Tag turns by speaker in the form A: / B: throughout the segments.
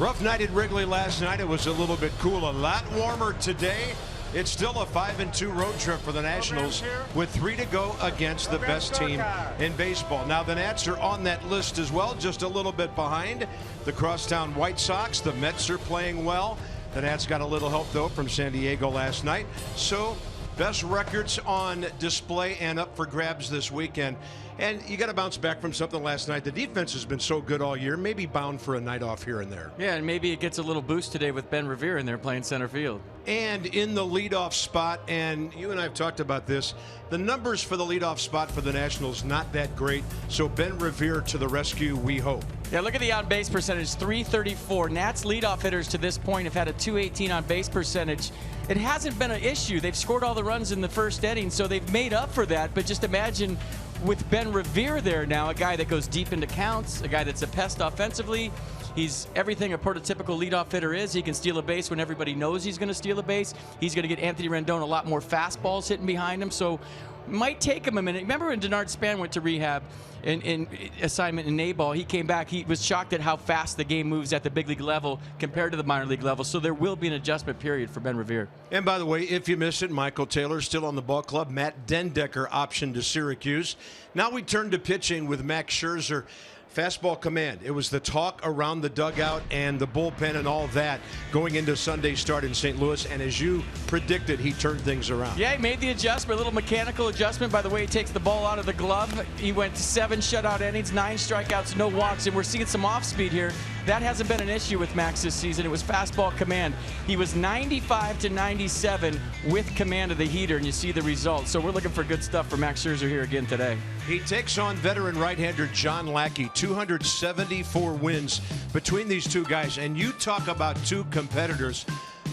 A: Rough night at Wrigley last night. It was a little bit cool, a lot warmer today. It's still a 5-2 road trip for the Nationals with 3 to go against the best team in baseball. Now the Nats are on that list as well, just a little bit behind the crosstown White Sox. The Mets are playing well. The Nats got a little help though from San Diego last night. So best records on display and up for grabs this weekend. And you got to bounce back from something last night. The defense has been so good all year, maybe bound for a night off here and there.
B: Yeah, and maybe it gets a little boost today with Ben Revere in there playing center field.
A: And in the leadoff spot, and you and I have talked about this, the numbers for the leadoff spot for the Nationals not that great. So Ben Revere to the rescue, we hope.
B: Yeah, look at the on-base percentage, .334. Nats leadoff hitters to this point have had a .218 on-base percentage. It hasn't been an issue. They've scored all the runs in the first inning, so they've made up for that. But just imagine with Ben Revere there now, a guy that goes deep into counts, a guy that's a pest offensively. He's everything a prototypical leadoff hitter is. He can steal a base when everybody knows he's going to steal a base. He's going to get Anthony Rendon a lot more fastballs hitting behind him. So might take him a minute. Remember when Denard Span went to rehab in assignment in A-ball, he came back. He was shocked at how fast the game moves at the big league level compared to the minor league level. So there will be an adjustment period for Ben Revere.
A: And by the way, if you missed it, Michael Taylor still on the ball club. Matt Dendecker optioned to Syracuse. Now we turn to pitching with Max Scherzer. Fastball command. It was the talk around the dugout and the bullpen and all that going into Sunday's start in St. Louis. And as you predicted, he turned things around.
B: Yeah, he made the adjustment, a little mechanical adjustment by the way he takes the ball out of the glove. He went to 7 shutout innings, 9 strikeouts, no walks, and we're seeing some off speed here. That hasn't been an issue with Max this season. It was fastball command. He was 95 to 97 with command of the heater, and you see the results. So we're looking for good stuff for Max Scherzer here again today.
A: He takes on veteran right-hander John Lackey. 274 wins between these two guys. And you talk about two competitors.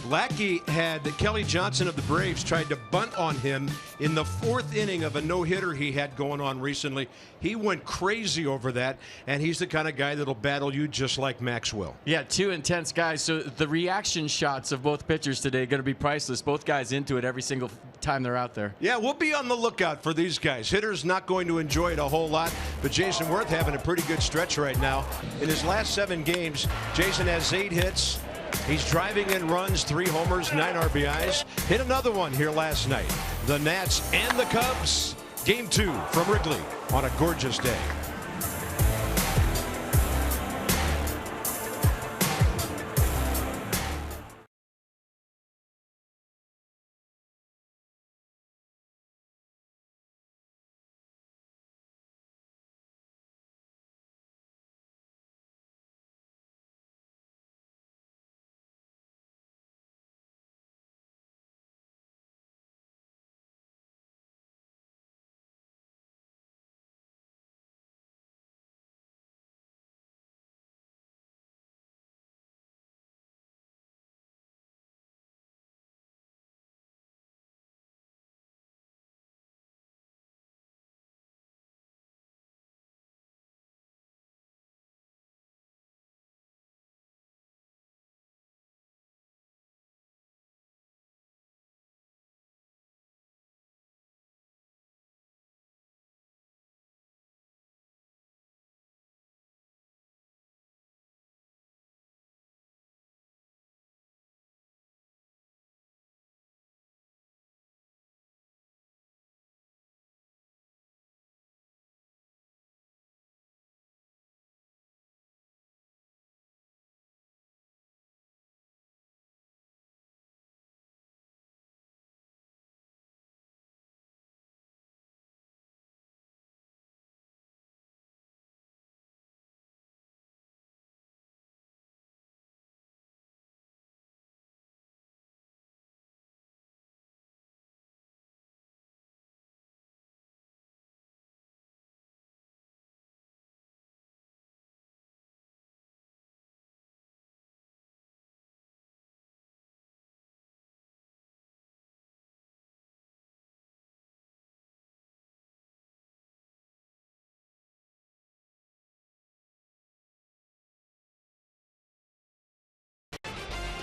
A: Lackey had Kelly Johnson of the Braves tried to bunt on him in the 4th inning of a no-hitter he had going on recently. He went crazy over that, and he's the kind of guy that'll battle you just like Max will.
B: Yeah, 2 intense guys. So the reaction shots of both pitchers today are going to be priceless. Both guys into it every single time they're out there.
A: Yeah, we'll be on the lookout for these guys. Hitters not going to enjoy it a whole lot, but Jason Worth having a pretty good stretch right now. In his last 7 games, Jason has 8 hits. He's driving in runs, 3 homers, 9 RBIs. Hit another one here last night. The Nats and the Cubs. Game 2 from Wrigley on a gorgeous day.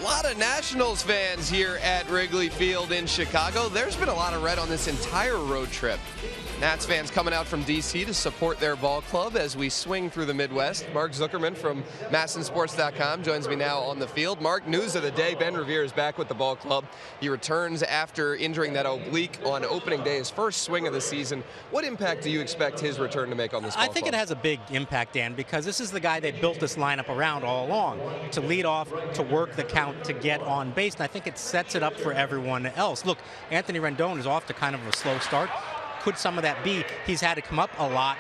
C: lot of Nationals fans here at Wrigley Field in Chicago. There's been a lot of red on this entire road trip. Nats fans coming out from D.C. to support their ball club as we swing through the Midwest. Mark Zuckerman from MASNsports.com joins me now on the field. Mark, news of the day, Ben Revere is back with the ball club. He returns after injuring that oblique on opening day, his first swing of the season. What impact do you expect his return to make on this ball club?
D: I think it has a big impact, Dan, because this is the guy they built this lineup around all along, to lead off, to work the count, to get on base, and I think it sets it up for everyone else. Look, Anthony Rendon is off to kind of a slow start. Could some of that be he's had to come up a lot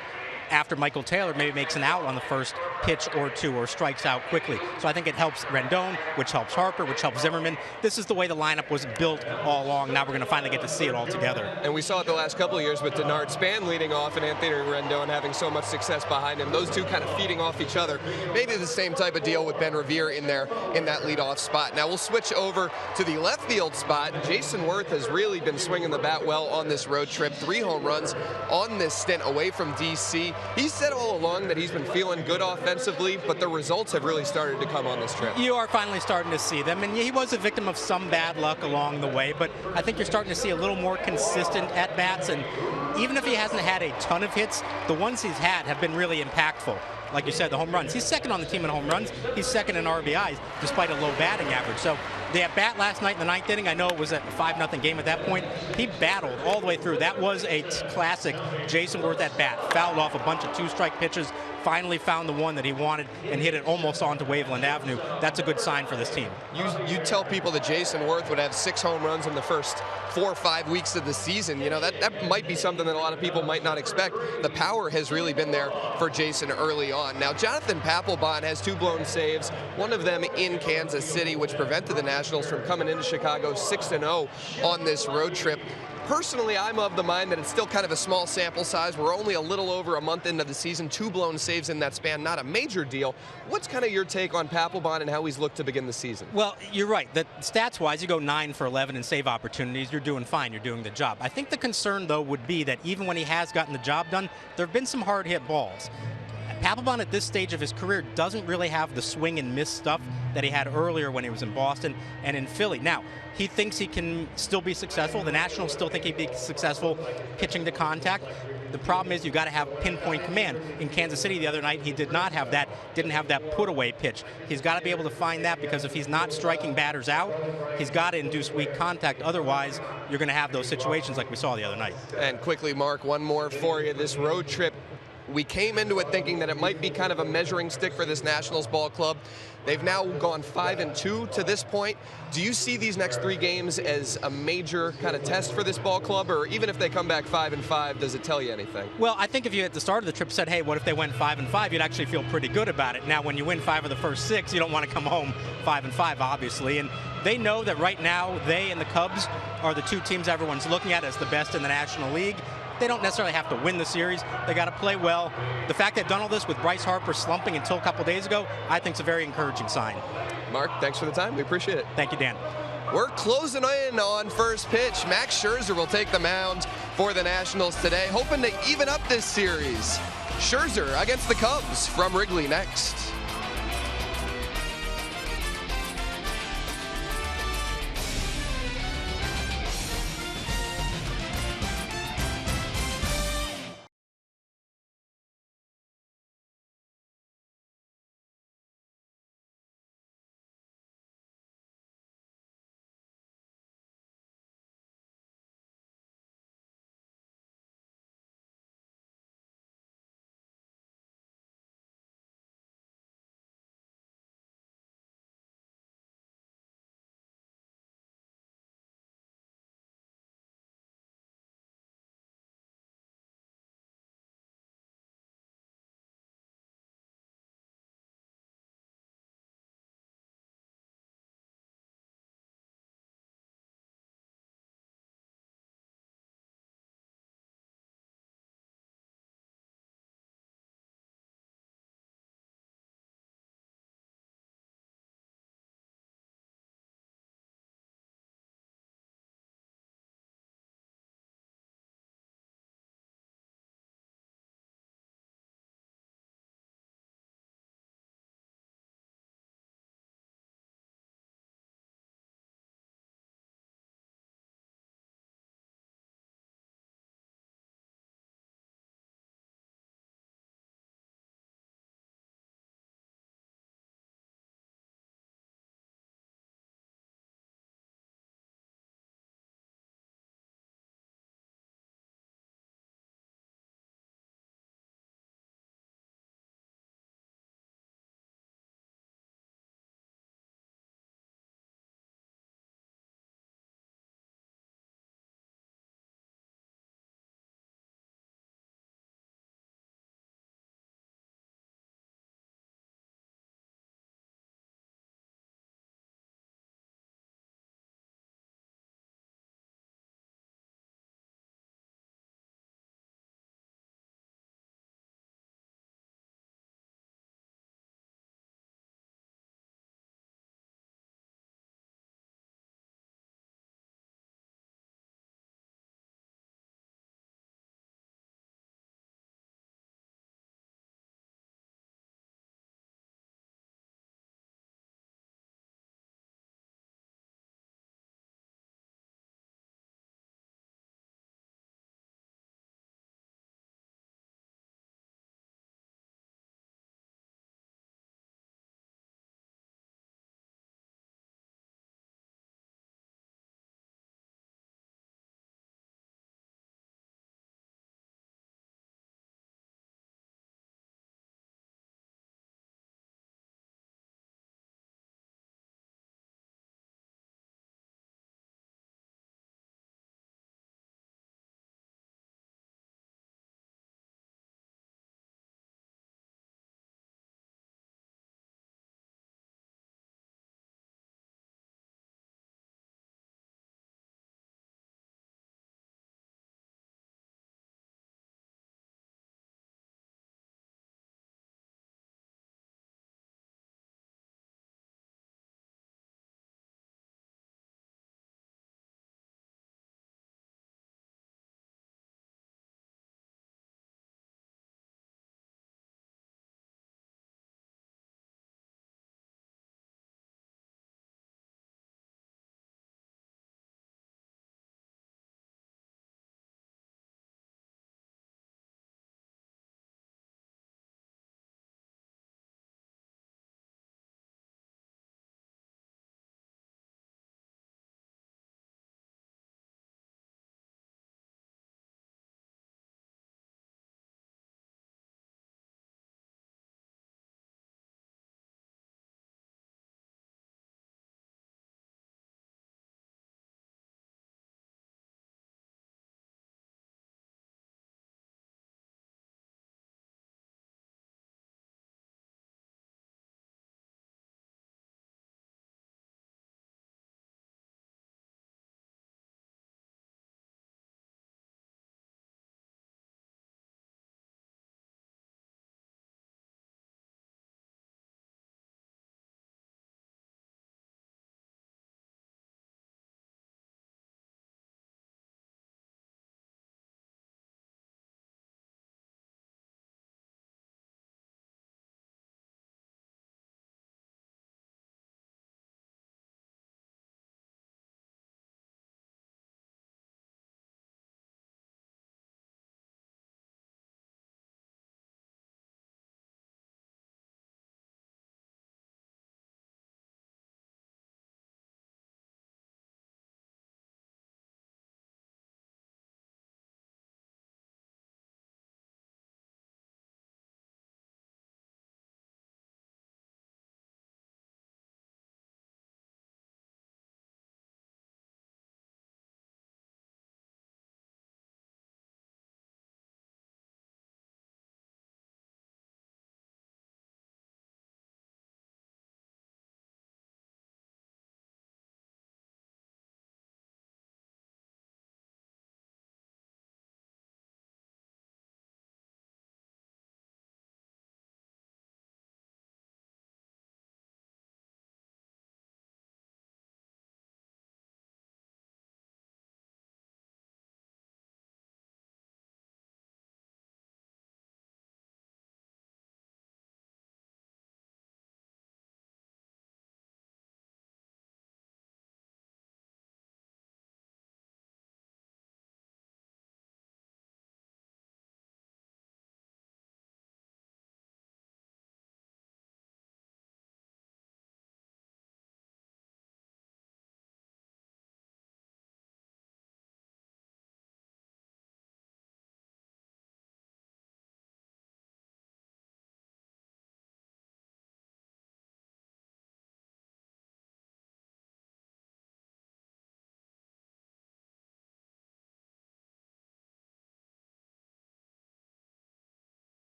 D: after Michael Taylor maybe makes an out on the first pitch or two or strikes out quickly. So I think it helps Rendon, which helps Harper, which helps Zimmerman. This is the way the lineup was built all along. Now we're going to finally get to see it all together.
C: And we saw it the last couple of years with Denard Span leading off and Anthony Rendon having so much success behind him. Those two kind of feeding off each other. Maybe the same type of deal with Ben Revere in there in that leadoff spot. Now we'll switch over to the left field spot. Jason Worth has really been swinging the bat well on this road trip. 3 home runs on this stint away from D.C. He said all along that he's been feeling good offensively, but the results have really started to come on this trip.
D: You are finally starting to see them, and he was a victim of some bad luck along the way, but I think you're starting to see a little more consistent at-bats, and even if he hasn't had a ton of hits, the ones he's had have been really impactful. Like you said, the home runs. He's second on the team in home runs. He's second in RBIs, despite a low batting average. So the at-bat last night in the 9th inning, I know it was a 5-0 game at that point. He battled all the way through. That was a classic Jason Worth at-bat. Fouled off a bunch of 2-strike pitches, finally found the one that he wanted and hit it almost onto Waveland Avenue. That's a good sign for this team.
C: You tell people that Jason Worth would have 6 home runs in the first 4 or 5 weeks of the season. You know, that might be something that a lot of people might not expect. The power has really been there for Jason early on. Now, Jonathan Papelbon has 2 blown saves, one of them in Kansas City, which prevented the Nationals from coming into Chicago 6-0 on this road trip. Personally, I'm of the mind that it's still kind of a small sample size. We're only a little over a month into the season. 2 blown saves in that span, not a major deal. What's kind of your take on Papelbon and how he's looked to begin the season?
D: Well, you're right. Stats-wise, you go 9 for 11 in save opportunities. You're doing fine. You're doing the job. I think the concern, though, would be that even when he has gotten the job done, there have been some hard-hit balls. Papelbon at this stage of his career doesn't really have the swing and miss stuff that he had earlier when he was in Boston and in Philly. Now, he thinks he can still be successful. The Nationals still think he'd be successful pitching to contact. The problem is you've got to have pinpoint command. In Kansas City the other night, he did not have that, didn't have that put-away pitch. He's got to be able to find that, because if he's not striking batters out, he's got to induce weak contact. Otherwise, you're going to have those situations like we saw the other night.
C: And quickly, Mark, one more for you. This road trip, we came into it thinking that it might be kind of a measuring stick for this Nationals ball club. They've now gone 5-2 to this point. Do you see these next 3 games as a major kind of test for this ball club, or even if they come back 5-5, does it tell you anything?
D: Well, I think if you at the start of the trip said, hey, what if they went 5-5, you'd actually feel pretty good about it. Now, when you win 5 of the first 6, you don't want to come home 5-5, obviously. And they know that right now, they and the Cubs are the 2 teams everyone's looking at as the best in the National League. They don't necessarily have to win the series. They got to play well. The fact they've done all this with Bryce Harper slumping until a couple days ago, I think is a very encouraging sign.
C: Mark, thanks for the time. We appreciate it.
D: Thank you, Dan.
C: We're closing in on first pitch. Max Scherzer will take the mound for the Nationals today, hoping to even up this series. Scherzer against the Cubs from Wrigley next.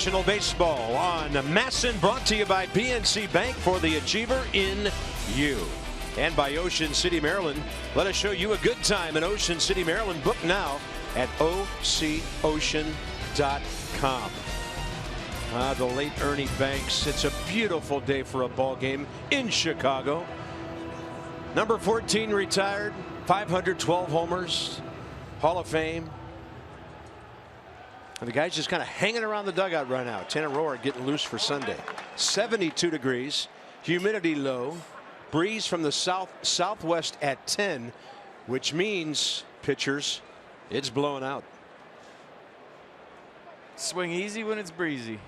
A: National Baseball on Masson, brought to you by PNC Bank, for the achiever in you. And by Ocean City, Maryland. Let us show you a good time in Ocean City, Maryland. Book now at OCOcean.com. The late Ernie Banks. It's a beautiful day for a ball game in Chicago. Number 14 retired, 512 homers, Hall of Fame. And the guy's just kind of hanging around the dugout right now. Tanner Rohr getting loose for Sunday. 72 degrees, humidity low, breeze from the southwest at 10, which means, pitchers, it's blowing out.
B: Swing easy when it's breezy.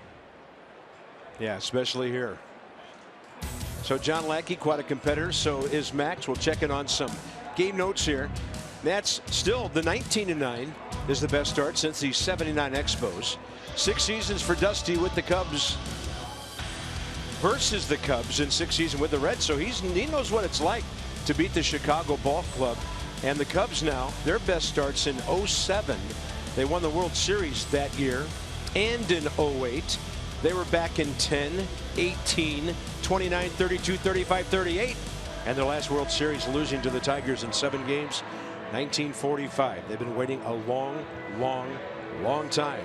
A: Yeah, especially here. So John Lackey, quite a competitor. So is Max. We'll check in on some game notes here. That's still the 19-9 is the best start since the 79 Expos. 6 seasons for Dusty with the Cubs versus the Cubs in 6 seasons with the Reds. So he knows what it's like to beat the Chicago Ball Club. And the Cubs now, their best starts in 07. They won the World Series that year, and in 08. They were back in 10, 18, 29, 32, 35, 38. And their last World Series losing to the Tigers in 7 games, 1945. They've been waiting a long, long, long time.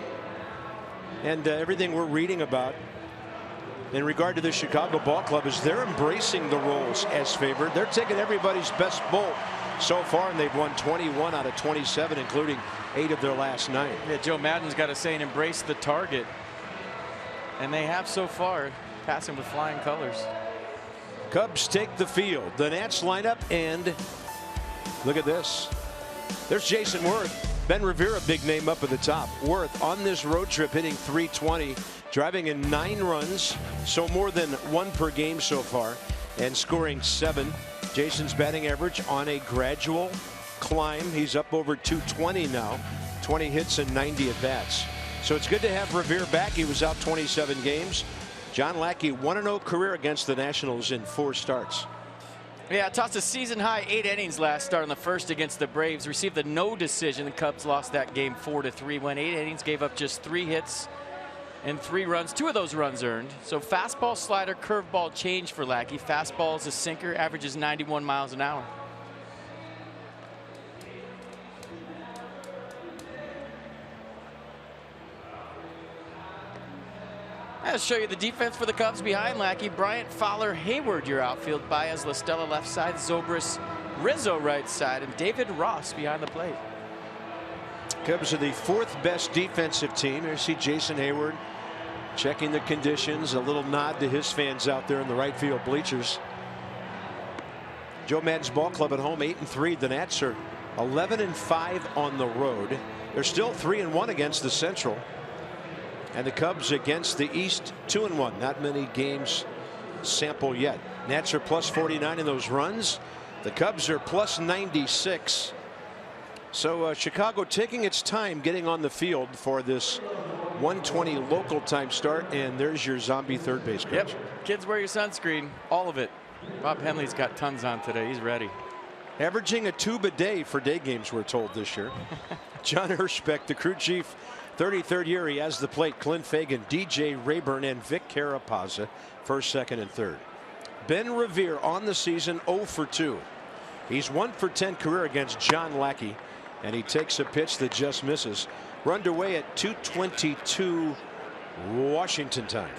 A: And everything we're reading about in regard to the Chicago Ball Club is they're embracing the roles as favored. They're taking everybody's best bull so far, and they've won 21 out of 27, including 8 of their last 9.
B: Yeah, Joe Madden's got a saying, embrace the target. And they have so far, passing with flying colors.
A: Cubs take the field. The Nats line up, and look at this. There's Jason Worth. Ben Revere, big name up at the top. Worth on this road trip hitting .320, driving in 9 runs, so more than 1 per game so far, and scoring 7. Jason's batting average on a gradual climb. He's up over .220 now, 20 hits and 90 at bats. So it's good to have Revere back. He was out 27 games. John Lackey 1-0 career against the Nationals in 4 starts.
B: Yeah, tossed a season high 8 innings last start on the first against the Braves. Received a no decision. The Cubs lost that game 4-3. Went 8 innings, gave up just 3 hits and 3 runs. 2 of those runs earned. So fastball, slider, curveball change for Lackey. Fastball is a sinker, averages 91 miles an hour. I'll show you the defense for the Cubs behind Lackey. Bryant, Fowler, Hayward, your outfield. Baez, La Stella left side. Zobrist, Rizzo right side. And David Ross behind the plate.
A: Cubs are the 4th best defensive team. Here you see Jason Hayward checking the conditions. A little nod to his fans out there in the right field bleachers. Joe Madden's Ball Club at home 8-3. The Nats are 11-5 on the road. They're still 3-1 against the Central. And the Cubs against the East 2-1. Not many games sample yet. Nats are plus 49 in those runs. The Cubs are plus 96. So Chicago taking its time getting on the field for this 1:20 local time start. And there's your zombie third base coach.
B: Yep. Kids, wear your sunscreen. All of it. Bob Henley's got tons on today. He's ready.
A: Averaging a tube a day for day games, we're told this year. John Hirschbeck, the crew chief, 33rd year he has the plate. Clint Fagan, DJ Rayburn, and Vic Carapazza, 1st, 2nd, and 3rd. Ben Revere on the season 0 for 2. He's 1 for 10 career against John Lackey, and he takes a pitch that just misses. We're underway at 2:22 Washington time.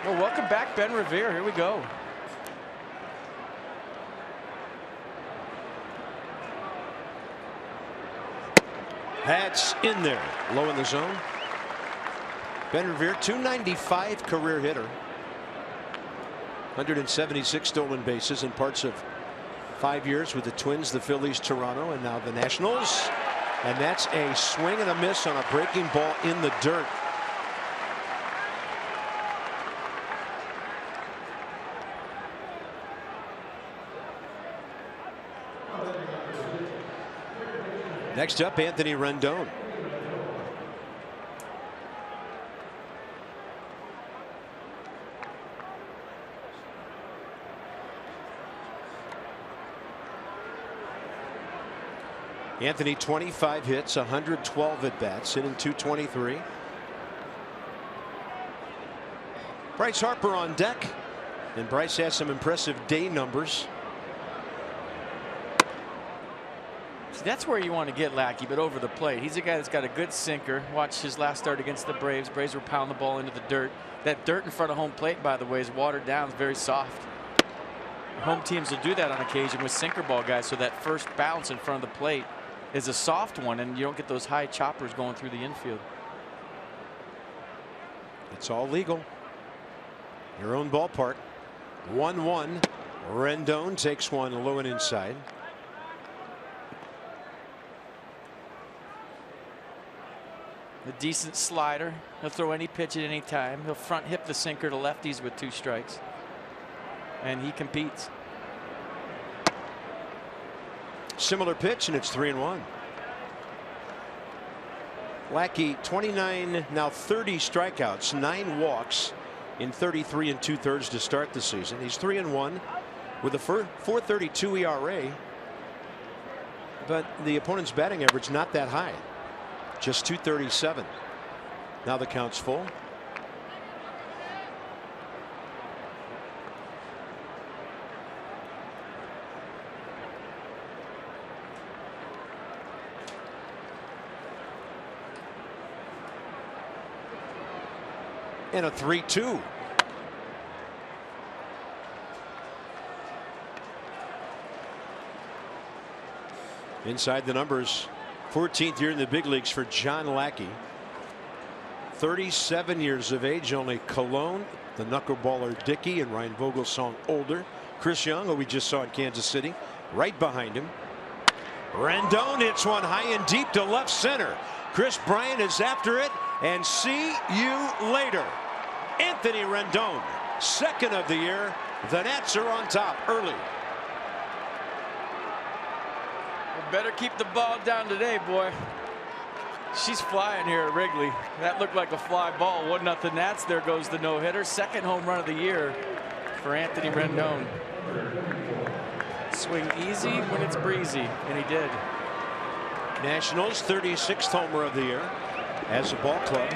B: Well, welcome back, Ben Revere. Here we go.
A: That's in there, low in the zone. Ben Revere, .295 career hitter, 176 stolen bases in parts of 5 years with the Twins, the Phillies, Toronto, and now the Nationals. And that's a swing and a miss on a breaking ball in the dirt. Next up, Anthony Rendon. Anthony 25 hits, 112 at bats, hitting .223. Bryce Harper on deck, and Bryce has some impressive day numbers.
B: See, that's where you want to get Lackey, but over the plate. He's a guy that's got a good sinker. Watch his last start against the Braves. Braves were pounding the ball into the dirt. That dirt in front of home plate, by the way, is watered down. It's very soft. Home teams will do that on occasion with sinker ball guys, so that first bounce in front of the plate is a soft one, and you don't get those high choppers going through the infield.
A: It's all legal. Your own ballpark. 1-1. Rendon takes one low and inside.
B: A decent slider. He'll throw any pitch at any time. He'll front hip the sinker to lefties with 2 strikes. And he competes.
A: Similar pitch, and it's 3-1. Lackey 29, now 30 strikeouts, 9 walks in 33 2/3 to start the season. He's 3-1 with a 4.32 ERA, but the opponent's batting average not that high, just 237. Now the count's full. And a 3-2. Inside the numbers, 14th year in the big leagues for John Lackey. 37 years of age. Only Cologne, the knuckleballer Dickey, and Ryan Vogelsong older. Chris Young, who we just saw in Kansas City, right behind him. Rendon hits one high and deep to left center. Chris Bryant is after it, and see you later. Anthony Rendon, second of the year. The Nats are on top early.
B: We better keep the ball down today, boy. She's flying here at Wrigley. That looked like a fly ball. 1-0 Nats. There goes the no-hitter. Second home run of the year for Anthony Rendon. Swing easy when it's breezy, and he did.
A: Nationals 36th homer of the year as a ball club.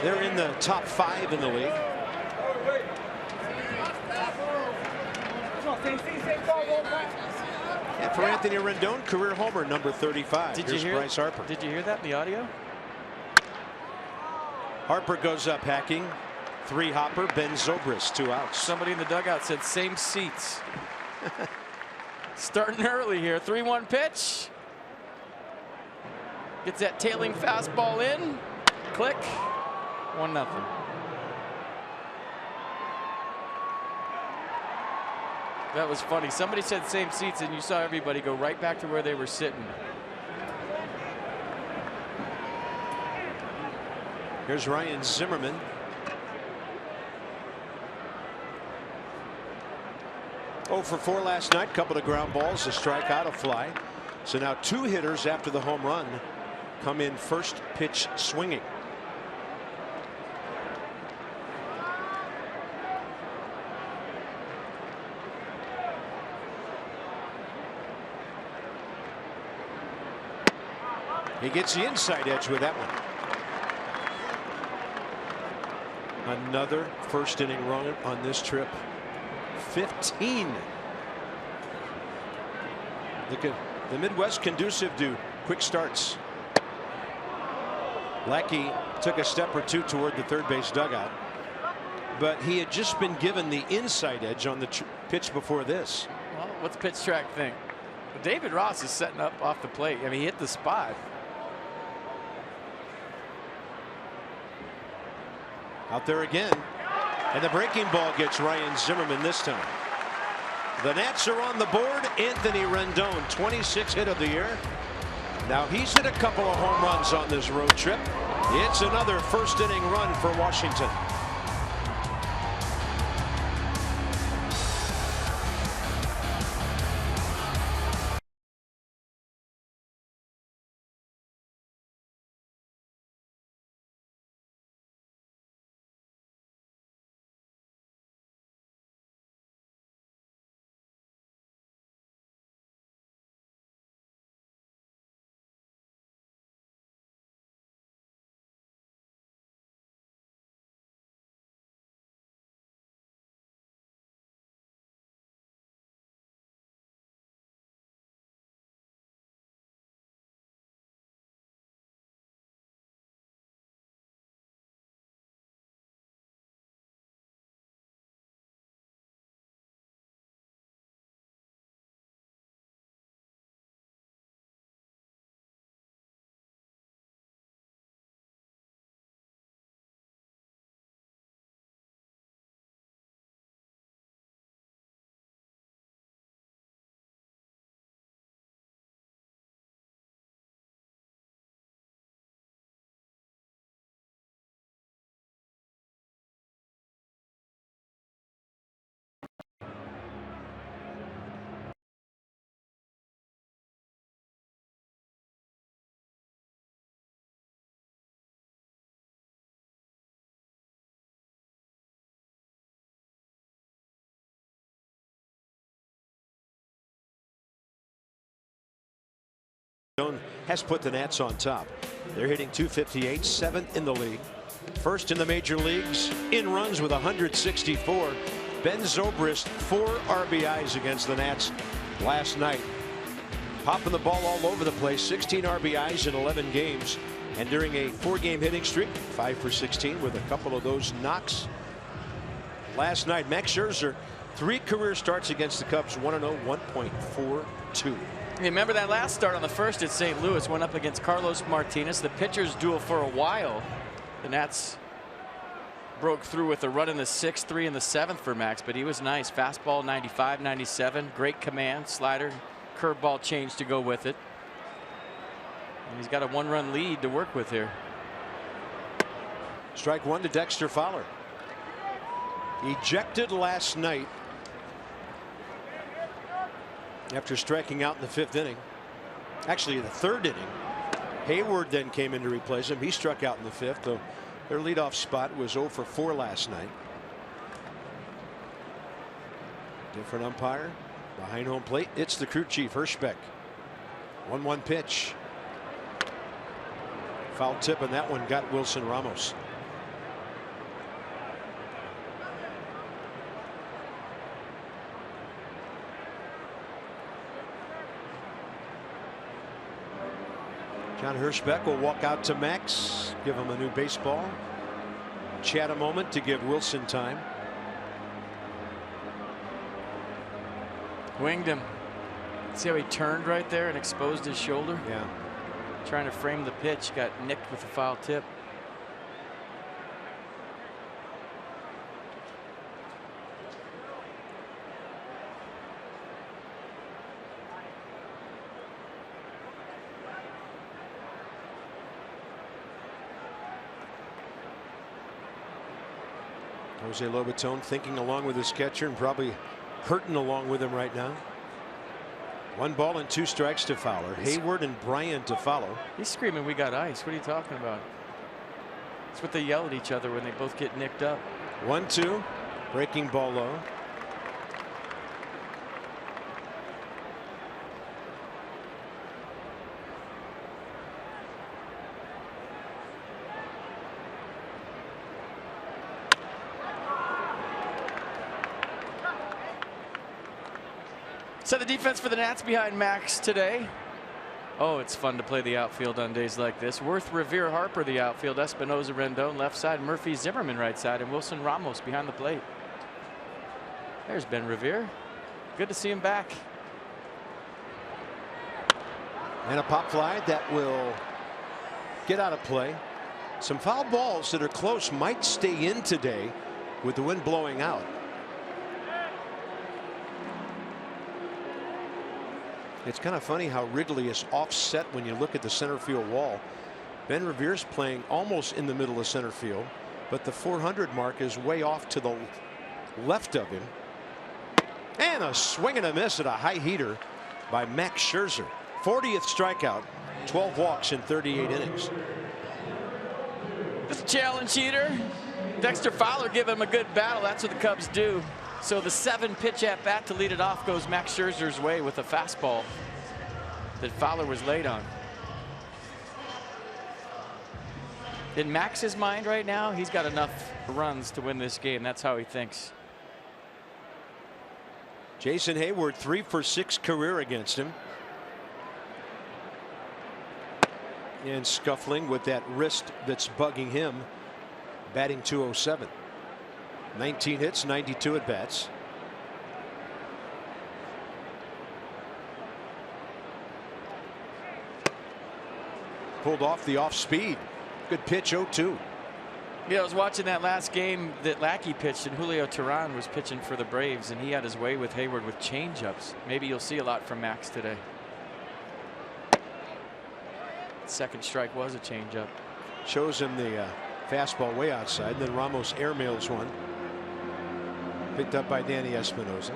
A: They're in the top 5 in the league. And for Anthony Rendon, career homer number 35. Here's Bryce Harper.
B: Did you hear that in the audio?
A: Harper goes up hacking. 3 hopper. Ben Zobrist 2 outs.
B: Somebody in the dugout said same seats. Starting early here. 3-1 pitch. Gets that tailing fastball in. Click. 1-0. That was funny. Somebody said same seats, and you saw everybody go right back to where they were sitting.
A: Here's Ryan Zimmerman. Oh for 4 last night. Couple of ground balls, a strikeout, a fly. So now 2 hitters after the home run come in first pitch swinging. He gets the inside edge with that one. Another first inning run on this trip. 15. Look at the Midwest conducive to quick starts. Lackey took a step or 2 toward the third base dugout, but he had just been given the inside edge on the pitch before this.
B: Well, what's pitch track think? David Ross is setting up off the plate. I mean, he hit the spot.
A: Out there again, and the breaking ball gets Ryan Zimmerman this time. The Nats are on the board. Anthony Rendon, 26th hit of the year. Now he's hit a couple of home runs on this road trip. It's another first inning run for Washington. has put the Nats on top. They're hitting .258, 7th in the league. First in the major leagues in runs with 164. Ben Zobrist, 4 RBIs against the Nats last night. Popping the ball all over the place, 16 RBIs in 11 games. And during a 4-game hitting streak, 5 for 16 with a couple of those knocks. Last night, Max Scherzer, 3 career starts against the Cubs, 1-0, 1.42.
B: Remember that last start on the first at St. Louis, went up against Carlos Martinez. The pitchers duel for a while. The Nats broke through with a run in the 6th, 3 in the 7th for Max, but he was nice. Fastball 95, 97, great command, slider, curveball change to go with it. And he's got a 1-run lead to work with here.
A: Strike 1 to Dexter Fowler. Ejected last night after striking out in the 5th inning. Actually, the 3rd inning. Hayward then came in to replace him. He struck out in the 5th, though their leadoff spot was 0 for 4 last night. Different umpire behind home plate. It's the crew chief, Hirschbeck. 1-1 pitch. Foul tip, and that one got Wilson Ramos. John Hirschbeck will walk out to Max, give him a new baseball. Chat a moment to give Wilson time.
B: Winged him. See how he turned right there and exposed his shoulder?
A: Yeah.
B: Trying to frame the pitch, got nicked with a foul tip.
A: Jose Lobaton thinking along with his catcher and probably hurting along with him right now. 1 ball and 2 strikes to Fowler. Hayward and Bryant to follow.
B: He's screaming, "We got ice." What are you talking about? It's what they yell at each other when they both get nicked up.
A: 1-2. Breaking ball low.
B: So the defense for the Nats behind Max today. Oh, it's fun to play the outfield on days like this. Worth, Revere, Harper the outfield. Espinosa, Rendon left side. Murphy, Zimmerman right side. And Wilson Ramos behind the plate. There's Ben Revere. Good to see him back.
A: And a pop fly that will get out of play. Some foul balls that are close might stay in today with the wind blowing out. It's kind of funny how Wrigley is offset when you look at the center field wall. Ben Revere's playing almost in the middle of center field, but the 400 mark is way off to the left of him. And a swing and a miss at a high heater by Max Scherzer. 40th strikeout, 12 walks in 38 innings.
B: This challenge heater. Dexter Fowler giving him a good battle. That's what the Cubs do. So the 7-pitch at bat to lead it off goes Max Scherzer's way with a fastball that Fowler was late on. In Max's mind right now, he's got enough runs to win this game. That's how he thinks.
A: Jason Hayward, 3 for 6 career against him. And scuffling with that wrist that's bugging him. Batting .207. 19 hits, 92 at bats. Pulled off the off speed. Good pitch, 0-2.
B: Yeah, I was watching that last game that Lackey pitched, and Julio Teheran was pitching for the Braves, and he had his way with Hayward with changeups. Maybe you'll see a lot from Max today. Second strike was a changeup.
A: Shows him the fastball way outside, and then Ramos airmails one. Picked up by Danny Espinosa.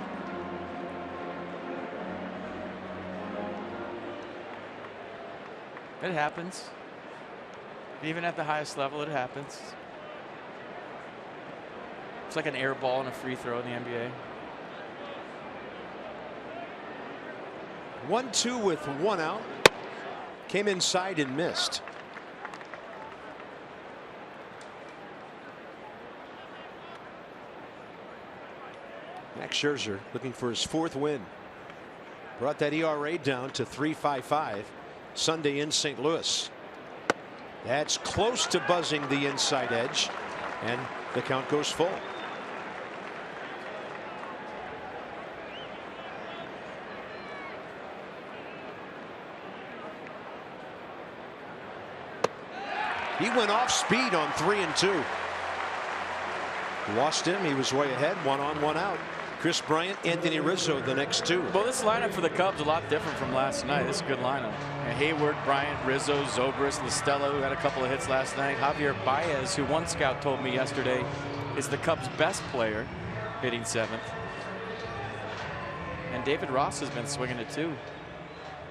B: It happens. Even at the highest level, it happens. It's like an air ball and a free throw in the NBA.
A: 1-2 with 1 out. Came inside and missed. Max Scherzer looking for his 4th win. Brought that ERA down to 3.55 Sunday in St. Louis. That's close to buzzing the inside edge, and the count goes full. He went off speed on 3-2. Lost him. He was way ahead. 1 on, 1 out. Chris Bryant, Anthony Rizzo, the next 2.
B: Well, this lineup for the Cubs a lot different from last night. This is a good lineup. And Hayward, Bryant, Rizzo, Zobrist, Listella, who had a couple of hits last night. Javier Baez, who one scout told me yesterday is the Cubs' best player, hitting 7th. And David Ross has been swinging it too.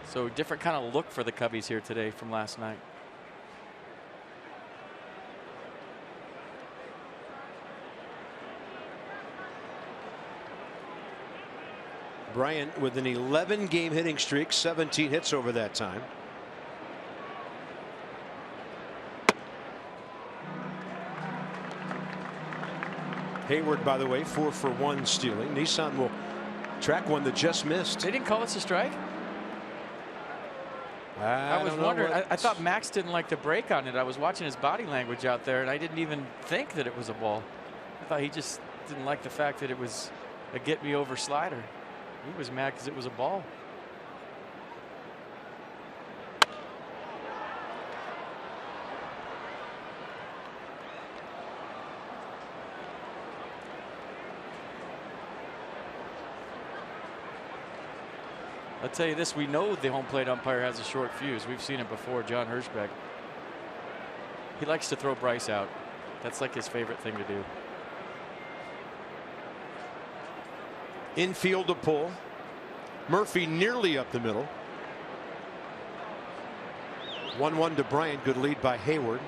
B: So different kind of look for the Cubbies here today from last night.
A: Bryant with an 11-game hitting streak, 17 hits over that time. Hayward, by the way, 4 for 1 stealing. Nissan will track one that just missed.
B: They didn't call this a strike? I was wondering. I thought Max didn't like to break on it. I was watching his body language out there, and I didn't even think that it was a ball. I thought he just didn't like the fact that it was a get-me-over slider. He was mad because it was a ball. I'll tell you this, we know the home plate umpire has a short fuse. We've seen it before. John Hirschbeck. He likes to throw Bryce out. That's like his favorite thing to do.
A: Infield to pull. Murphy nearly up the middle. 1-1 to Bryant. Good lead by Hayward.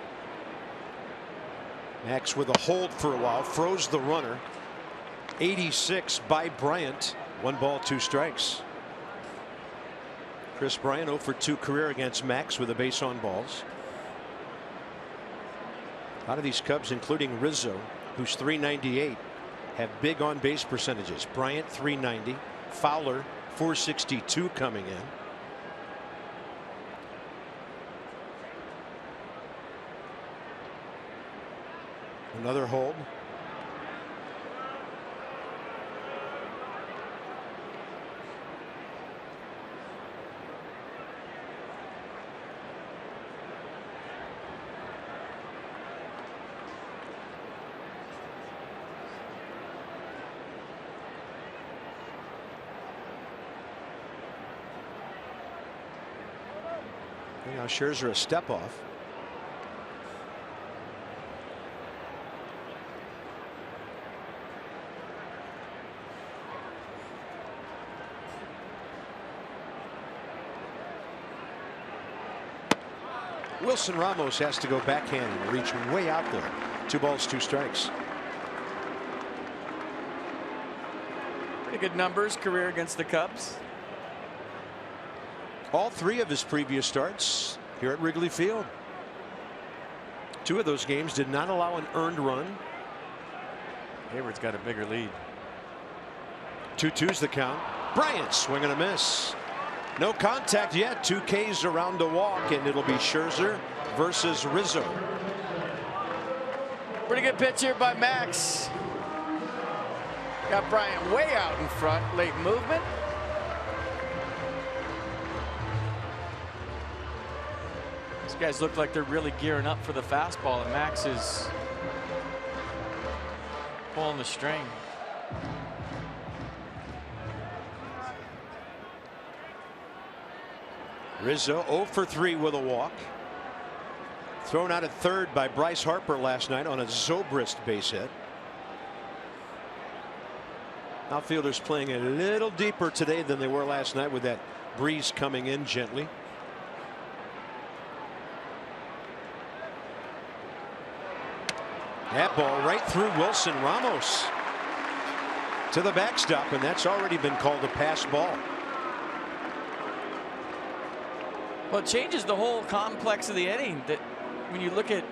A: Max with a hold for a while. Froze the runner. 86 by Bryant. 1 ball, 2 strikes. Chris Bryant 0 for 2 career against Max with a base on balls. A lot of these Cubs, including Rizzo, who's 398, have big on base percentages. Bryant 390, Fowler 462 coming in. Another hold. Now Scherzer a step off. Wilson Ramos has to go backhand and reach way out there. 2 balls, 2 strikes.
B: Pretty good numbers, career against the Cubs.
A: All 3 of his previous starts here at Wrigley Field. 2 of those games did not allow an earned run.
B: Hayward's got a bigger lead.
A: 2-2's the count. Bryant swing and a miss. No contact yet. 2 Ks around a walk, and it'll be Scherzer versus Rizzo.
B: Pretty good pitch here by Max. Got Bryant way out in front. Late movement. These guys look like they're really gearing up for the fastball, and Max is pulling the string.
A: Rizzo 0 for 3 with a walk. Thrown out at third by Bryce Harper last night on a Zobrist base hit. Outfielders playing a little deeper today than they were last night with that breeze coming in gently. That ball right through Wilson Ramos to the backstop, and that's already been called a pass ball.
B: Well, it changes the whole complex of the inning. That when you look at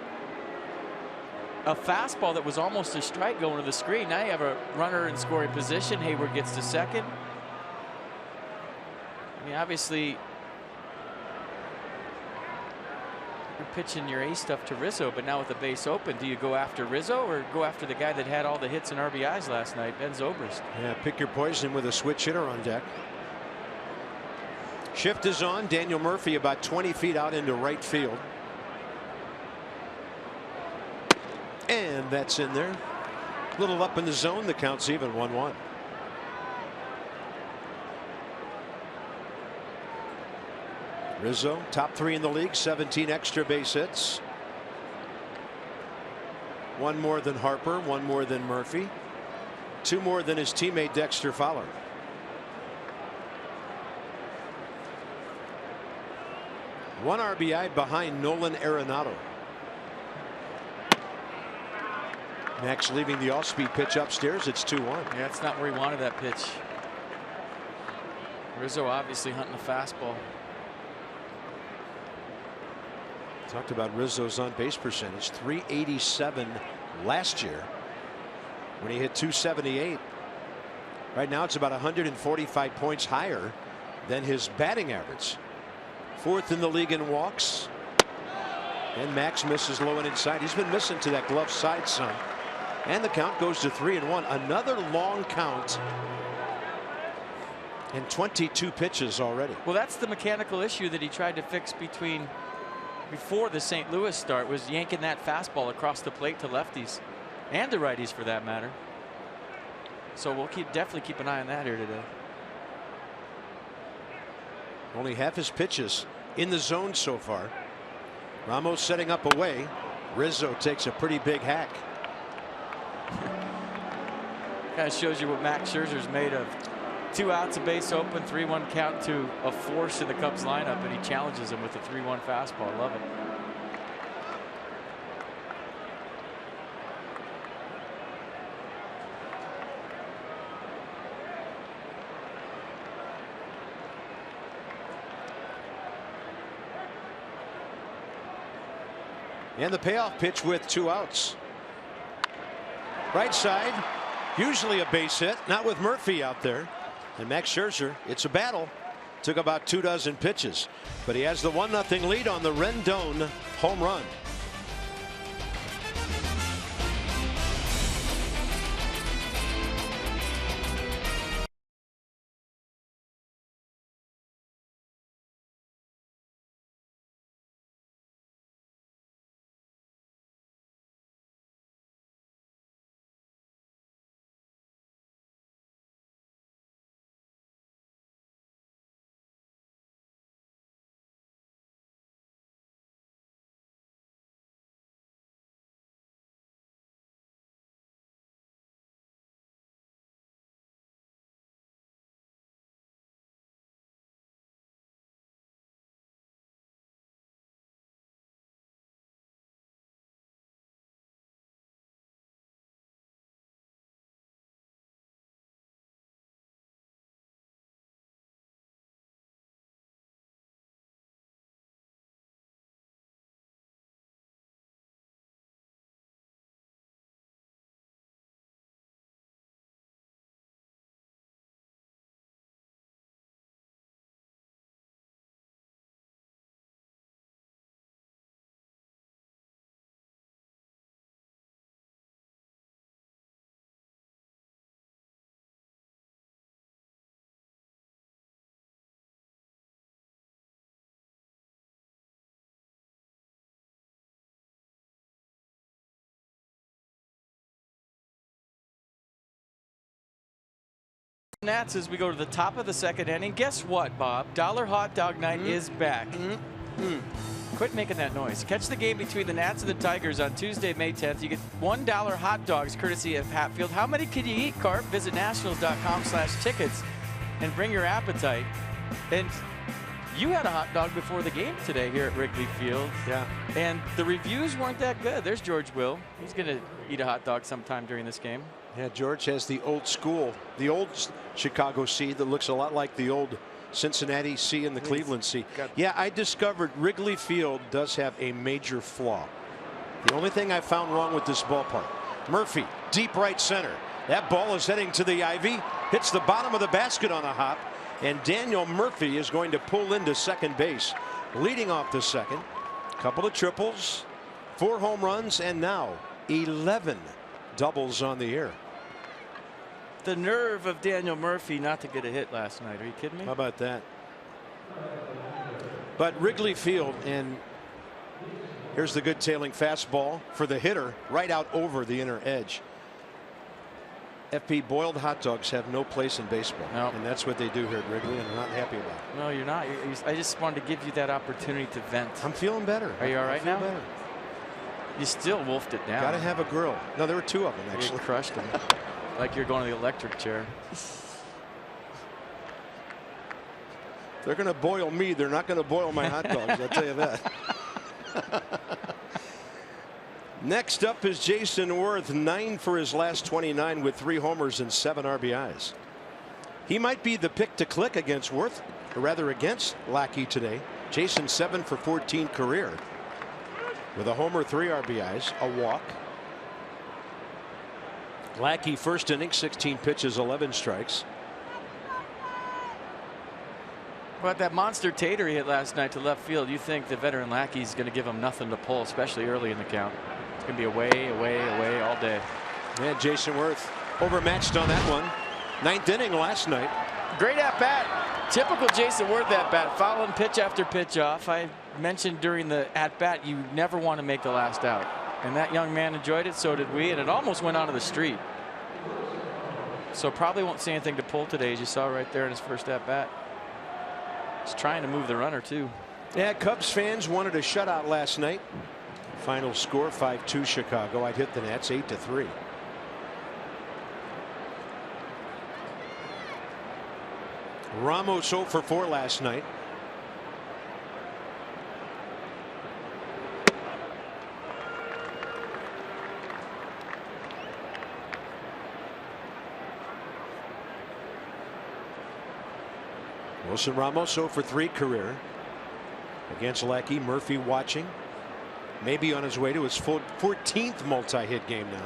B: a fastball that was almost a strike going to the screen, now you have a runner in scoring position. Hayward gets to second. I mean, obviously, you're pitching your A stuff to Rizzo, but now with the base open, do you go after Rizzo or go after the guy that had all the hits and RBIs last night, Ben Zobrist?
A: Yeah, pick your poison with a switch hitter on deck. Shift is on. Daniel Murphy about 20 feet out into right field. And that's in there. A little up in the zone. The count's even, 1-1. Rizzo, top 3 in the league, 17 extra base hits. One more than Harper, one more than Murphy, 2 more than his teammate Dexter Fowler. One RBI behind Nolan Arenado. Max leaving the off-speed pitch upstairs. It's 2-1.
B: Yeah, it's not where he wanted that pitch. Rizzo obviously hunting the fastball.
A: Talked about Rizzo's on base percentage, 387 last year when he hit 278. Right now it's about 145 points higher than his batting average. 4th in the league in walks. And Max misses low and inside. He's been missing to that glove side some. And the count goes to 3-1. Another long count. And 22 pitches already.
B: Well, that's the mechanical issue that he tried to fix before the St. Louis start, was yanking that fastball across the plate to lefties and the righties for that matter. So we'll definitely keep an eye on that here today.
A: Only half his pitches in the zone so far. Ramos setting up away. Rizzo takes a pretty big hack.
B: Kind of shows you what Max Scherzer's made of. 2 outs, a base open, 3-1 count to a force in the Cubs lineup, and he challenges him with a 3-1 fastball. Love it.
A: And the payoff pitch with 2 outs. Right side, usually a base hit, not with Murphy out there. And Max Scherzer, it's a battle. Took about 24 pitches, but he has the 1-0 lead on the Rendon home run.
B: Nats as we go to the top of the 2nd inning. Guess what, Bob? Dollar Hot Dog Night is back. Quit making that noise. Catch the game between the Nats and the Tigers on Tuesday, May 10th. You get $1 hot dogs courtesy of Hatfield. How many can you eat, Carp? Visit nationals.com/tickets and bring your appetite. And you had a hot dog before the game today here at Wrigley Field.
A: Yeah.
B: And the reviews weren't that good. There's George Will. He's going to eat a hot dog sometime during this game.
A: Yeah, George has the old school, the old Chicago seed that looks a lot like the old Cincinnati C and the Cleveland C. Yeah, I discovered Wrigley Field does have a major flaw. The only thing I found wrong with this ballpark. Murphy, deep right center. That ball is heading to the ivy, hits the bottom of the basket on a hop, and Daniel Murphy is going to pull into second base, leading off the second. Couple of triples, 4 home runs, and now 11 doubles on the year.
B: The nerve of Daniel Murphy not to get a hit last night. Are you kidding me?
A: How about that? But Wrigley Field, and here's the good tailing fastball for the hitter right out over the inner edge. FP, boiled hot dogs have no place in baseball.
B: Nope.
A: And that's what they do here at Wrigley, and I'm not happy about it.
B: No, you're not. I just wanted to give you that opportunity to vent.
A: I'm feeling better.
B: Are you all right now?
A: Better.
B: You still wolfed it down.
A: Got to have a grill. No, there were 2 of them,
B: You
A: actually.
B: crushed them. Like you're going to the electric chair.
A: They're going to boil me. They're not going to boil my hot dogs. I'll tell you that. Next up is Jason Worth, 9 for his last 29 with 3 homers and 7 RBIs. He might be the pick to click against Worth, or rather against Lackey today. Jason 7 for 14 career with a homer, 3 RBIs, a walk. Lackey first inning, 16 pitches, 11 strikes.
B: But that monster tater he hit last night to left field, you think the veteran Lackey's going to give him nothing to pull, especially early in the count. It's going to be away all day.
A: And Jason Worth overmatched on that one. 9th inning last night.
B: Great at bat. Typical Jason Worth at bat, fouling pitch after pitch off. I mentioned during the at bat, you never want to make the last out. And that young man enjoyed it, so did we, and it almost went onto the street. So probably won't see anything to pull today, as you saw right there in his first at bat. He's trying to move the runner too.
A: Yeah, Cubs fans wanted a shutout last night. Final score 5-2 Chicago. I'd hit the Nats 8-3. Ramos 0 for 4 last night. Wilson Ramos 0 for 3 career against Lackey. Murphy watching, maybe on his way to his 14th multi-hit game now.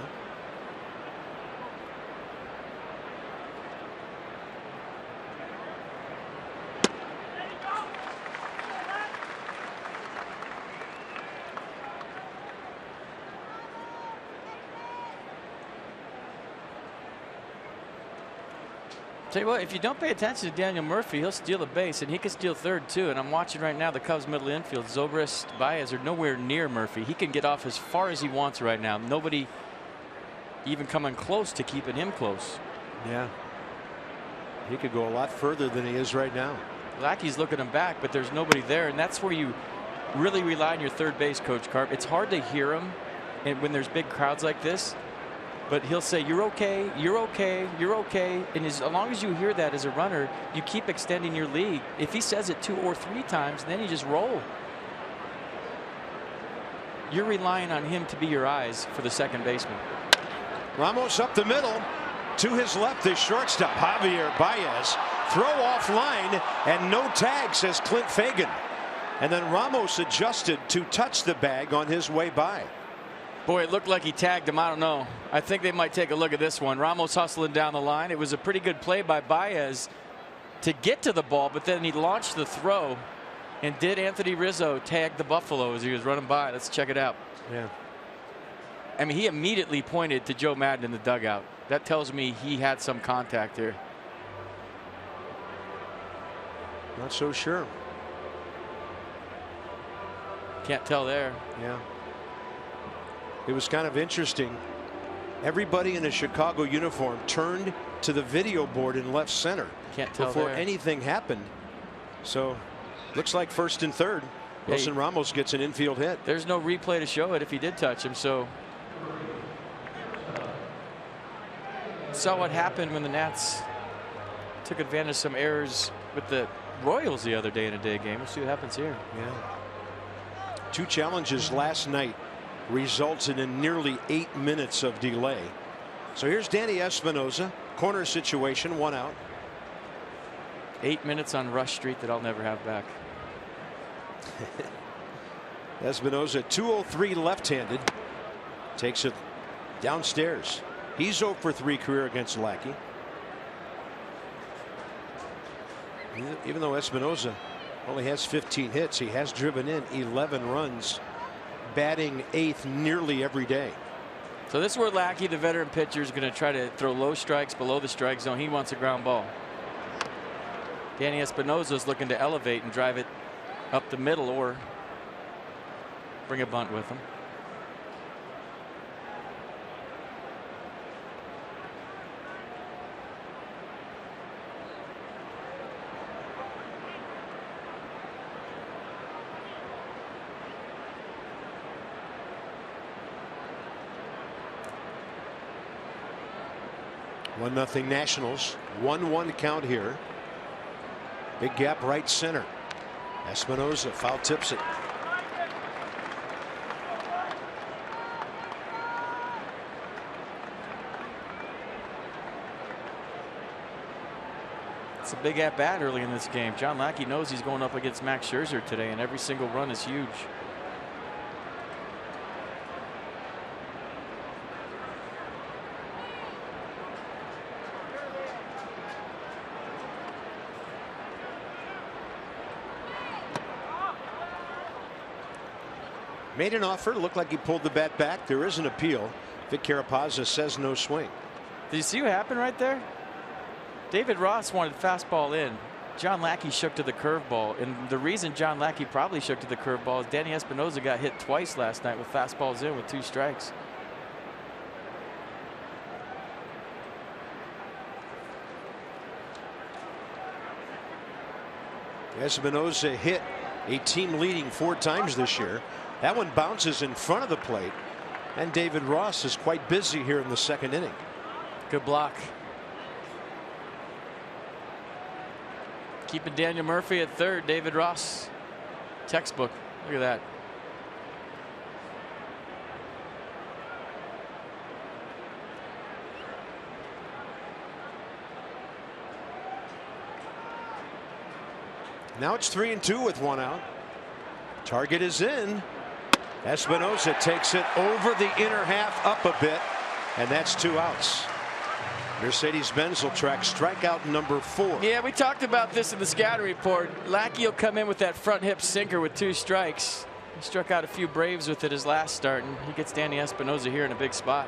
B: Tell you what, if you don't pay attention to Daniel Murphy, he'll steal a base, and he can steal third too. And I'm watching right now the Cubs middle infield. Zobrist, Baez are nowhere near Murphy. He can get off as far as he wants right now. Nobody even coming close to keeping him close.
A: Yeah, he could go a lot further than he is right now.
B: Lackey's looking him back, but there's nobody there, and that's where you really rely on your third base coach, Carp. It's hard to hear him, and when there's big crowds like this. But he'll say, you're okay, you're okay, you're okay. And as long as you hear that as a runner, you keep extending your lead. If he says it 2 or 3 times, then you just roll. You're relying on him to be your eyes for the second baseman.
A: Ramos up the middle. To his left is shortstop Javier Baez. Throw off line and no tag, says Clint Fagan. And then Ramos adjusted to touch the bag on his way by.
B: Boy, it looked like he tagged him. I don't know. I think they might take a look at this one. Ramos hustling down the line. It was a pretty good play by Baez to get to the ball, but then he launched the throw. And did Anthony Rizzo tag the Buffalo as he was running by? Let's check it out.
A: Yeah.
B: I mean, he immediately pointed to Joe Madden in the dugout. That tells me he had some contact here.
A: Not so sure.
B: Can't tell there.
A: Yeah. It was kind of interesting. Everybody in a Chicago uniform turned to the video board in left center
B: Can't tell
A: before
B: there.
A: anything happened. So looks like first and third. Wilson Ramos gets an infield hit.
B: There's no replay to show it if he did touch him. So saw what happened when the Nats took advantage of some errors with the Royals the other day in a day game. We'll see what happens here.
A: Yeah. 2 challenges last night resulted in nearly 8 minutes of delay. So here's Danny Espinosa, corner situation, 1 out.
B: 8 minutes on Rush Street that I'll never have back.
A: Espinosa, 203 left-handed, takes it downstairs. He's 0 for 3 career against Lackey. Even though Espinosa only has 15 hits, he has driven in 11 runs, batting 8th nearly every day.
B: So this is where Lackey, the veteran pitcher, is going to try to throw low strikes below the strike zone. He wants a ground ball. Danny Espinosa is looking to elevate and drive it up the middle or bring a bunt with him.
A: One nothing Nationals. 1-1 count here. Big gap right center. Espinosa foul tips it.
B: It's a big at bat early in this game. John Lackey knows he's going up against Max Scherzer today, and every single run is huge.
A: Made an offer. Looked like he pulled the bat back. There is an appeal. Vic Carapazza says no swing.
B: Did you see what happened right there? David Ross wanted fastball in. John Lackey shook to the curveball. And the reason John Lackey probably shook to the curveball is Danny Espinosa got hit twice last night with fastballs in with 2 strikes.
A: Espinosa hit a team leading 4 times this year. That one bounces in front of the plate, and David Ross is quite busy here in the 2nd inning.
B: Good block. Keeping Daniel Murphy at 3rd. David Ross, textbook. Look at that.
A: Now it's 3-2 with 1 out. Target is in. Espinosa takes it over the inner half, up a bit, and that's 2 outs. Mercedes-Benz will track strikeout number 4.
B: Yeah, we talked about this in the scouting report. Lackey will come in with that front hip sinker with 2 strikes. He struck out a few Braves with it his last start, and he gets Danny Espinosa here in a big spot.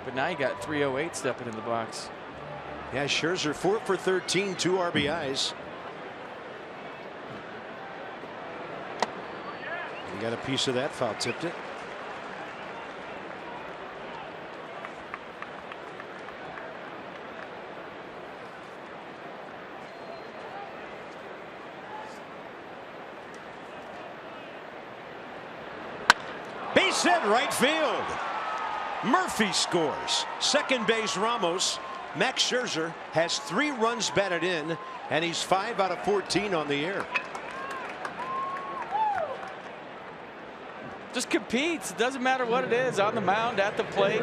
B: But now you got 308 stepping in the box.
A: Yeah, Scherzer 4 for 13, 2 RBIs. He got a piece of that, foul tipped it. Base hit right field. Murphy scores. Second base Ramos. Max Scherzer has 3 runs batted in, and he's 5 out of 14 on the year.
B: Just competes. It doesn't matter what it is, on the mound, at the plate.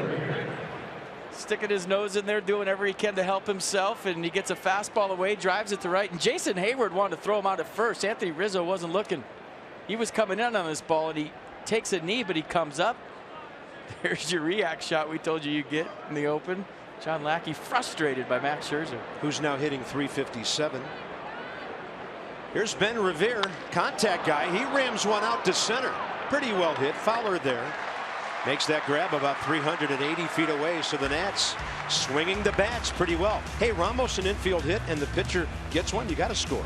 B: Sticking his nose in there, doing whatever he can to help himself, and he gets a fastball away, drives it to right. And Jason Hayward wanted to throw him out at first. Anthony Rizzo wasn't looking. He was coming in on this ball, and he takes a knee, but he comes up. There's your react shot we told you get in the open. John Lackey frustrated by Max Scherzer,
A: who's now hitting .357. Here's Ben Revere, contact guy. He rams one out to center. Pretty well hit. Fowler there makes that grab about 380 feet away. So the Nats swinging the bats pretty well. Hey, Ramos an infield hit and the pitcher gets one. You got to score.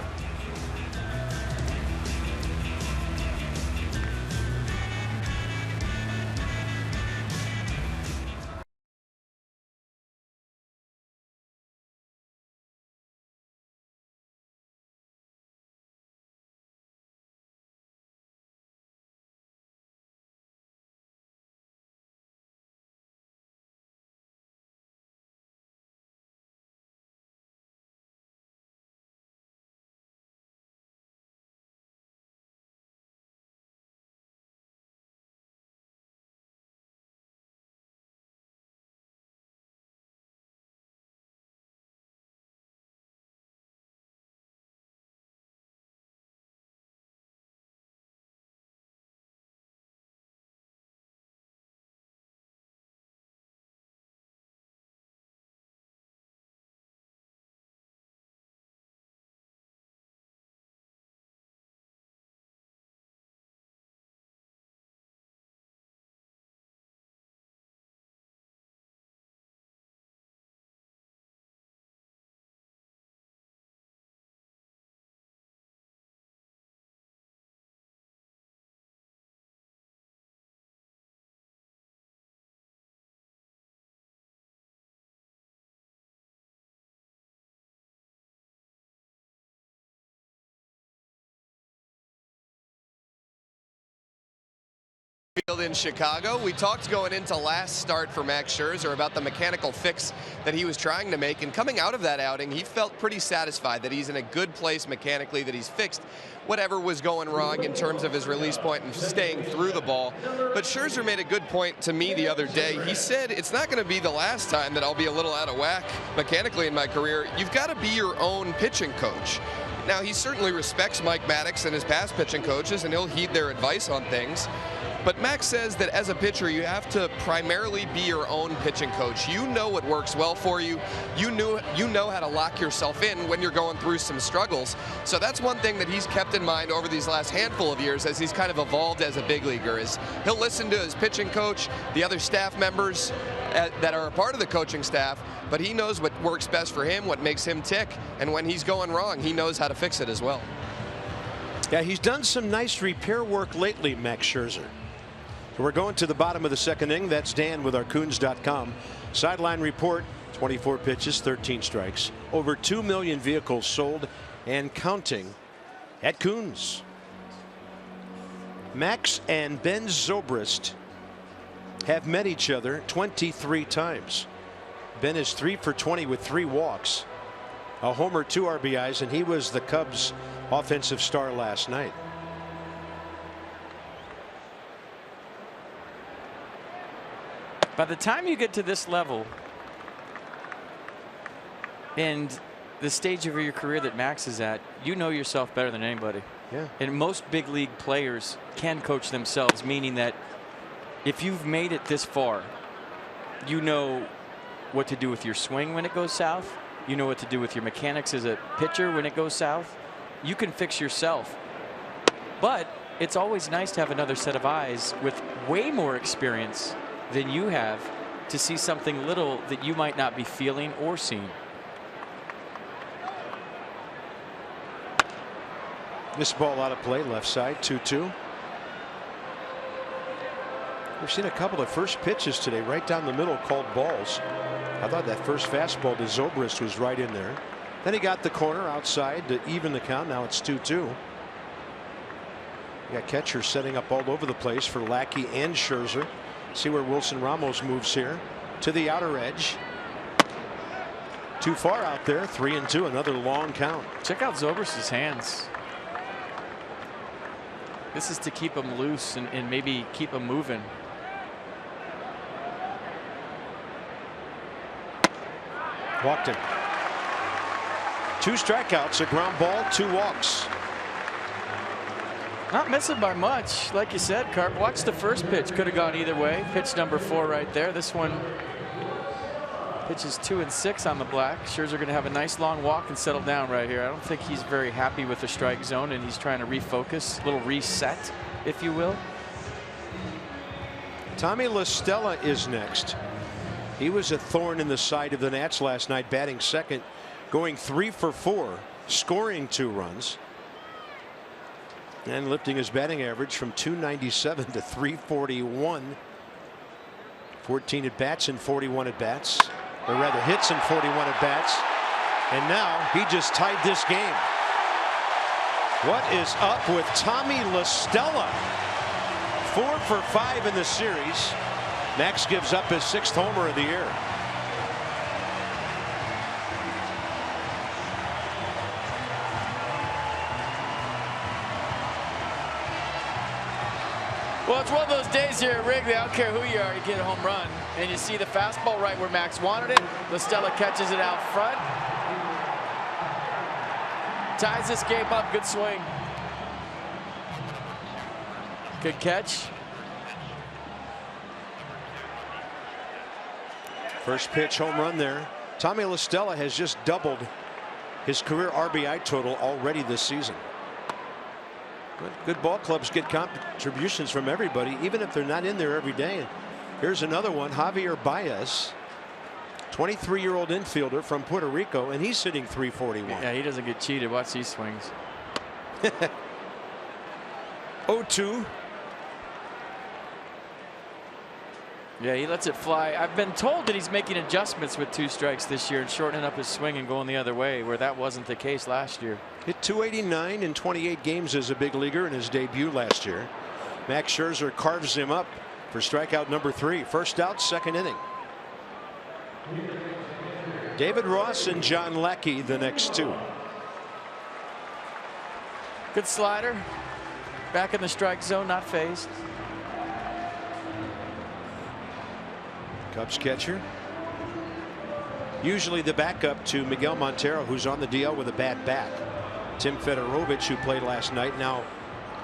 C: Field in Chicago. We talked going into last start for Max Scherzer about the mechanical fix that he was trying to make, and coming out of that outing, he felt pretty satisfied that he's in a good place mechanically, that he's fixed whatever was going wrong in terms of his release point and staying through the ball. But Scherzer made a good point to me the other day. He said, it's not going to be the last time that I'll be a little out of whack mechanically in my career. You've got to be your own pitching coach. Now, he certainly respects Mike Maddox and his past pitching coaches, and he'll heed their advice on things. But Max says that as a pitcher, you have to primarily be your own pitching coach. You know what works well for you. You know how to lock yourself in when you're going through some struggles. So that's one thing that he's kept in mind over these last handful of years as he's kind of evolved as a big leaguer, is he'll listen to his pitching coach, the other staff members that are a part of the coaching staff, but he knows what works best for him, what makes him tick, and when he's going wrong, he knows how to fix it as well.
A: Yeah, he's done some nice repair work lately, Max Scherzer. So we're going to the bottom of the second inning. That's Dan with our Coons.com sideline report. 24 pitches, 13 strikes. Over 2 million vehicles sold and counting at Coons. Max and Ben Zobrist have met each other 23 times. Ben is 3 for 20 with 3 walks, a homer, 2 RBIs, and he was the Cubs' offensive star last night.
B: By the time you get to this level and the stage of your career that Max is at, you know yourself better than anybody.
A: Yeah.
B: And most big league players can coach themselves, meaning that if you've made it this far, you know what to do with your swing when it goes south. You know what to do with your mechanics as a pitcher when it goes south. You can fix yourself. But it's always nice to have another set of eyes with way more experience than you have to see something little that you might not be feeling or seeing.
A: This ball out of play, left side, 2-2. We've seen a couple of first pitches today right down the middle called balls. I thought that first fastball to Zobrist was right in there. Then he got the corner outside to even the count. Now it's 2-2. You got catcher setting up all over the place for Lackey and Scherzer. See where Wilson Ramos moves here to the outer edge. Too far out there. 3-2. Another long count.
B: Check out Zobrist's hands. This is to keep him loose and maybe keep him moving.
A: Walked him. 2 strikeouts, a ground ball, 2 walks.
B: Not missing by much. Like you said, Carp, watch the first pitch. Could have gone either way. Pitch number 4 right there. This one pitches 2 and 6 on the black. Scherzer going to have a nice long walk and settle down right here. I don't think he's very happy with the strike zone, and he's trying to refocus, a little reset, if you will.
A: Tommy La Stella is next. He was a thorn in the side of the Nats last night, batting second, going 3 for 4, scoring 2 runs. And lifting his batting average from .297 to .341. 14 at bats and 41 at bats, or rather hits and 41 at bats. And now he just tied this game. What is up with Tommy La Stella? 4 for 5 in the series. Max gives up his 6th homer of the year.
B: Well, it's one of those days here at Wrigley. I don't care who you are, you get a home run. And you see the fastball right where Max wanted it. La Stella catches it out front. Ties this game up. Good swing. Good catch.
A: First pitch home run there. Tommy La Stella has just doubled his career RBI total already this season. Good ball clubs get contributions from everybody, even if they're not in there every day. And here's another one. Javier Baez, 23-year-old infielder from Puerto Rico, and he's hitting .341.
B: Yeah, he doesn't get cheated. Watch these swings.
A: 0-2.
B: Yeah, he lets it fly. I've been told that he's making adjustments with 2 strikes this year and shortening up his swing and going the other way, where that wasn't the case last year.
A: Hit .289 in 28 games as a big leaguer in his debut last year. Max Scherzer carves him up for strikeout number 3. First out, second inning. David Ross and John Lackey the next two.
B: Good slider. Back in the strike zone, not phased.
A: Cubs catcher. Usually the backup to Miguel Montero, who's on the DL with a bad back. Tim Fedorovich, who played last night, now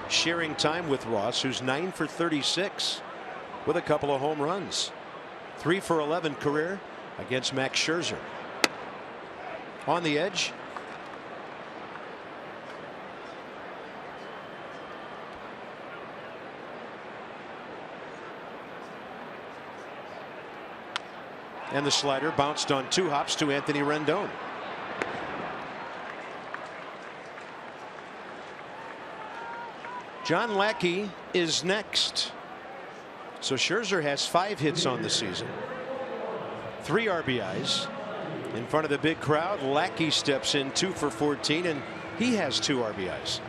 A: sharing time with Ross, who's 9 for 36 with a couple of home runs. 3 for 11 career against Max Scherzer. On the edge. And the slider bounced on 2 hops to Anthony Rendon. John Lackey is next. So Scherzer has 5 hits on the season, 3 RBIs. In front of the big crowd, Lackey steps in 2 for 14, and he has 2 RBIs.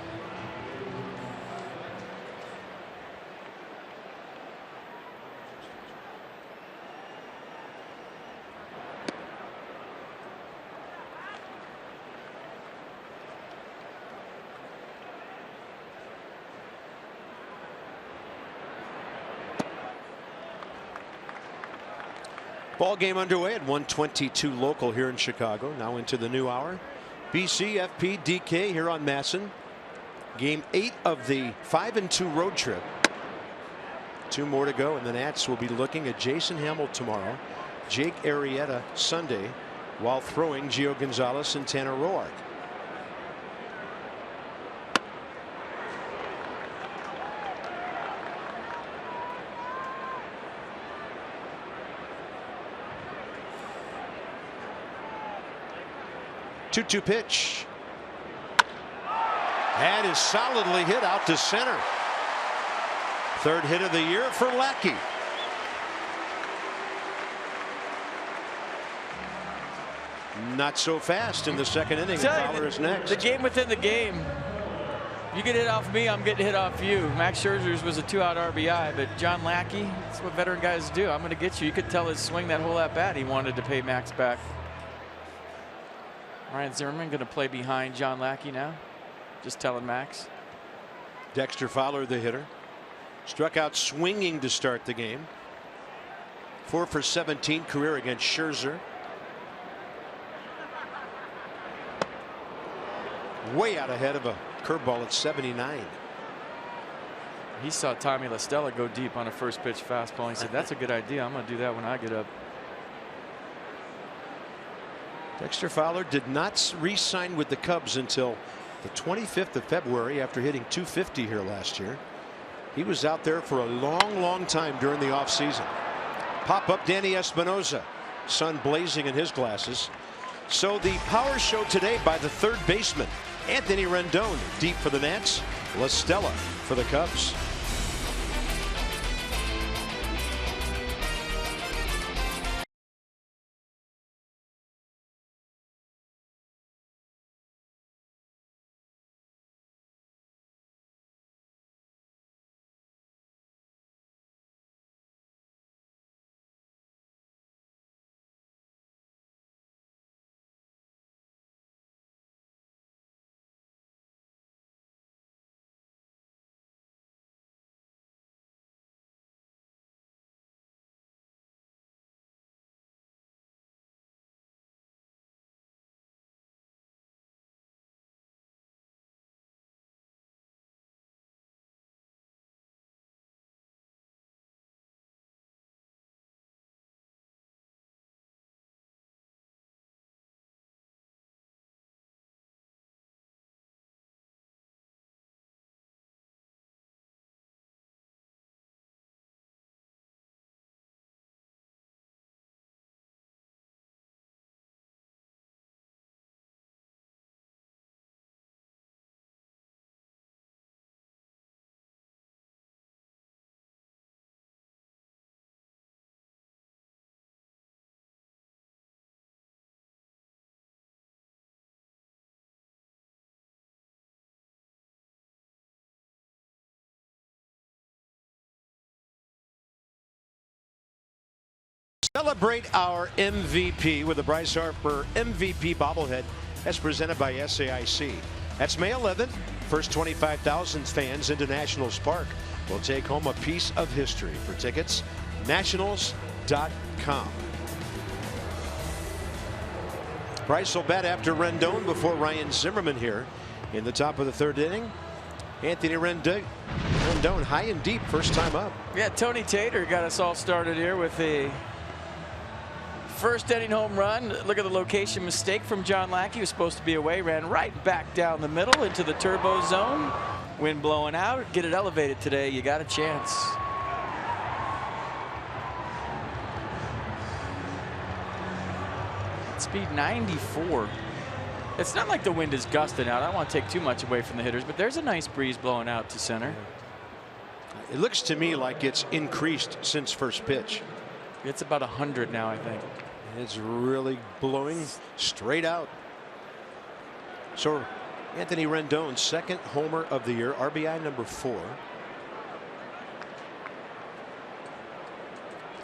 A: Ball game underway at 1:22 local here in Chicago. Now into the new hour. BC FP DK here on Masson. Game 8 of the 5-2 road trip. 2 more to go, and the Nats will be looking at Jason Hamill tomorrow, Jake Arrieta Sunday, while throwing Gio Gonzalez and Tanner Roark. Two-two pitch. And is solidly hit out to center. 3rd hit of the year for Lackey. Not so fast in the second inning. Fowler is next.
B: The game within the game. You get hit off me, I'm getting hit off you. Max Scherzer's was a 2-out RBI, but John Lackey, that's what veteran guys do. I'm going to get you. You could tell his swing that whole at bat. He wanted to pay Max back. Ryan Zimmerman going to play behind John Lackey now. Just telling Max.
A: Dexter Fowler, the hitter, struck out swinging to start the game. 4 for 17 career against Scherzer. Way out ahead of a curveball at 79.
B: He saw Tommy La Stella go deep on a first pitch fastball. He said, "That's a good idea. I'm going to do that when I get up."
A: Dexter Fowler did not re-sign with the Cubs until the 25th of February after hitting .250 here last year. He was out there for a long time during the offseason. Pop up Danny Espinosa, sun blazing in his glasses. So the power show today by the 3rd baseman, Anthony Rendon, deep for the Nats, La Stella for the Cubs. Celebrate our MVP with the Bryce Harper MVP bobblehead as presented by SAIC. That's May 11th. First 25,000 fans into Nationals Park will take home a piece of history. For tickets, nationals.com. Bryce will bat after Rendon before Ryan Zimmerman here in the top of the third inning. Anthony Rendon high and deep, first time up.
B: Yeah, Tony Tater got us all started here with a first inning home run. Look at the location mistake from John Lackey, who was supposed to be away, ran right back down the middle into the turbo zone. Wind blowing out. Get it elevated today. You got a chance. Speed 94. It's not like the wind is gusting out. I don't want to take too much away from the hitters, but there's a nice breeze blowing out to center.
A: It looks to me like it's increased since first pitch.
B: It's about 100 now, I think.
A: It's really blowing straight out. So Anthony Rendon, second homer of the year, RBI number 4.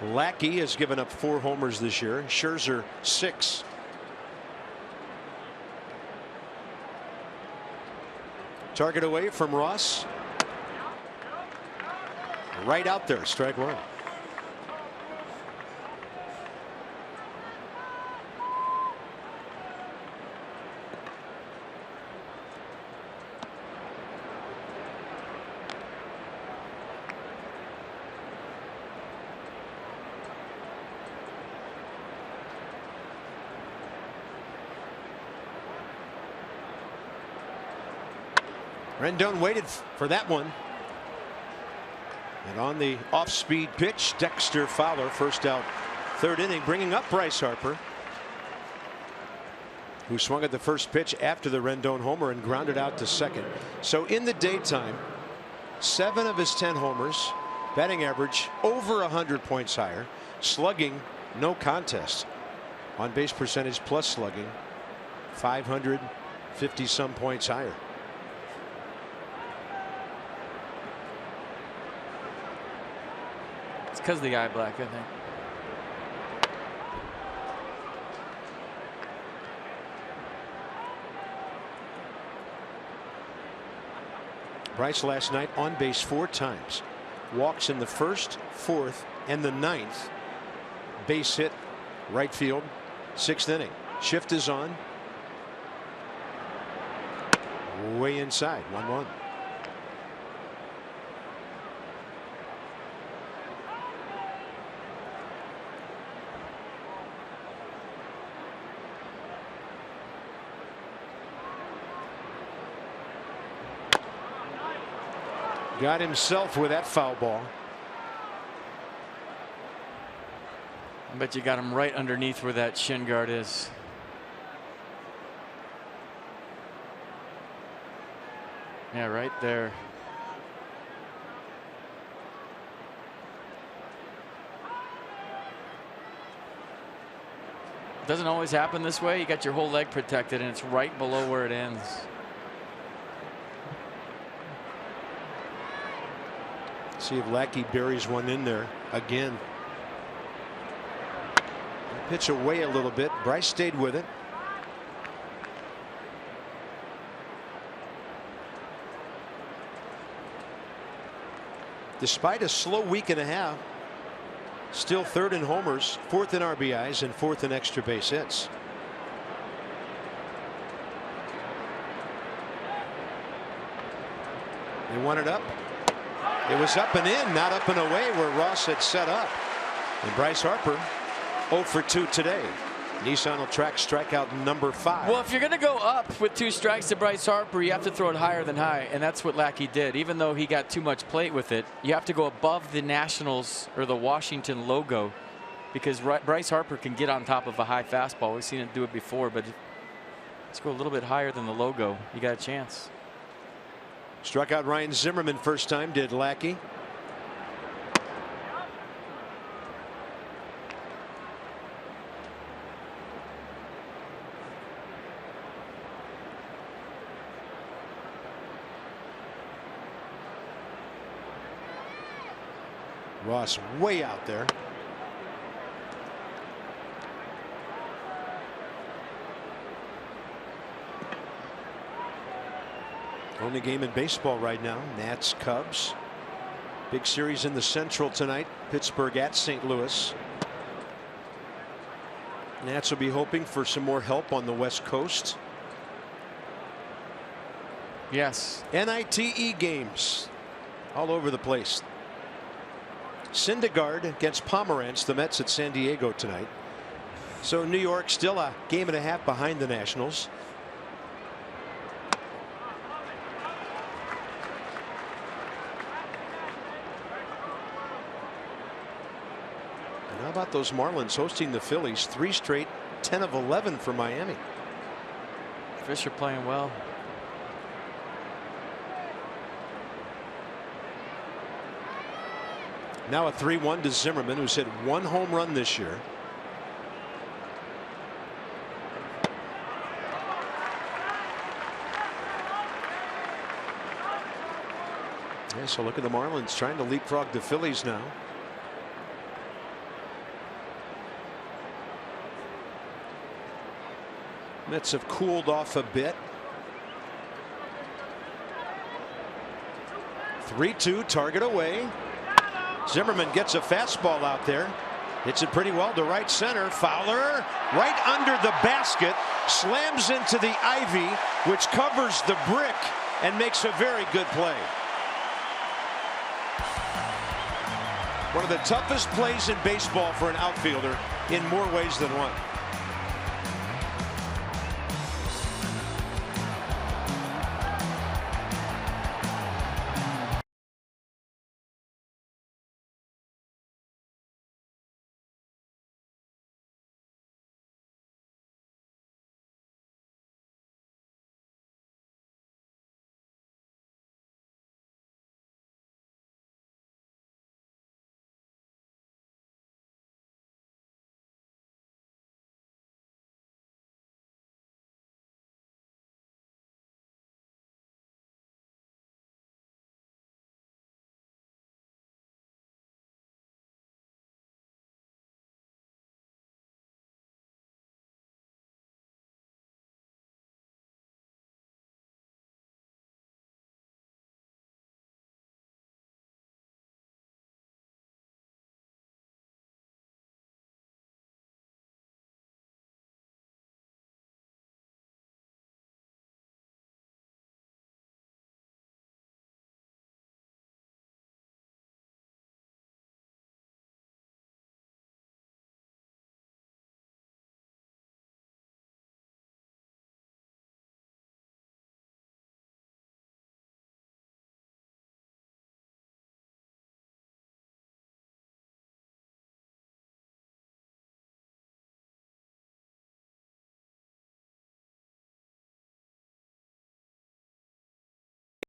A: Lackey has given up 4 homers this year. Scherzer 6. Target away from Ross. Right out there, strike 1. Rendon waited for that one. And on the off-speed pitch, Dexter Fowler, first out, third inning, bringing up Bryce Harper, who swung at the first pitch after the Rendon homer and grounded out to second. So in the daytime, 7 of his 10 homers, batting average over 100 points higher, slugging no contest, on base percentage plus slugging 550 some points higher.
B: Because of the eye black, I think.
A: Bryce last night on base 4 times. Walks in the first, 4th, and the 9th. Base hit right field, 6th inning. Shift is on. Way inside, 1-1. Got himself with that foul ball.
B: I bet you got him right underneath where that shin guard is. Yeah, right there. Doesn't always happen this way. You got your whole leg protected and it's right below where it ends.
A: See if Lackey buries one in there again. Pitch away a little bit. Bryce stayed with it. Despite a slow week and a half, still 3rd in homers, 4th in RBIs, and 4th in extra base hits. They want it up. It was up and in, not up and away where Ross had set up. And Bryce Harper 0 for 2 today. Nissan will track strikeout number 5.
B: Well, if you're going to go up with 2 strikes to Bryce Harper, you have to throw it higher than high, and that's what Lackey did. Even though he got too much plate with it, you have to go above the Nationals or the Washington logo, because Bryce Harper can get on top of a high fastball. We've seen it do it before, but let's go a little bit higher than the logo. You got a chance.
A: Struck out Ryan Zimmerman first time, did Lackey. Ross way out there. Only game in baseball right now. Nats Cubs. Big series in the Central tonight. Pittsburgh at St. Louis. Nats will be hoping for some more help on the West Coast.
B: Yes.
A: NITE games all over the place. Syndergaard against Pomerantz, the Mets at San Diego tonight. So New York still a game and a half behind the Nationals. And how about those Marlins hosting the Phillies? 3 straight, 10 of 11 for Miami.
B: Fisher playing well.
A: Now a 3-1 to Zimmerman, who's hit 1 home run this year. Yeah, so look at the Marlins trying to leapfrog the Phillies now. Mets have cooled off a bit. 3-2, target away. Zimmerman gets a fastball out there. Hits it pretty well to right center. Fowler right under the basket. Slams into the ivy, which covers the brick and makes a very good play. One of the toughest plays in baseball for an outfielder in more ways than one.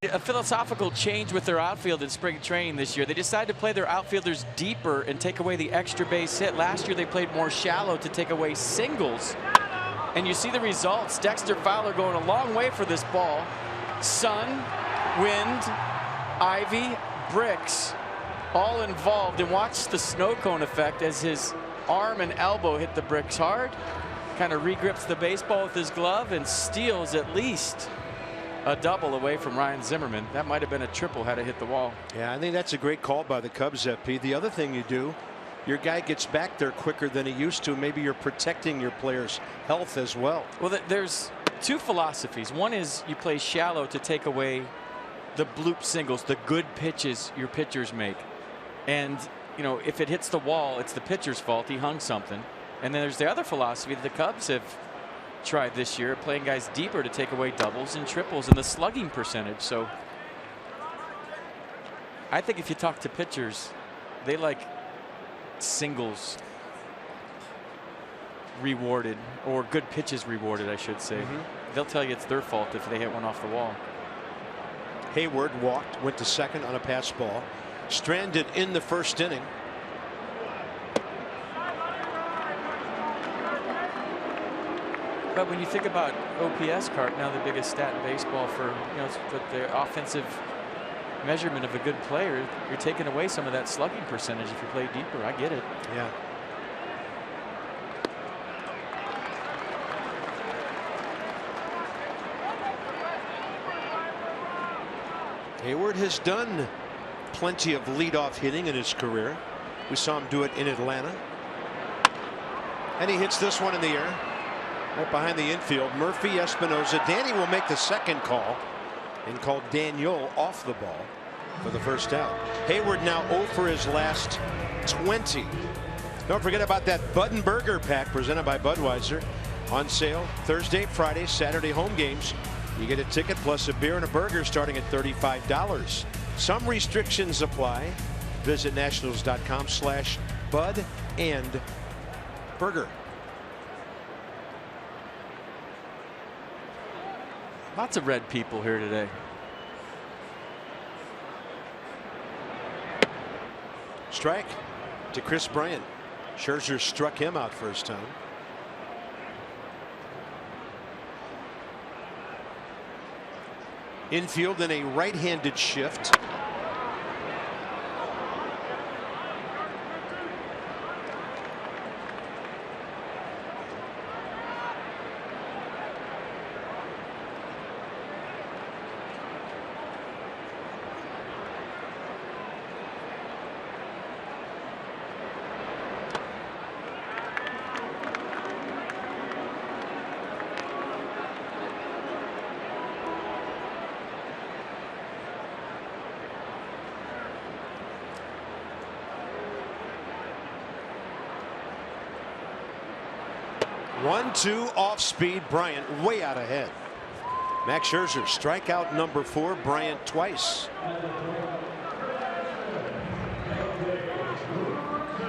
B: A philosophical change with their outfield in spring training this year. They decided to play their outfielders deeper and take away the extra base hit. Last year they played more shallow to take away singles. And you see the results. Dexter Fowler going a long way for this ball. Sun, wind, ivy, bricks, all involved. And watch the snow cone effect as his arm and elbow hit the bricks hard. Kind of regrips the baseball with his glove and steals at least a double away from Ryan Zimmerman. That might have been a triple had it hit the wall.
A: Yeah, I think that's a great call by the Cubs, FP. The other thing you do, your guy gets back there quicker than he used to. Maybe you're protecting your player's health as well.
B: Well, there's 2 philosophies. One is you play shallow to take away the bloop singles, the good pitches your pitchers make. And, you know, if it hits the wall, it's the pitcher's fault. He hung something. And then there's the other philosophy that the Cubs have tried this year, playing guys deeper to take away doubles and triples and the slugging percentage. So I think if you talk to pitchers, they like singles rewarded, or good pitches rewarded, I should say. They'll tell you it's their fault if they hit one off the wall.
A: Hayward walked, went to second on a pass ball, stranded in the first inning.
B: But when you think about OPS, Cart, now the biggest stat in baseball for, you know, for the offensive measurement of a good player, you're taking away some of that slugging percentage if you play deeper. I get it.
A: Yeah. Hayward has done plenty of leadoff hitting in his career. We saw him do it in Atlanta. And he hits this one in the air, right behind the infield. Murphy, Espinosa. Danny will make the second call and call Daniel off the ball for the first out. Hayward now 0 for his last 20. Don't forget about that Bud and Burger pack presented by Budweiser. On sale Thursday, Friday, Saturday home games. You get a ticket plus a beer and a burger starting at $35. Some restrictions apply. Visit nationals.com/Bud and Burger.
B: Lots of red people here today.
A: Strike to Chris Bryant. Scherzer struck him out first time. Infield in a right-handed shift. One-two off speed. Bryant way out ahead. Max Scherzer strikeout number 4. Bryant twice.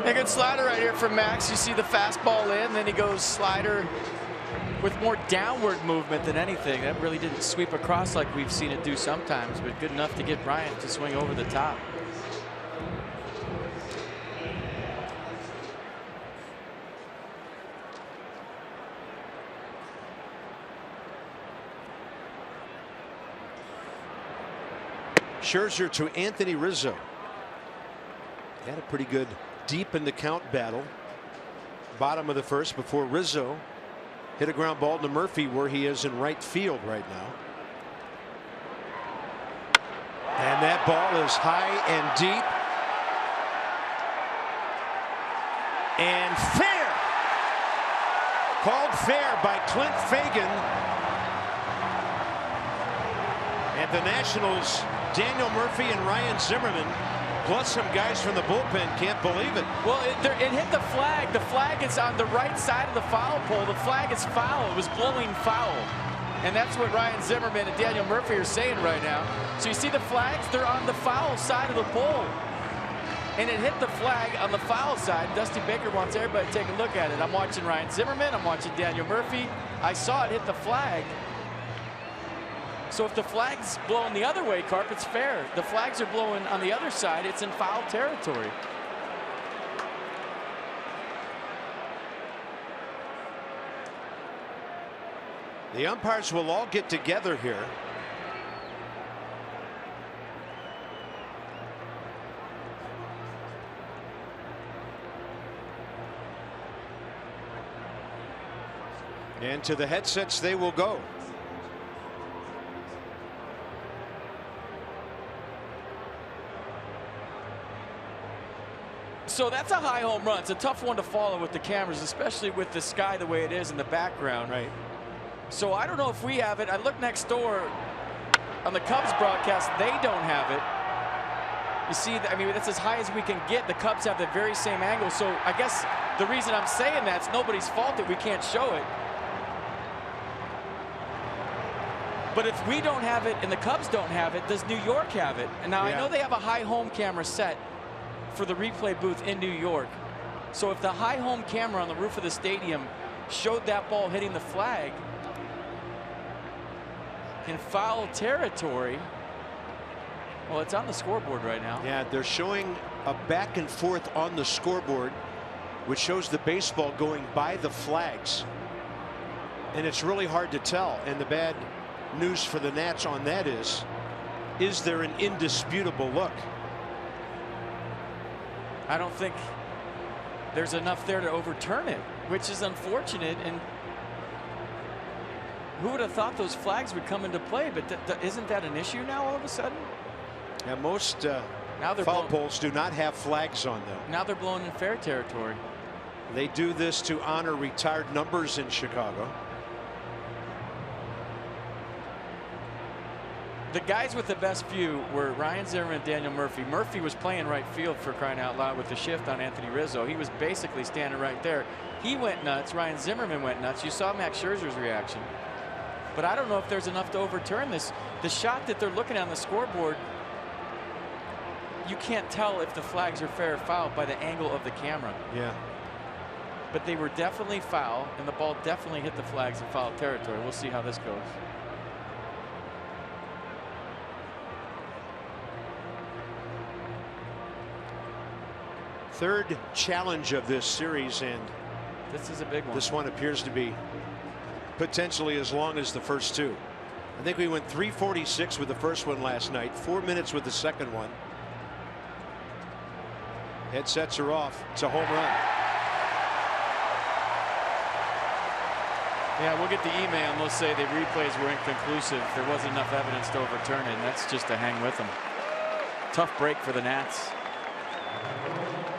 B: A good slider right here from Max. You see the fastball in, then he goes slider with more downward movement than anything. That really didn't sweep across like we've seen it do sometimes, but good enough to get Bryant to swing over the top.
A: Scherzer to Anthony Rizzo. Had a pretty good deep in the count battle. Bottom of the first before Rizzo hit a ground ball to Murphy, where he is in right field right now. And that ball is high and deep. And fair. Called fair by Clint Fagan. And the Nationals, Daniel Murphy and Ryan Zimmerman, plus some guys from the bullpen, can't believe it.
B: Well, it hit the flag. The flag is on the right side of the foul pole. The flag is foul. It was blowing foul. And that's what Ryan Zimmerman and Daniel Murphy are saying right now. So you see the flags? They're on the foul side of the pole. And it hit the flag on the foul side. Dusty Baker wants everybody to take a look at it. I'm watching Ryan Zimmerman. I'm watching Daniel Murphy. I saw it hit the flag. So if the flag's blowing the other way, Carp, it's fair. The flags are blowing on the other side. It's in foul territory.
A: The umpires will all get together here. And to the headsets they will go.
B: So that's a high home run. It's a tough one to follow with the cameras, especially with the sky the way it is in the background.
A: Right.
B: So I don't know if we have it. I looked next door on the Cubs broadcast. They don't have it. You see, I mean, that's as high as we can get. The Cubs have the very same angle. So I guess the reason I'm saying that's nobody's fault that we can't show it. But if we don't have it and the Cubs don't have it, does New York have it? And now I know they have a high home camera set for the replay booth in New York. So if the high home camera on the roof of the stadium showed that ball hitting the flag in foul territory, well, it's on the scoreboard right now.
A: Yeah, they're showing a back and forth on the scoreboard, which shows the baseball going by the flags. And it's really hard to tell. And the bad news for the Nats on that is there an indisputable look?
B: I don't think there's enough there to overturn it, which is unfortunate. And who would have thought those flags would come into play? But isn't that an issue now all of a sudden?
A: Yeah, most
B: now they're
A: foul poles do not have flags on them.
B: Now they're blowing in fair territory.
A: They do this to honor retired numbers in Chicago.
B: The guys with the best view were Ryan Zimmerman and Daniel Murphy. Murphy was playing right field, for crying out loud, with the shift on Anthony Rizzo. He was basically standing right there. He went nuts. Ryan Zimmerman went nuts. You saw Max Scherzer's reaction. But I don't know if there's enough to overturn this. The shot that they're looking at on the scoreboard, you can't tell if the flags are fair or foul by the angle of the camera.
A: Yeah.
B: But they were definitely foul, and the ball definitely hit the flags in foul territory. We'll see how this goes.
A: Third challenge of this series, and
B: this is a big one.
A: This one appears to be potentially as long as the first two. I think we went 3:46 with the first one last night, 4 minutes with the second one. Headsets are off. It's a home run.
B: Yeah, we'll get the email and they'll say the replays were inconclusive. There wasn't enough evidence to overturn it, and that's just to hang with them. Tough break for the Nats.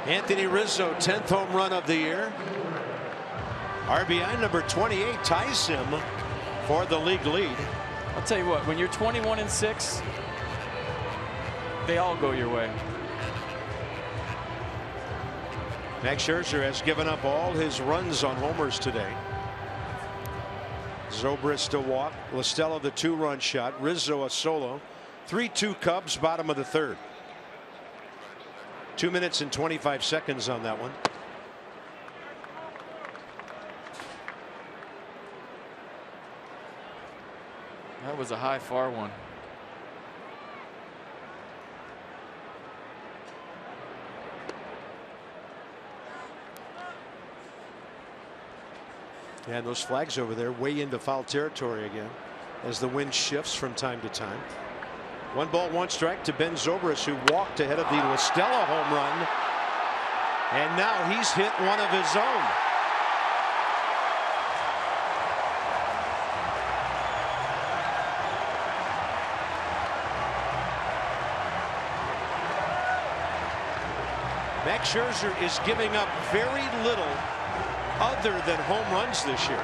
A: Anthony Rizzo, 10th home run of the year. RBI number 28 ties him for the league lead.
B: I'll tell you what, when you're 21-6, they all go your way.
A: Max Scherzer has given up all his runs on homers today. Zobrist a walk, La Stella the 2-run shot, Rizzo a solo. 3-2 Cubs, bottom of the third. 2 minutes and 25 seconds on that one.
B: That was a high far one.
A: Yeah, and those flags over there way into foul territory again as the wind shifts from time to time. 1 ball, 1 strike to Ben Zobrist, who walked ahead of the La Stella home run. And now he's hit one of his own. Max Scherzer is giving up very little other than home runs this year.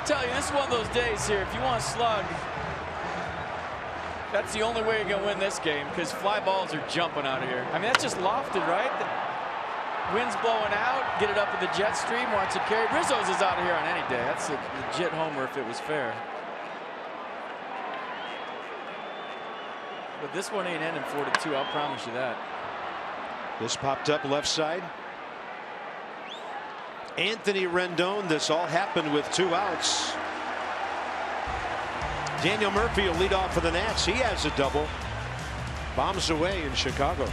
B: Tell you, this is one of those days here. If you want to slug, that's the only way you're going to win this game, because fly balls are jumping out of here. I mean, that's just lofted, right? The wind's blowing out. Get it up in the jet stream. Watch it carry. Rizzo's is out of here on any day. That's a legit homer if it was fair. But this one ain't ending 4-2. I'll promise you that.
A: This popped up left side. Anthony Rendon. This all happened with 2 outs. Daniel Murphy will lead off for the Nats. He has a double. Bombs away in Chicago.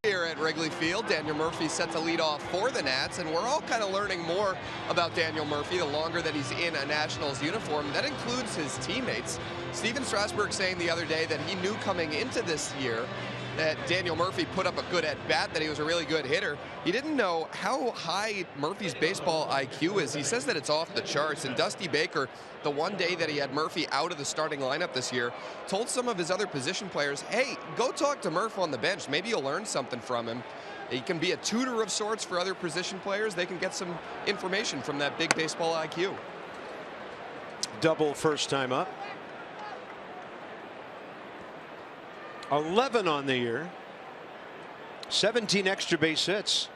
C: Here at Wrigley Field, Daniel Murphy set to lead off for the Nats, and we're all kind of learning more about Daniel Murphy the longer that he's in a Nationals uniform. That includes his teammates. Steven Strasburg saying the other day that he knew coming into this year that Daniel Murphy put up a good at-bat, that he was a really good hitter. He didn't know how high Murphy's baseball IQ is. He says that it's off the charts, and Dusty Baker, the one day that he had Murphy out of the starting lineup this year, told some of his other position players, hey, go talk to Murph on the bench. Maybe you'll learn something from him. He can be a tutor of sorts for other position players. They can get some information from that big baseball IQ.
A: Double first time up. 11 on the year. 17 extra base hits.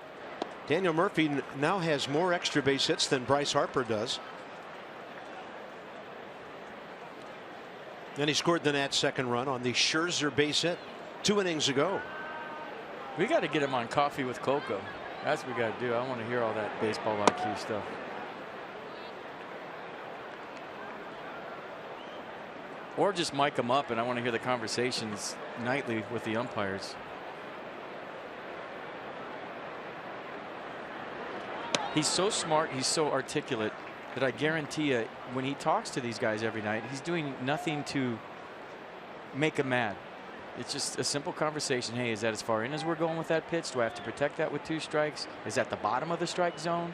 A: Daniel Murphy now has more extra base hits than Bryce Harper does. And he scored the Nats' second run on the Scherzer base hit 2 innings ago.
B: We got to get him on Coffee with Coco. That's what we got to do. I want to hear all that baseball IQ stuff. Or just mic him up, and I want to hear the conversations nightly with the umpires. He's so smart, he's so articulate that I guarantee you when he talks to these guys every night, he's doing nothing to make them mad. It's just a simple conversation. Hey, is that as far in as we're going with that pitch? Do I have to protect that with 2 strikes? Is that the bottom of the strike zone?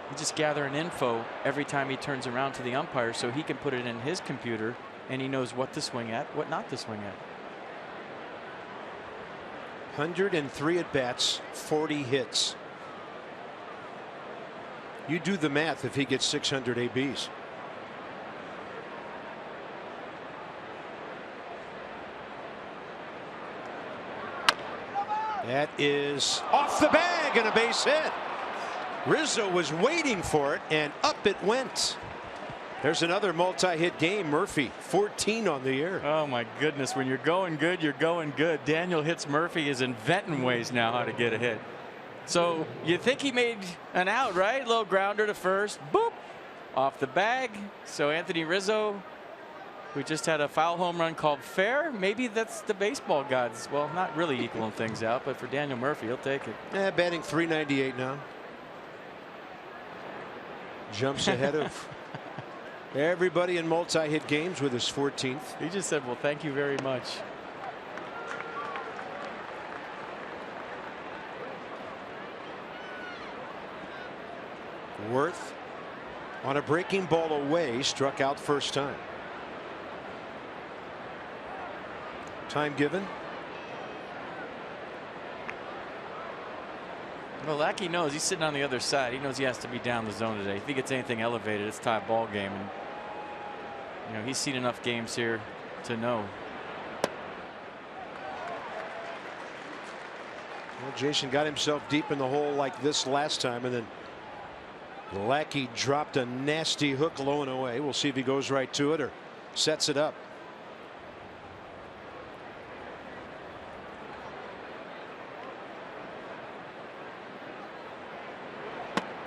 B: He's just gathering info every time he turns around to the umpire so he can put it in his computer and he knows what to swing at, what not to swing at.
A: 103 at bats, 40 hits. You do the math if he gets 600 ABs. That is off the bag and a base hit. Rizzo was waiting for it, and up it went. There's another multi-hit game. Murphy, 14 on the year.
B: Oh, my goodness. When you're going good, you're going good. Daniel hits Murphy is inventing ways now how to get a hit. So you think he made an out, right? Little grounder to first. Boop. Off the bag. So Anthony Rizzo, who just had a foul home run called fair, maybe that's the baseball gods. Well, not really equaling things out, but for Daniel Murphy, he'll take it.
A: Batting .398 now. Jumps ahead of everybody in multi-hit games with his 14th.
B: He just said, well, thank you very much.
A: Worth on a breaking ball away struck out first time. Time given.
B: Well, Lackey knows he's sitting on the other side. He knows he has to be down the zone today. If he gets anything elevated, it's tie ball game. And you know, he's seen enough games here to know.
A: Well, Jason got himself deep in the hole like this last time, and then Lackey dropped a nasty hook low and away. We'll see if he goes right to it or sets it up.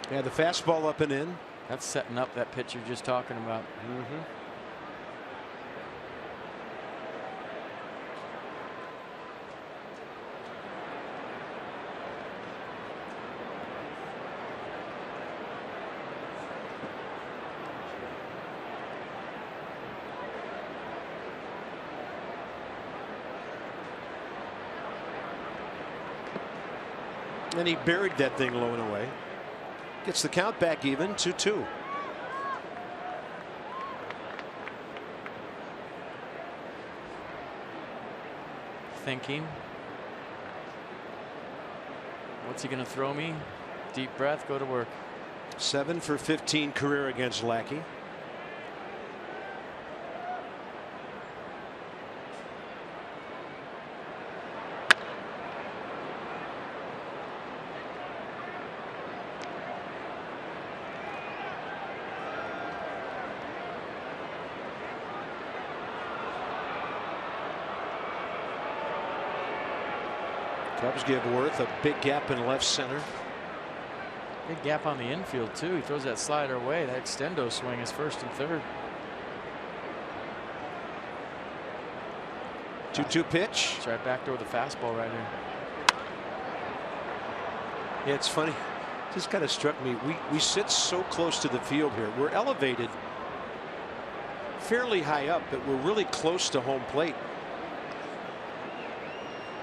A: Yeah, the fastball up and in.
B: That's setting up that pitch you're just talking about.
A: And he buried that thing low and away. Gets the count back even, 2-2.
B: Thinking. What's he going to throw me? Deep breath, go to work.
A: 7 for 15 career against Lackey. Cubs give Worth a big gap in left center.
B: Big gap on the infield too. He throws that slider away. That extendo swing is first and third.
A: 2-2 pitch.
B: It's right back door the fastball right here.
A: Yeah, it's funny. Just kind of struck me. We sit so close to the field here. We're elevated fairly high up, but we're really close to home plate.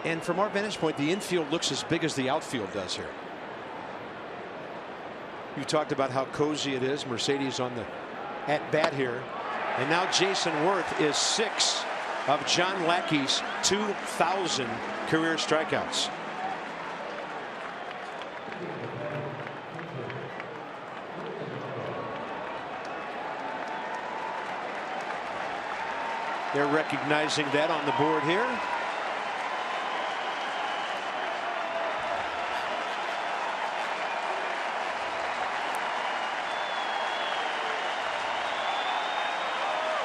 A: And from our vantage point, the infield looks as big as the outfield does here. You talked about how cozy it is. Mercedes on the at bat here. And now Jason Worth is 6 of John Lackey's 2,000 career strikeouts. They're recognizing that on the board here.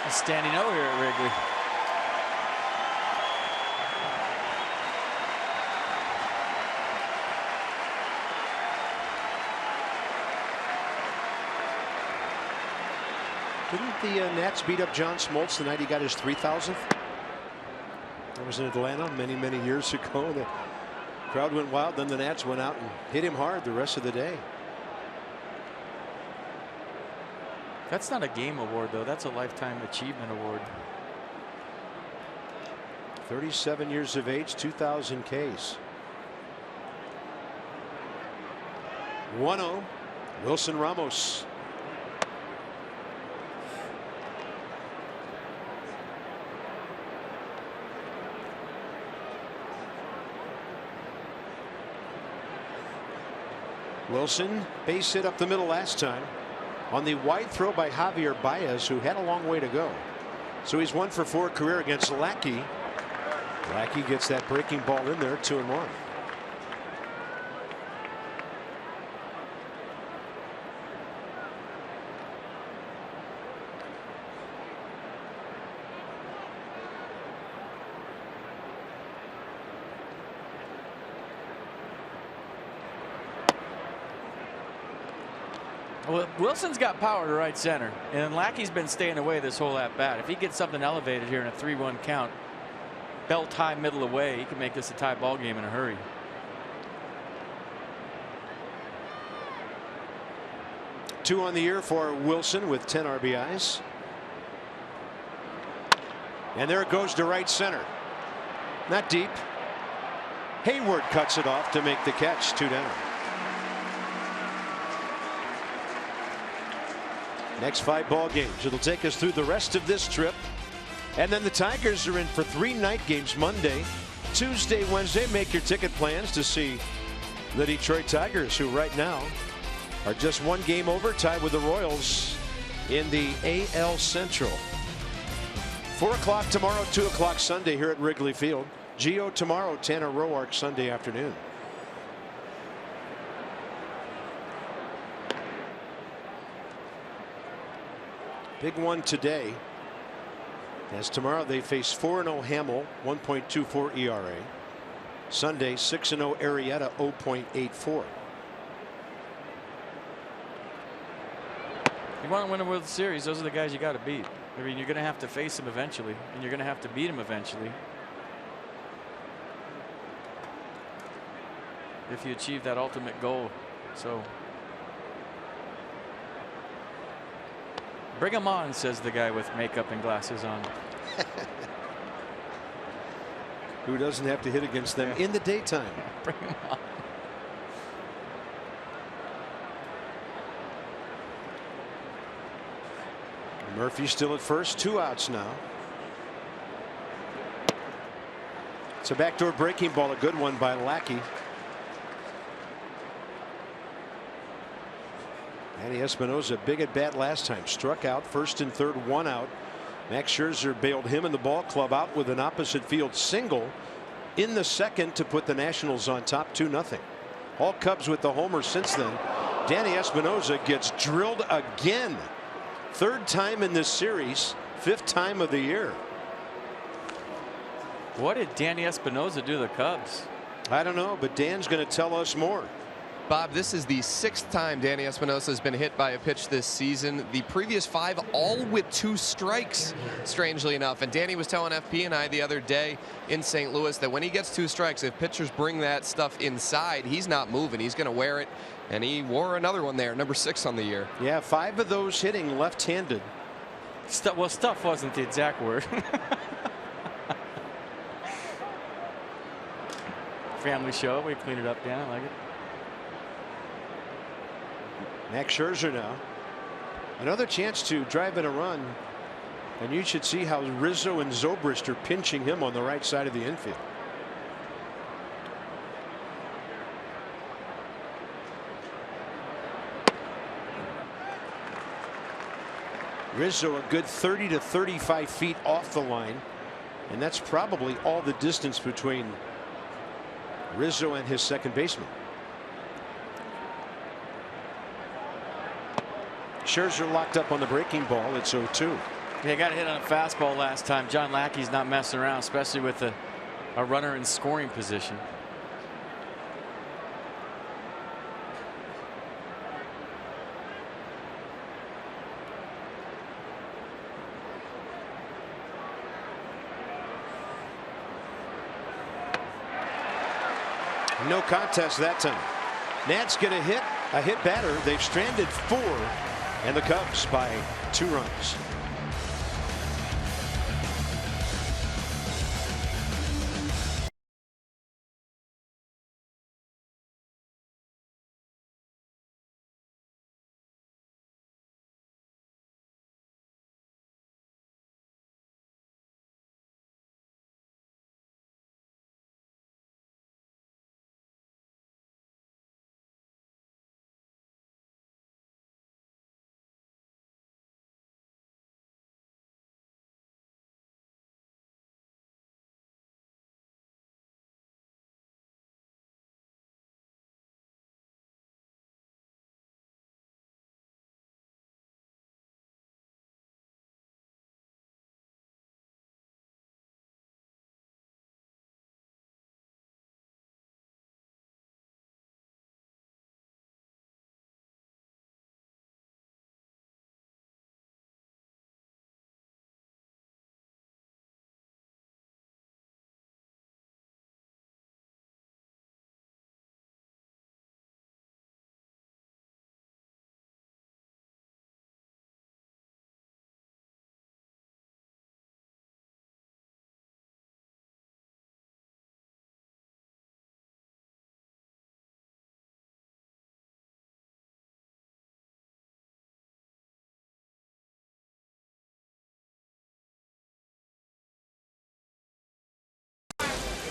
B: He's standing over here at Wrigley.
A: Didn't the Nats beat up John Smoltz the night he got his 3,000th? That was in Atlanta many years ago. The crowd went wild. Then the Nats went out and hit him hard the rest of the day.
B: That's not a game award, though. That's a lifetime achievement award.
A: 37 years of age, 2,000 Ks. 1-0. Wilson Ramos. Wilson base hit up the middle last time on the wide throw by Javier Baez, who had a long way to go. So he's 1 for 4 career against Lackey. Lackey gets that breaking ball in there, 2-1.
B: Well, Wilson's got power to right center, and Lackey's been staying away this whole at bat. If he gets something elevated here in a 3-1 count, belt high, middle away, he can make this a tie ball game in a hurry.
A: Two on the year for Wilson with 10 RBIs. And there it goes to right center. Not deep. Hayward cuts it off to make the catch. 2 down. Next 5 ball games. It'll take us through the rest of this trip. And then the Tigers are in for 3 night games Monday, Tuesday, Wednesday. Make your ticket plans to see the Detroit Tigers, who right now are just 1 game over, tied with the Royals in the AL Central. 4 o'clock tomorrow, 2 o'clock Sunday here at Wrigley Field. Gio tomorrow, Tanner Roark Sunday afternoon. Big one today, as tomorrow they face 4-0 Hamill, 1.24 ERA. Sunday 6-0 Arrieta, 0.84.
B: You want to win a World Series, those are the guys you got to beat. I mean, you're going to have to face them eventually, and you're going to have to beat them eventually if you achieve that ultimate goal. So bring them on, says the guy with makeup and glasses on.
A: Who doesn't have to hit against them in the daytime.
B: Bring them on.
A: Murphy still at first, 2 outs now. It's a backdoor breaking ball, a good one by Lackey. Danny Espinosa, big at bat last time, struck out first and third, 1 out. Max Scherzer bailed him and the ball club out with an opposite field single in the second to put the Nationals on top 2-0. All Cubs with the homer since then. Danny Espinosa gets drilled again. 3rd time in this series, 5th time of the year.
B: What did Danny Espinosa do to the Cubs?
A: I don't know, but Dan's going to tell us more.
C: Bob, this is the 6th time Danny Espinosa has been hit by a pitch this season. The previous 5 all with 2 strikes, strangely enough. And Danny was telling FP and I the other day in St. Louis that when he gets 2 strikes, if pitchers bring that stuff inside, he's not moving. He's going to wear it. And he wore another one there, number 6 on the year.
A: Yeah, 5 of those hitting left-handed.
B: Well, stuff wasn't the exact word. Family show. We cleaned it up, Dan. I like it.
A: Max Scherzer now. Another chance to drive in a run. And you should see how Rizzo and Zobrist are pinching him on the right side of the infield. Rizzo a good 30 to 35 feet off the line. And that's probably all the distance between Rizzo and his second baseman. Scherzer locked up on the breaking ball. It's 0-2.
B: He got hit on a fastball last time. John Lackey's not messing around, especially with a runner in scoring position.
A: No contest that time. Nats get a hit batter. They've stranded 4, and the Cubs by 2 runs.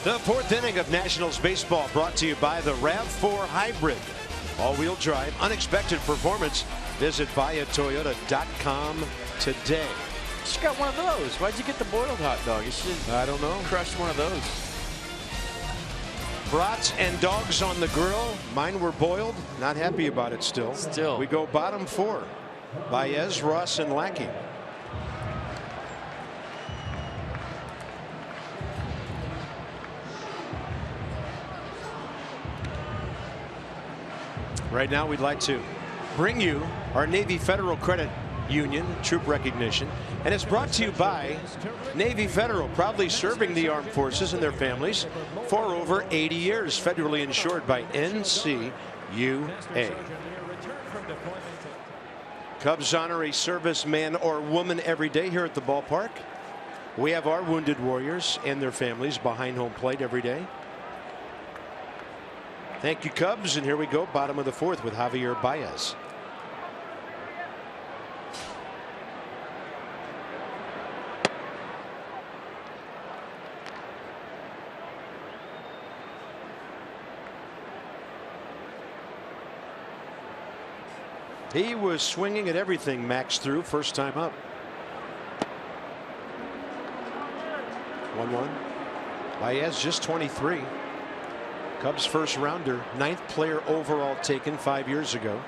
A: The 4th inning of Nationals baseball brought to you by the RAV4 Hybrid. All-wheel drive, unexpected performance. Visit buyatoyota.com today.
B: She got one of those. Why'd you get the boiled hot dog? You should.
A: I don't know.
B: Crushed one of those.
A: Brats and dogs on the grill. Mine were boiled. Not happy about it still.
B: Still.
A: We go bottom 4. Baez, Ross, and Lackey. Right now, we'd like to bring you our Navy Federal Credit Union troop recognition, and it's brought to you by Navy Federal, proudly serving the armed forces and their families for over 80 years, federally insured by NCUA. Cubs honor a serviceman or woman every day here at the ballpark. We have our wounded warriors and their families behind home plate every day. Thank you, Cubs, and here we go, bottom of the 4th with Javier Baez. He was swinging at everything Max threw first time up. 1-1. Baez just 23. Cubs first rounder, 9th player overall taken 5 years ago.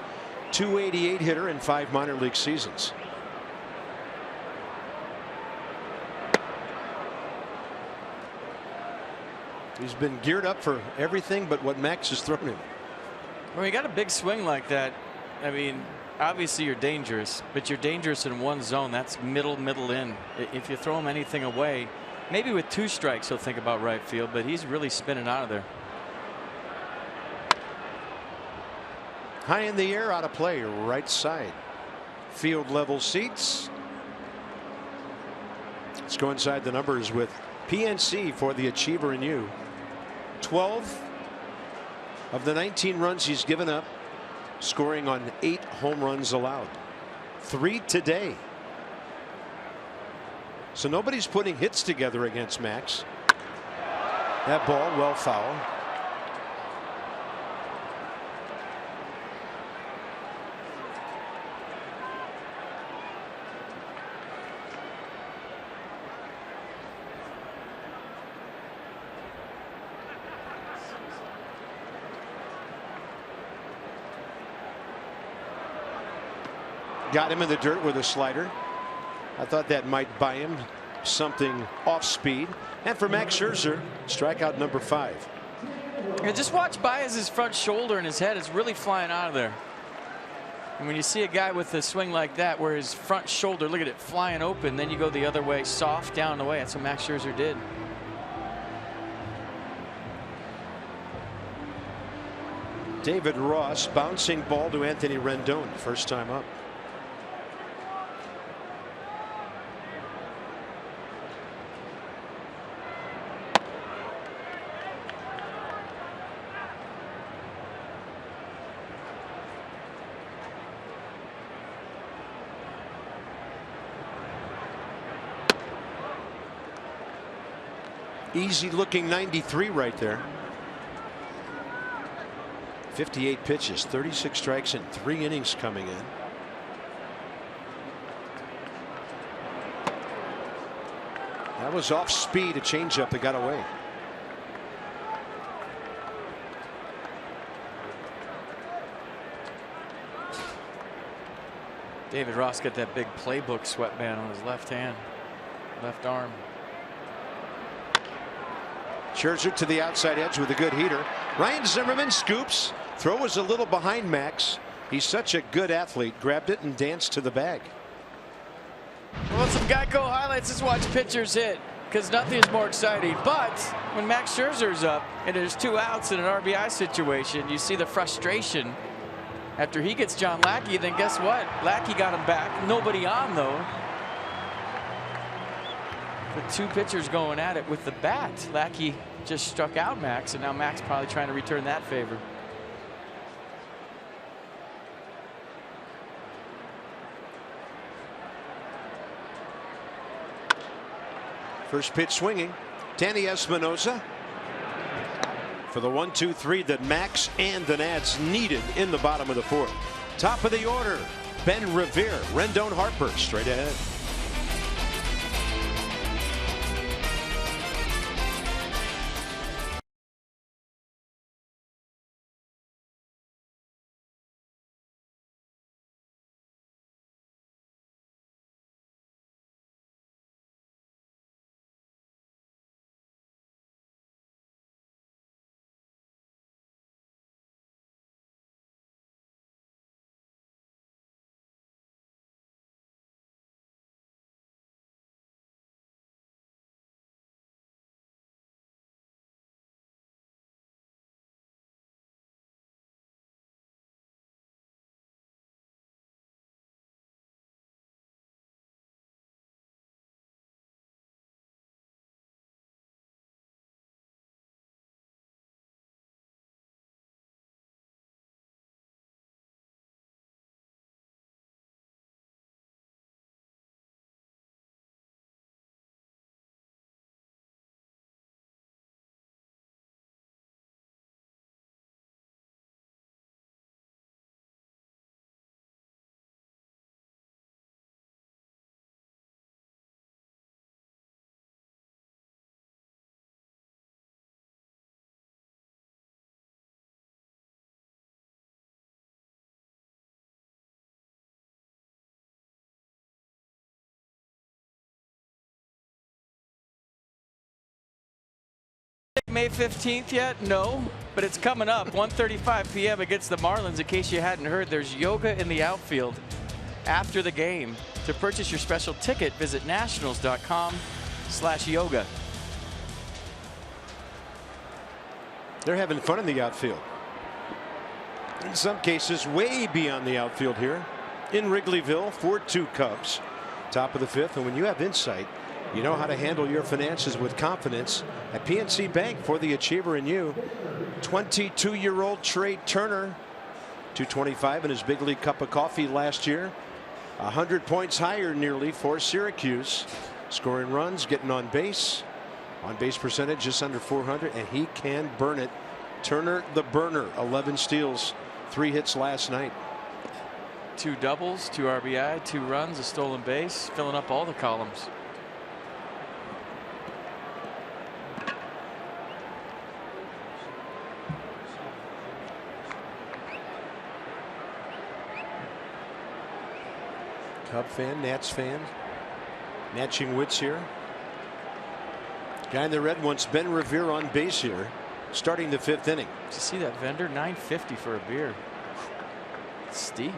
A: 288 hitter in 5 minor league seasons. He's been geared up for everything but what Max has thrown him.
B: When you got a big swing like that, I mean, obviously you're dangerous, but you're dangerous in one zone. That's middle in. If you throw him anything away, maybe with 2 strikes he'll think about right field, but he's really spinning out of there.
A: High in the air, out of play, right side. Field level seats. Let's go inside the numbers with PNC for the achiever in you. 12 of the 19 runs he's given up, scoring on 8 home runs allowed. 3 today. So nobody's putting hits together against Max. That ball well foul. Got him in the dirt with a slider. I thought that might buy him something off speed. And for Max Scherzer, strikeout number 5.
B: And just watch Baez's front shoulder and his head is really flying out of there. And when you see a guy with a swing like that where his front shoulder, look at it, flying open, then you go the other way, soft down the way. That's what Max Scherzer did.
A: David Ross, bouncing ball to Anthony Rendon, first time up. Easy looking 93 right there. 58 pitches, 36 strikes in 3 innings coming in. That was off speed, a changeup that got away.
B: David Ross got that big playbook sweatband on his left hand, left arm.
A: Scherzer to the outside edge with a good heater. Ryan Zimmerman scoops. Throw was a little behind Max. He's such a good athlete. Grabbed it and danced to the bag.
B: Well, some Geico highlights. Just watch pitchers hit, because nothing is more exciting. But when Max Scherzer's up and there's 2 outs in an RBI situation, you see the frustration after he gets John Lackey. Then guess what? Lackey got him back. Nobody on though. The 2 pitchers going at it with the bat. Lackey just struck out Max, and now Max probably trying to return that favor.
A: First pitch swinging. Danny Espinosa for the 1-2-3 that Max and the Nats needed in the bottom of the 4th. Top of the order, Ben Revere, Rendon Harper straight ahead.
B: May 15th yet? No, but it's coming up. 1:35 p.m. against the Marlins. In case you hadn't heard, there's yoga in the outfield after the game. To purchase your special ticket, visit nationals.com/yoga.
A: They're having fun in the outfield. In some cases, way beyond the outfield here. In Wrigleyville, 4-2 Cubs. Top of the 5th, and when you have insight, you know how to handle your finances with confidence at PNC Bank. For the achiever in you, 22-year-old Trey Turner, 225 in his big league cup of coffee last year. 100 points higher nearly for Syracuse. Scoring runs, getting on base. On base percentage just under 400, and he can burn it. Turner the burner, 11 steals, 3 hits last night.
B: 2 doubles, 2 RBI, 2 runs, a stolen base, filling up all the columns.
A: Cub fan, Nats fan, matching wits here. Guy in the red wants Ben Revere on base here, starting the 5th inning.
B: Did you see that vendor? $9.50 for a beer. It's steep.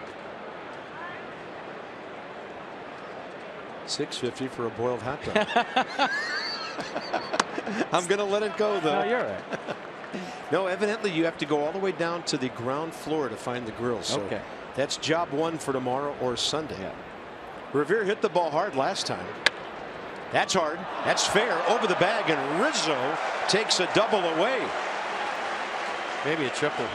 A: $6.50 for a boiled hot dog. I'm going to let it go, though.
B: No, you're right.
A: No, evidently you have to go all the way down to the ground floor to find the grill. So
B: okay.
A: That's job 1 for tomorrow or Sunday. Yeah. Revere hit the ball hard last time. That's hard. That's fair. Over the bag, and Rizzo takes a double away.
B: Maybe a triple.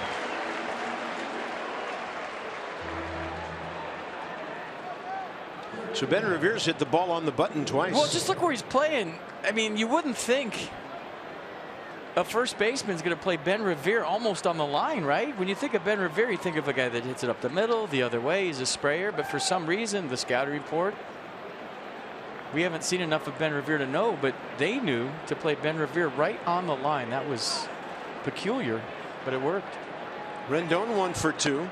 A: So Ben Revere's hit the ball on the button twice.
B: Well, just look where he's playing. I mean, you wouldn't think a first baseman's going to play Ben Revere almost on the line, right? When you think of Ben Revere, you think of a guy that hits it up the middle, the other way. He's a sprayer, but for some reason, the scouting report, we haven't seen enough of Ben Revere to know, but they knew to play Ben Revere right on the line. That was peculiar, but it worked.
A: Rendon 1 for 2.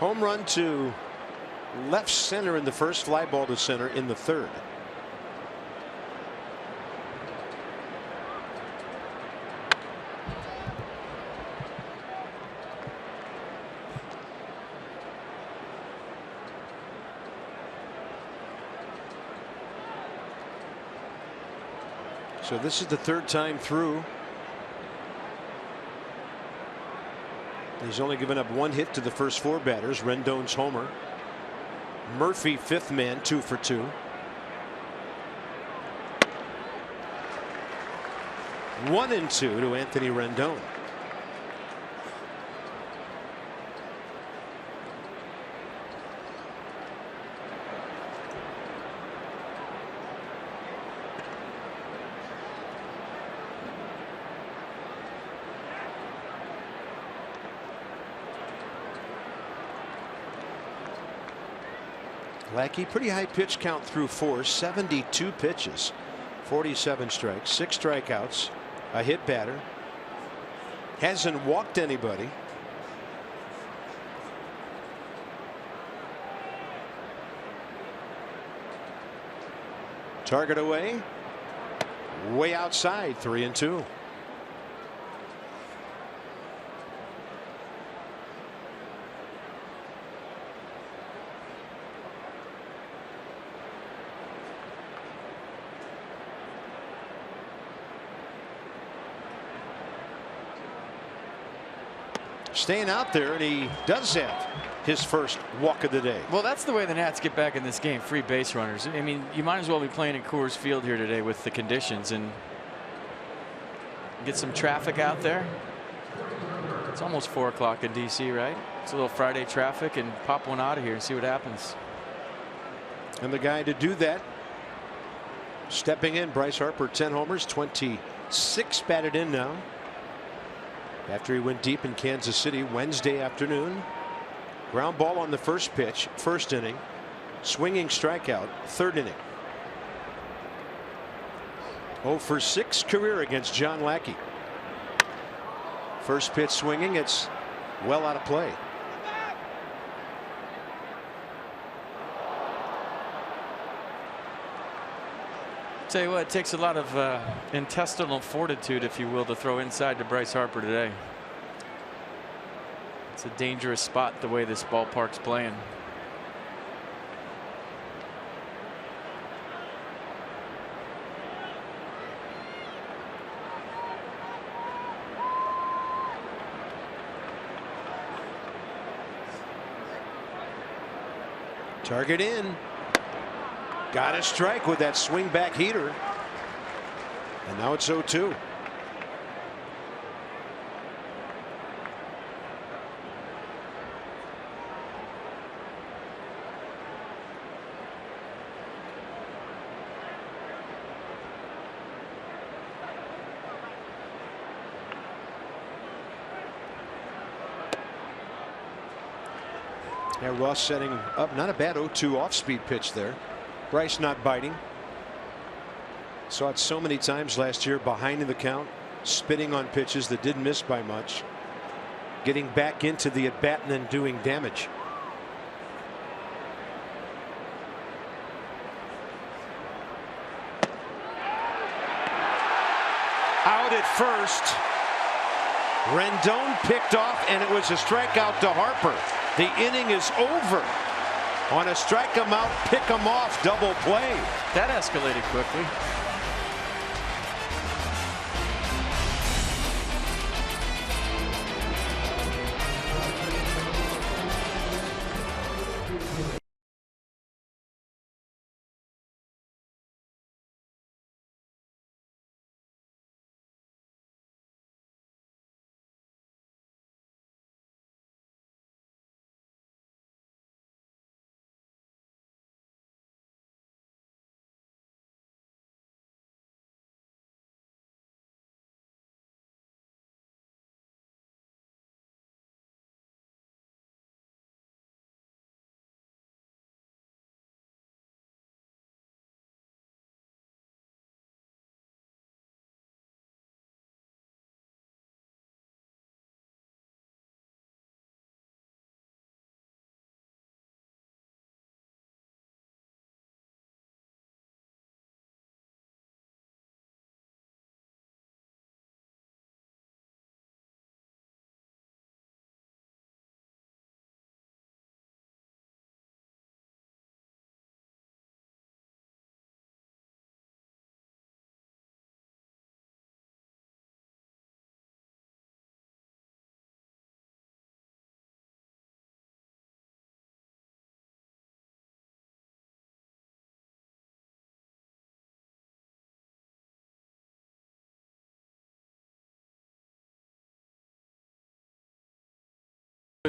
A: Home run to left center in the first, fly ball to center in the 3rd. So this is the 3rd time through. He's only given up 1 hit to the first 4 batters. Rendon's homer. Murphy, 5th man, 2 for 2. One and 2 to Anthony Rendon. Lackey, pretty high pitch count through 4, 72 pitches, 47 strikes, 6 strikeouts, a hit batter. Hasn't walked anybody. Target away, way outside, 3 and 2. Staying out there, and he does have his first walk of the day.
B: Well, that's the way the Nats get back in this game. Free base runners. I mean, you might as well be playing in Coors Field here today with the conditions and get some traffic out there. It's almost 4 o'clock in DC, right? It's a little Friday traffic, and pop one out of here and see what happens.
A: And the guy to do that, stepping in, Bryce Harper, 10 homers, 26 batted in now. After he went deep in Kansas City Wednesday afternoon. Ground ball on the first pitch, 1st inning. Swinging strikeout, 3rd inning. 0 for 6 career against John Lackey. First pitch swinging, it's well out of play.
B: Tell you what, it takes a lot of intestinal fortitude, if you will, to throw inside to Bryce Harper today. It's a dangerous spot the way this ballpark's playing.
A: Target in. Got a strike with that swing back heater. And now it's 0-2. Yeah, Ross setting up. Not a bad 0-2 off-speed pitch there. Bryce not biting. Saw it so many times last year, behind in the count, spitting on pitches that didn't miss by much, getting back into the at-bat and then doing damage. Out at first. Rendon picked off, and it was a strikeout to Harper. The inning is over on a strike him out, pick him off double play.
B: That escalated quickly.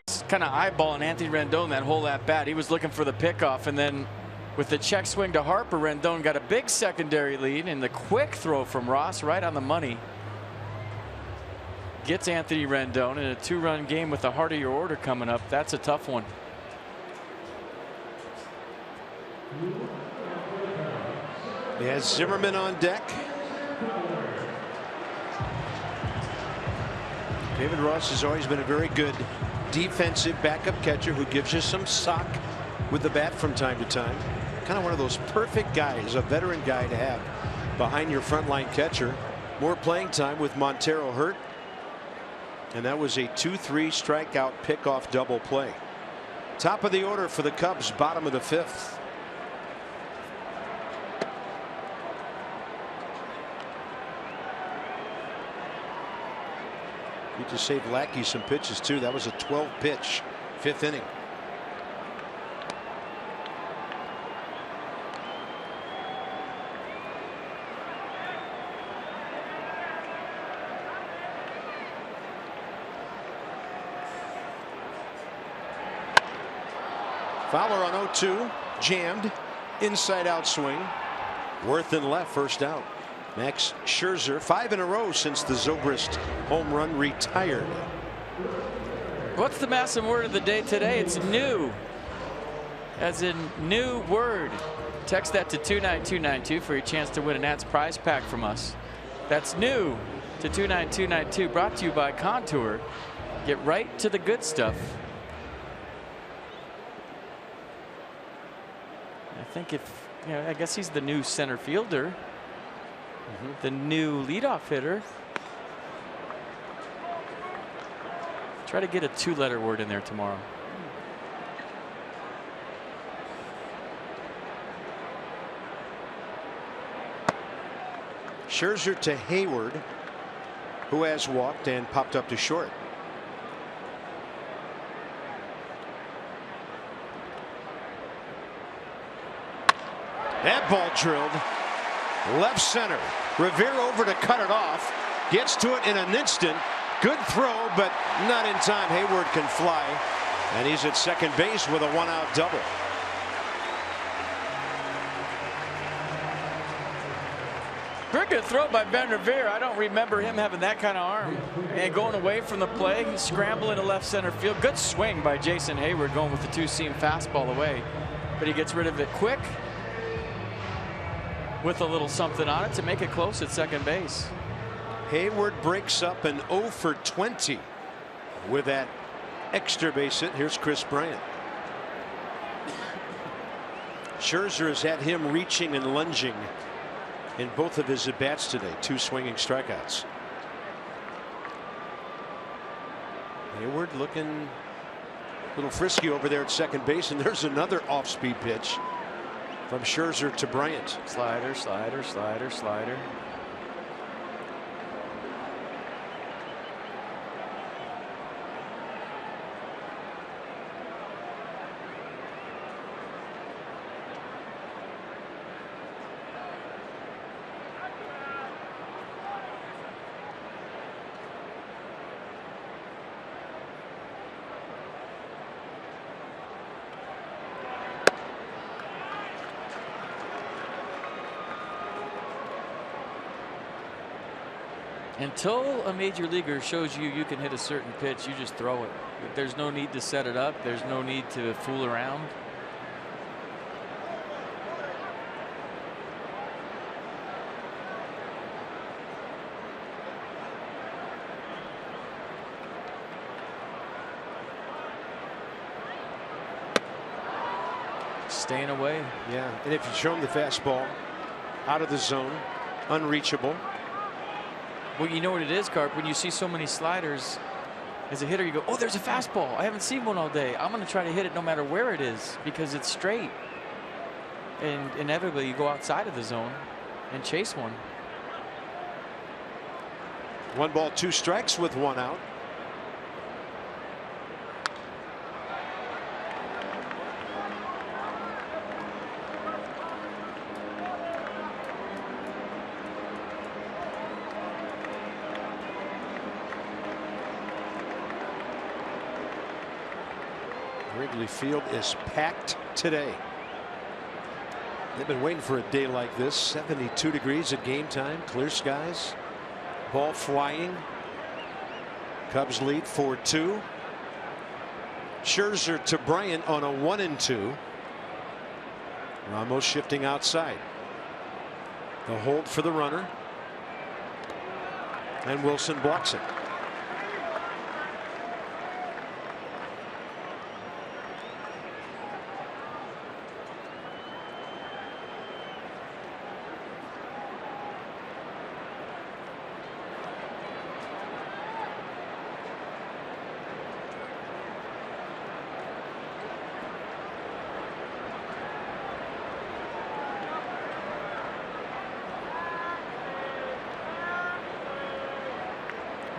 B: It's kind of eyeballing Anthony Rendon that whole at bat. He was looking for the pickoff, and then with the check swing to Harper, Rendon got a big secondary lead, and the quick throw from Ross right on the money gets Anthony Rendon in a 2-run game with the heart of your order coming up. That's a tough one.
A: He has Zimmerman on deck. David Ross has always been a very good defensive backup catcher who gives you some sock with the bat from time to time. Kind of one of those perfect guys, a veteran guy to have behind your frontline catcher. More playing time with Montero hurt. And that was a 2-3 strikeout pickoff double play. Top of the order for the Cubs, bottom of the 5th. He just saved Lackey some pitches too. That was a 12-pitch 5th inning. Fowler on 0-2, jammed, inside out swing. Worth in left, first out. Max Scherzer, 5 in a row since the Zobrist home run, retired.
B: What's the massive word of the day today? It's new, as in new word. Text that to 29292 for your chance to win a Nats prize pack from us. That's new to 29292, brought to you by Contour. Get right to the good stuff. I think I guess he's the new center fielder. the new leadoff hitter. Try to get a 2-letter word in there tomorrow.
A: Scherzer to Hayward, who has walked and popped up to short. That ball drilled left center. Revere over to cut it off. Gets to it in an instant. Good throw, but not in time. Hayward can fly, and he's at second base with a 1-out double.
B: Very good throw by Ben Revere. I don't remember him having that kind of arm. And going away from the play, scrambling to left center field. Good swing by Jason Hayward going with the 2-seam fastball away. But he gets rid of it quick with a little something on it to make it close at second base.
A: Hayward breaks up an 0 for 20 with that extra base hit. Here's Chris Bryant. Scherzer has had him reaching and lunging in both of his at-bats today. 2 swinging strikeouts. Hayward looking a little frisky over there at second base, and there's another off-speed pitch from Scherzer to Bryant.
B: Slider, slider, slider, slider. Until a major leaguer shows you you can hit a certain pitch, you just throw it. There's no need to set it up. There's no need to fool around. Staying away.
A: Yeah, and if you show him the fastball out of the zone, unreachable.
B: Well, you know what it is, Carp. When you see so many sliders, as a hitter, you go, oh, there's a fastball. I haven't seen one all day. I'm going to try to hit it no matter where it is because it's straight. And inevitably, you go outside of the zone and chase one.
A: 1 ball, 2 strikes with 1 out. Wrigley Field is packed today. They've been waiting for a day like this. 72 degrees at game time. Clear skies. Ball flying. Cubs lead 4-2. Scherzer to Bryant on a 1-2. Ramos shifting outside. The hold for the runner. And Wilson blocks it.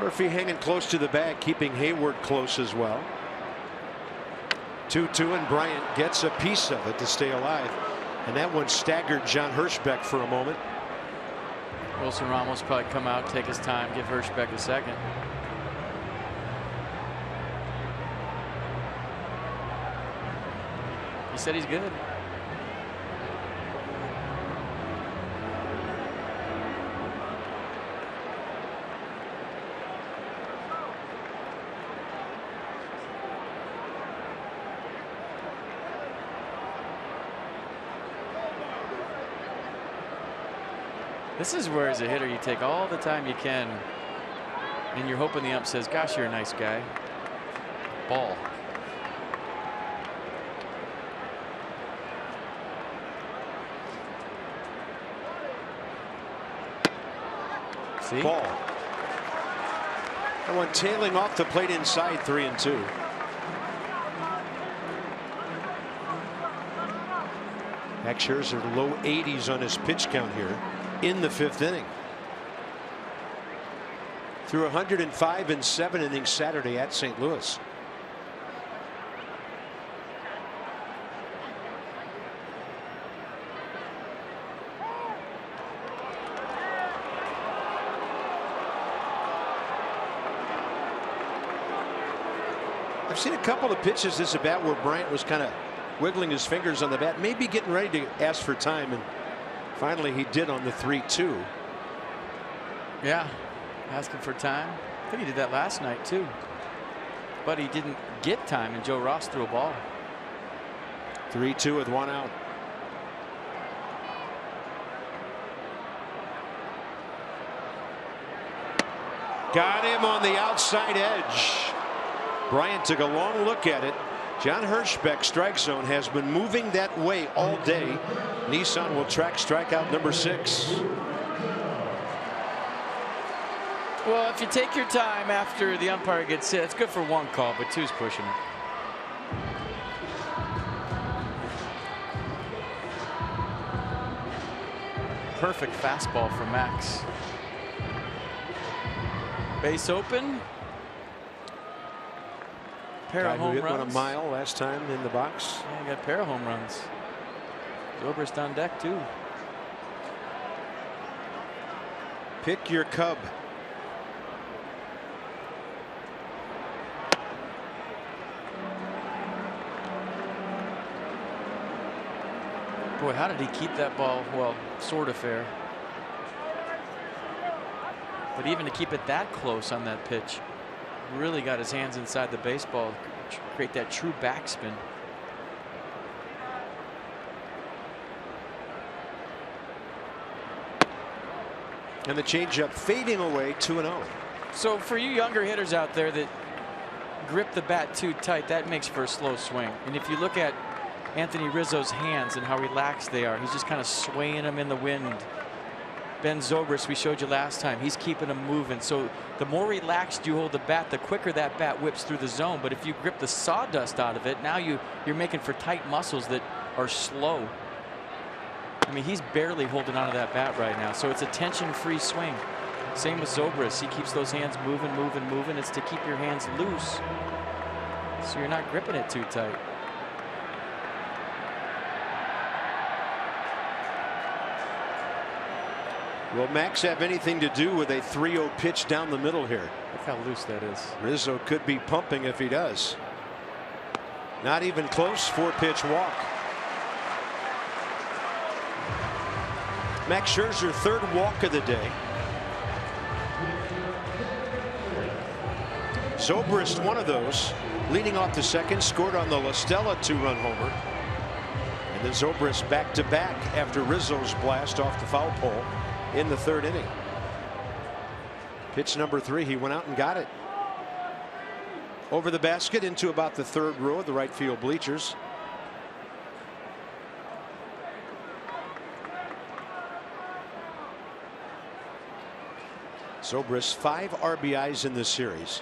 A: Murphy hanging close to the bag, keeping Hayward close as well. 2-2, and Bryant gets a piece of it to stay alive. And that one staggered John Hirschbeck for a moment.
B: Wilson Ramos probably come out, take his time, give Hirschbeck a second. He said he's good. This is where, as a hitter, you take all the time you can, and you're hoping the ump says, gosh, you're a nice guy. Ball. See?
A: Ball. That one tailing off the plate inside, 3-2. Max Scherzer low 80s on his pitch count here in the 5th inning. Through 105 in 7 innings Saturday at St. Louis. I've seen a couple of pitches this at bat where Bryant was kind of wiggling his fingers on the bat, maybe getting ready to ask for time, and finally he did on the 3-2.
B: Yeah, asking for time. I think he did that last night too, but he didn't get time, and Joe Ross threw a ball.
A: 3-2 with 1 out. Got him on the outside edge. Bryant took a long look at it. John Hirschbeck's strike zone has been moving that way all day. Nissan will track strikeout number 6.
B: Well, if you take your time after the umpire gets hit, it's good for 1 call, but 2's pushing it. Perfect fastball for Max. Base open. Pair of home
A: hit
B: runs.
A: one a mile last time in the box.
B: Yeah, got a pair of home runs. Zobrist on deck too.
A: Pick your Cub.
B: Boy, how did he keep that ball? Well, sort of fair. But even to keep it that close on that pitch, really got his hands inside the baseball, create that true backspin.
A: And the changeup fading away, 2-0.
B: So for you younger hitters out there that grip the bat too tight, that makes for a slow swing. And if you look at Anthony Rizzo's hands and how relaxed they are, he's just kind of swaying them in the wind. Ben Zobrist, we showed you last time, he's keeping them moving. So the more relaxed you hold the bat, the quicker that bat whips through the zone. But if you grip the sawdust out of it, now you're making for tight muscles that are slow. I mean, he's barely holding onto that bat right now. So it's a tension-free swing. Same with Zobrist. He keeps those hands moving, moving, moving. It's to keep your hands loose, so you're not gripping it too tight.
A: Will Max have anything to do with a 3-0 pitch down the middle here?
B: Look how loose that is.
A: Rizzo could be pumping if he does. Not even close. 4-pitch walk. Max Scherzer, 3rd walk of the day. Zobrist, one of those, leading off the 2nd, scored on the La Stella 2-run homer. And then Zobrist back-to-back after Rizzo's blast off the foul pole in the 3rd inning. Pitch number 3, he went out and got it. Over the basket into about the 3rd row of the right field bleachers. Zobrist 5 RBIs in this series.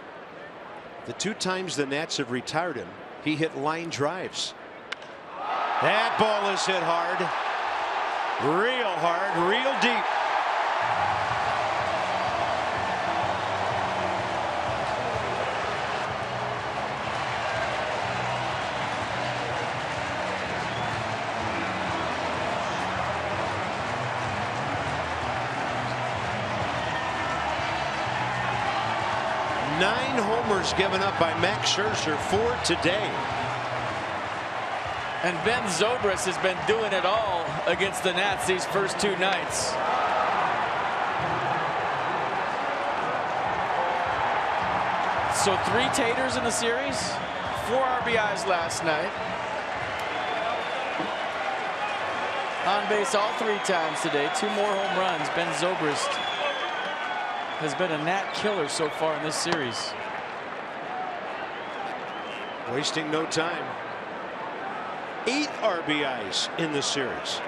A: The 2 times the Nats have retired him, he hit line drives. That ball is hit hard, real deep. Nine homers given up by Max Scherzer, 4 today.
B: And Ben Zobrist has been doing it all against the Nats these first 2 nights. So 3 taters in the series, 4 RBIs last night. On base all 3 times today, 2 more home runs. Ben Zobrist has been a Nat killer so far in this series.
A: Wasting no time. 8 RBIs in the series.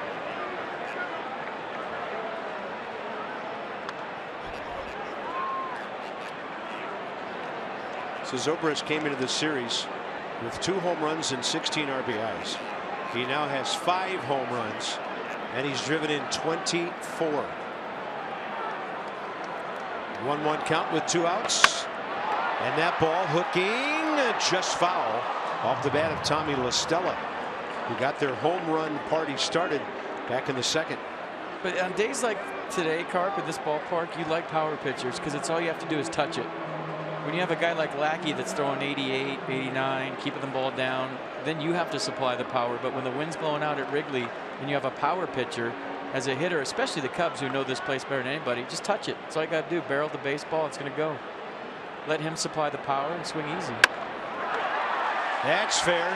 A: So Zobrist came into the series with 2 home runs and 16 RBIs. He now has 5 home runs, and he's driven in 24. 1-1 count with 2 outs, and that ball hooking just foul off the bat of Tommy La Stella, who got their home run party started back in the 2nd.
B: But on days like today, Carp, at this ballpark, you like power pitchers because it's all you have to do is touch it. When you have a guy like Lackey that's throwing 88, 89, keeping the ball down, then you have to supply the power. But when the wind's blowing out at Wrigley and you have a power pitcher as a hitter, especially the Cubs who know this place better than anybody, just touch it. That's all you got to do. Barrel the baseball, it's going to go. Let him supply the power and swing easy.
A: That's fair.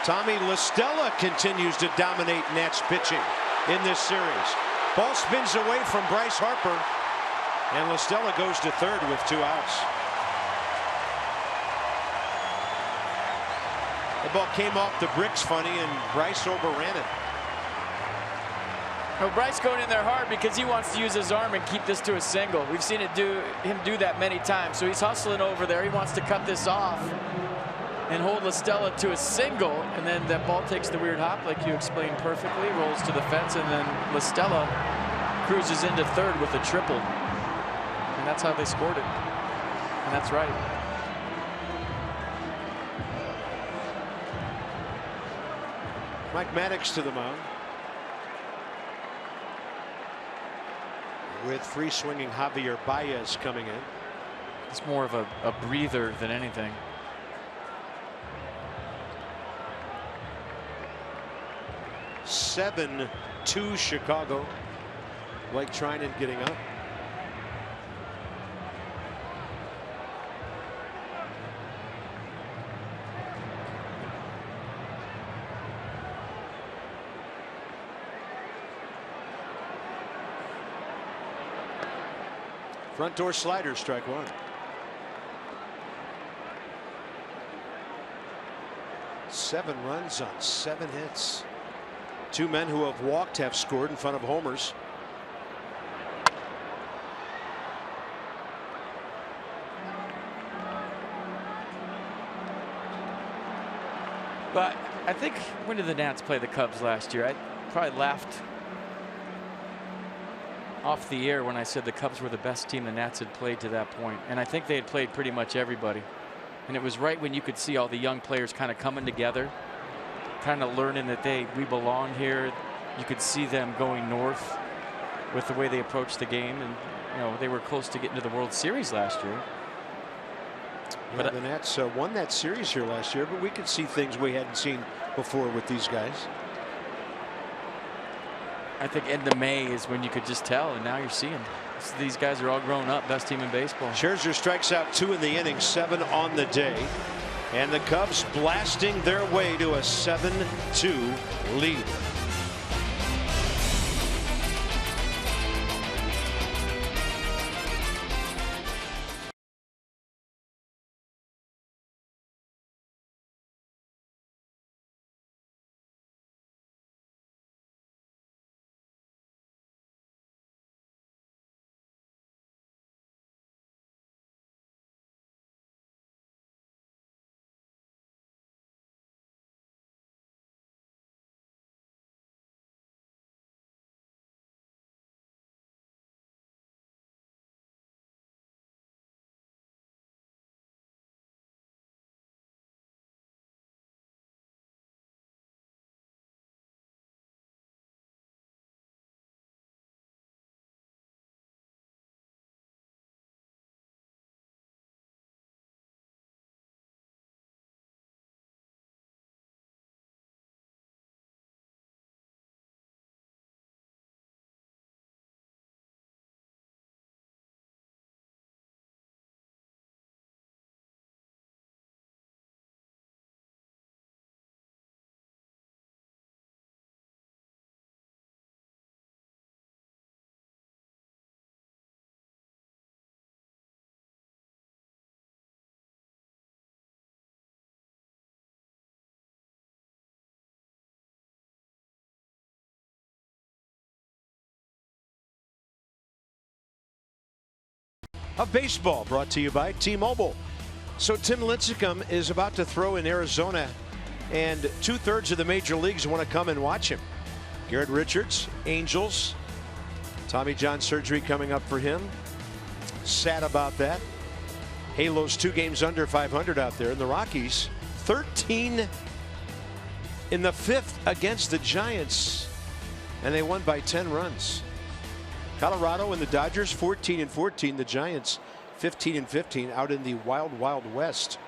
A: Tommy La Stella continues to dominate Nats pitching in this series. Ball spins away from Bryce Harper, and La Stella goes to 3rd with 2 outs. The ball came off the bricks funny, and Bryce overran it.
B: Well, Bryce going in there hard because he wants to use his arm and keep this to a single. We've seen him do that many times. So he's hustling over there. He wants to cut this off and hold La Stella to a single, and then that ball takes the weird hop like you explained perfectly, rolls to the fence, and then La Stella cruises into 3rd with a triple. And that's how they scored it. And that's right.
A: Mike Maddox to the mound, with free swinging Javier Baez coming in.
B: It's more of a breather than anything.
A: Seven to Chicago. Blake Trinan getting up. Front door slider, strike 1. Seven runs on 7 hits. 2 men who have walked have scored in front of homers.
B: But I think, when did the Nats play the Cubs last year? I probably laughed off the air when I said the Cubs were the best team the Nats had played to that point. And I think they had played pretty much everybody. And it was right when you could see all the young players kind of coming together, kind of learning that we belong here. You could see them going north with the way they approached the game. And, you know, they were close to getting to the World Series last year.
A: Yeah, but the Nats won that series here last year, but we could see things we hadn't seen before with these guys.
B: I think end of May is when you could just tell, and now you're seeing these guys are all grown up. Best team in baseball.
A: Scherzer strikes out 2 in the inning, 7 on the day, and the Cubs blasting their way to a 7-2 lead. Of baseball, brought to you by T-Mobile. So Tim Lincecum is about to throw in Arizona, and 2/3 of the major leagues want to come and watch him. Garrett Richards, Angels, Tommy John surgery coming up for him. Sad about that. Halos 2 games under 500 out there. And the Rockies 13 in the 5th against the Giants, and they won by 10 runs. Colorado and the Dodgers 14-14. The Giants 15-15 out in the wild, wild west.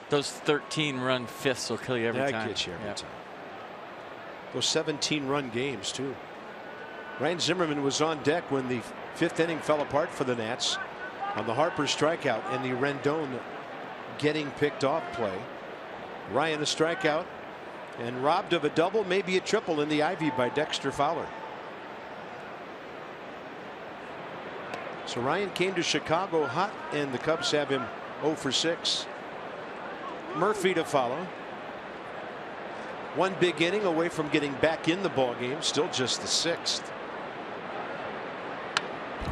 B: Those 13-run fifths will kill you every time.
A: That gets you every time. Those 17-run games too. Ryan Zimmerman was on deck when the 5th inning fell apart for the Nats on the Harper strikeout and the Rendon getting picked off play. Ryan a strikeout and robbed of a double, maybe a triple in the Ivy by Dexter Fowler. So Ryan came to Chicago hot, and the Cubs have him 0 for 6. Murphy to follow. One big inning away from getting back in the ball game, still just the 6th.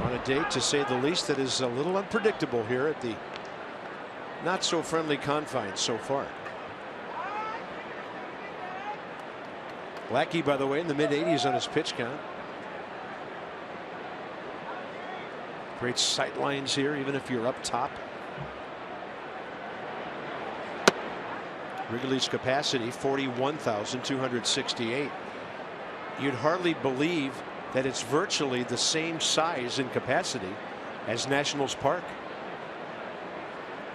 A: On a day, to say the least, that is a little unpredictable here at the not so friendly confines so far. Lackey, by the way, in the mid-80s on his pitch count. Great sight lines here, even if you're up top. Wrigley's capacity 41,268. You'd hardly believe that it's virtually the same size and capacity as Nationals Park,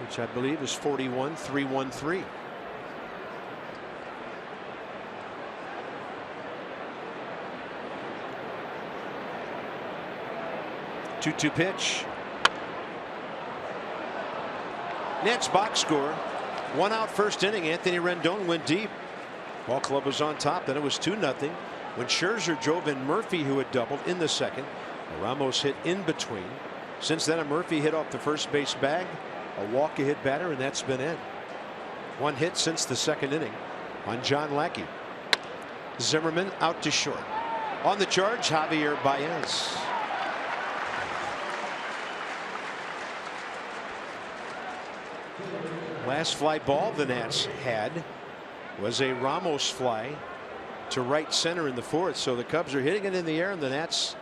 A: which I believe is 41,313. Two-two pitch. Nets box score. 1 out first inning. Anthony Rendon went deep. Ball club was on top. Then it was 2-0 when Scherzer drove in Murphy, who had doubled in the 2nd. Ramos hit in between. Since then, a Murphy hit off the first base bag, a walk, a hit batter, and that's been it. 1 hit since the 2nd inning on John Lackey. Zimmerman out to short. On the charge, Javier Baez. Last fly ball the Nats had was a Ramos fly to right center in the 4th. So the Cubs are hitting it in the air, and the Nats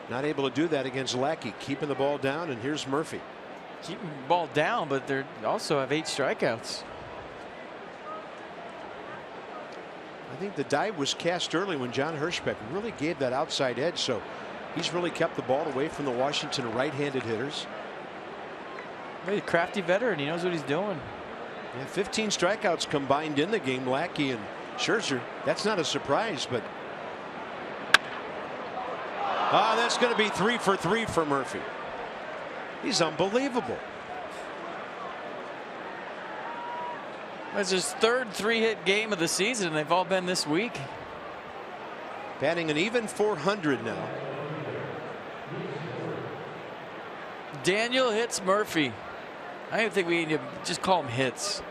A: not able to do that against Lackey, keeping the ball down. And here's Murphy.
B: Keeping the ball down, but they also have 8 strikeouts.
A: I think the die was cast early when John Hirschbeck really gave that outside edge. So he's really kept the ball away from the Washington right-handed hitters.
B: He's a crafty veteran. He knows what he's doing.
A: Yeah, 15 strikeouts combined in the game. Lackey and Scherzer. That's not a surprise, but that's going to be 3 for 3 for Murphy. He's unbelievable.
B: That's his 3rd 3-hit game of the season, and they've all been this week.
A: Batting an even 400 now.
B: Daniel hits Murphy. I don't think we need to just call him Hits.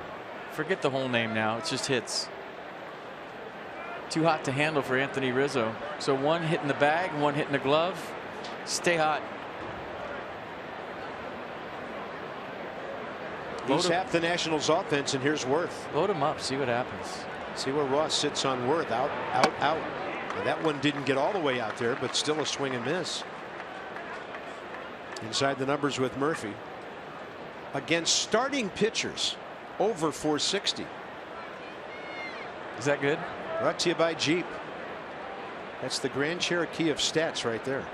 B: Forget the whole name now. It's just Hits. Too hot to handle for Anthony Rizzo. So 1 hit in the bag, 1 hit in the glove. Stay hot.
A: He's half the Nationals offense, and here's Worth.
B: Load him up. See what happens.
A: See where Ross sits on Worth. Out, out, out. And that one didn't get all the way out there, but still a swing and miss. Inside the numbers with Murphy. Against starting pitchers, over 460.
B: Is that good?
A: Brought to you by Jeep. That's the Grand Cherokee of stats right there.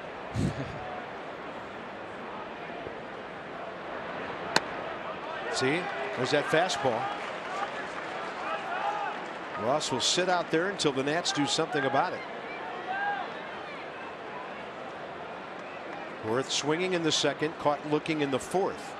A: See, there's that fastball. Ross will sit out there until the Nats do something about it. Worth swinging in the 2nd, caught looking in the 4th.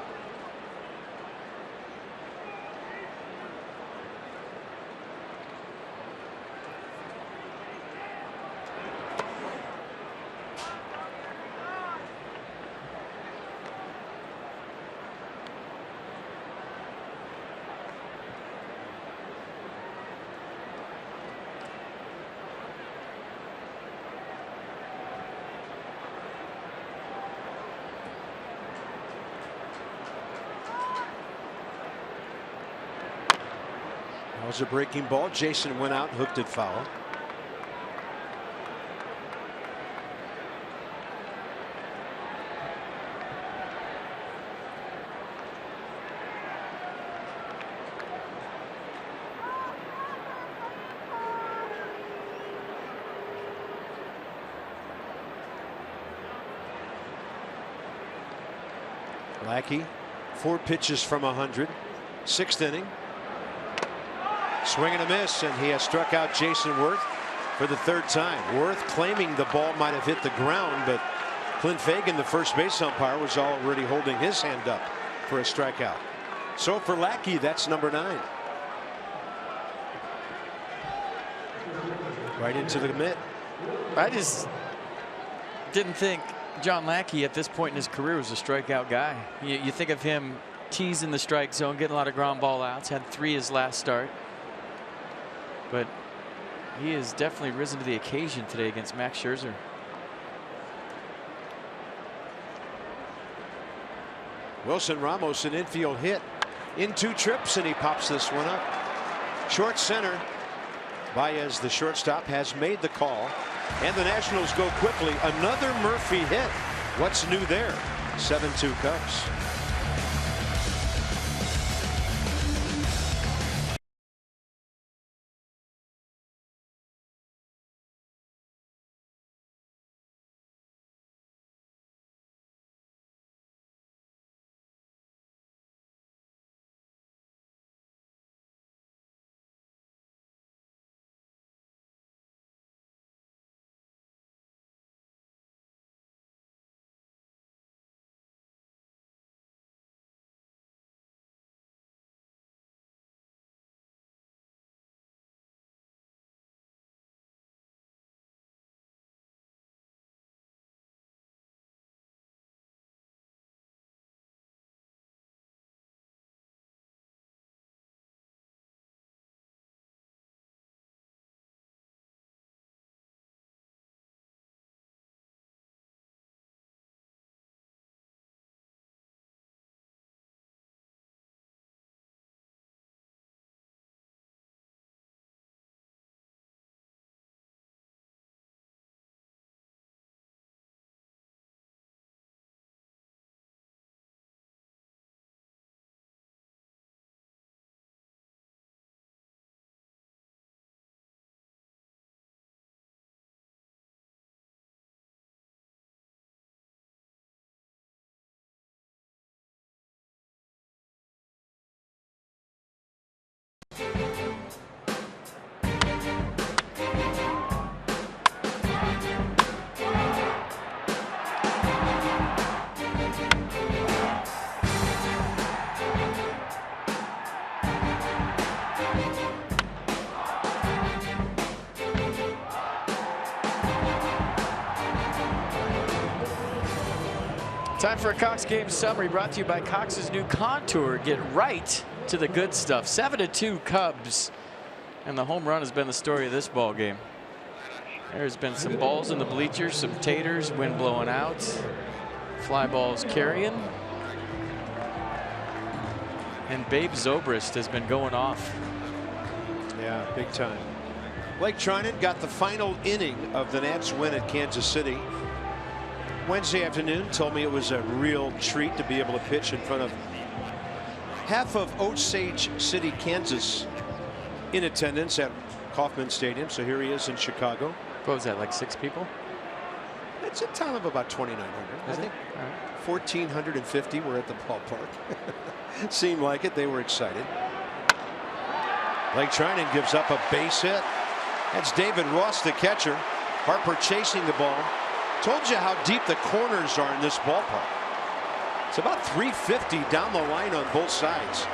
A: was a breaking ball. Jason went out, hooked it foul. Lackey, 4 pitches from 100. 6th inning. Swing and a miss, and he has struck out Jason Worth for the 3rd time. Worth claiming the ball might have hit the ground, but Clint Fagan, the first base umpire, was already holding his hand up for a strikeout. So for Lackey, that's number 9. Right into the mitt.
B: I just didn't think John Lackey at this point in his career was a strikeout guy. You think of him teasing the strike zone, getting a lot of ground ball outs, had 3 his last start. But he has definitely risen to the occasion today against Max Scherzer.
A: Wilson Ramos, an infield hit in 2 trips, and he pops this one up. Short center. Baez, the shortstop, has made the call, and the Nationals go quickly. Another Murphy hit. What's new there? 7-2 Cubs.
B: Time for a Cox game summary brought to you by Cox's new Contour. Get right to the good stuff. 7-2 Cubs. And the home run has been the story of this ball game. There's been some balls in the bleachers, some taters, wind blowing out, fly balls carrying. And Babe Zobrist has been going off.
A: Yeah, big time. Blake Trinan got the final inning of the Nats win at Kansas City Wednesday afternoon. Told me it was a real treat to be able to pitch in front of half of Osage City, Kansas in attendance at Kauffman Stadium. So here he is in Chicago.
B: What was that, like 6 people?
A: It's a town of about 2,900. I think 1,450 were at the ballpark. Seemed like it. They were excited. Blake Trinan gives up a base hit. That's David Ross, the catcher. Harper chasing the ball. Told you how deep the corners are in this ballpark. It's about 350 down the line on both sides.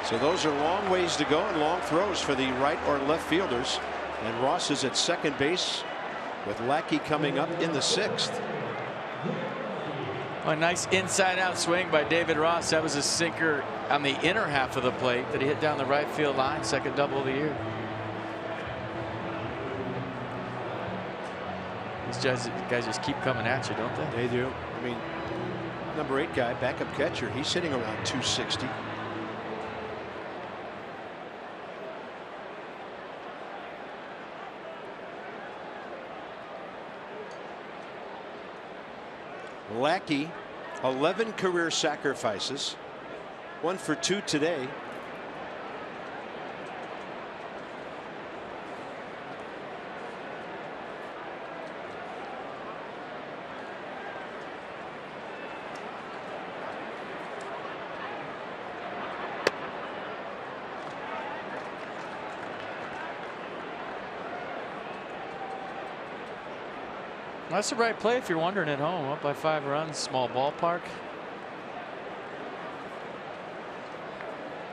A: So those are long ways to go and long throws for the right or left fielders. And Ross is at second base with Lackey coming up in the 6th.
B: A nice inside out swing by David Ross. That was a sinker on the inner half of the plate that he hit down the right field line. Second double of the year. These guys just keep coming at you, don't they?
A: They do. I mean, number 8 guy, backup catcher, he's sitting around 260. Lackey, 11 career sacrifices, 1 for 2 today.
B: That's the right play if you're wondering at home. Up by 5 runs, small ballpark.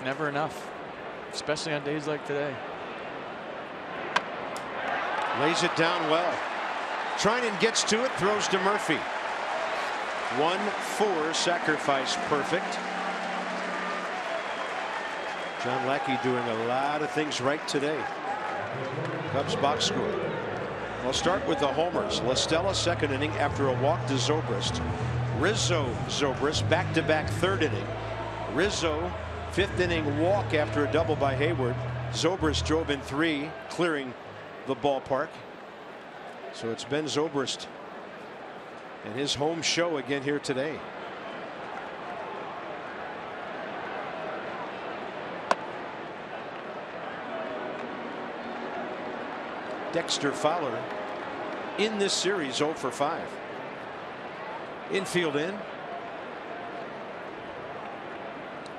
B: Never enough, especially on days like today.
A: Lays it down well. Treinen gets to it, throws to Murphy. 1-4 sacrifice perfect. John Lackey doing a lot of things right today. Cubs box score. We'll start with the homers. La Stella, second inning after a walk to Zobrist. Rizzo, Zobrist, back-to-back third inning. Rizzo, fifth inning walk after a double by Hayward. Zobrist drove in 3, clearing the ballpark. So it's Ben Zobrist and his home show again here today. Dexter Fowler in this series 0 for 5. Infield in.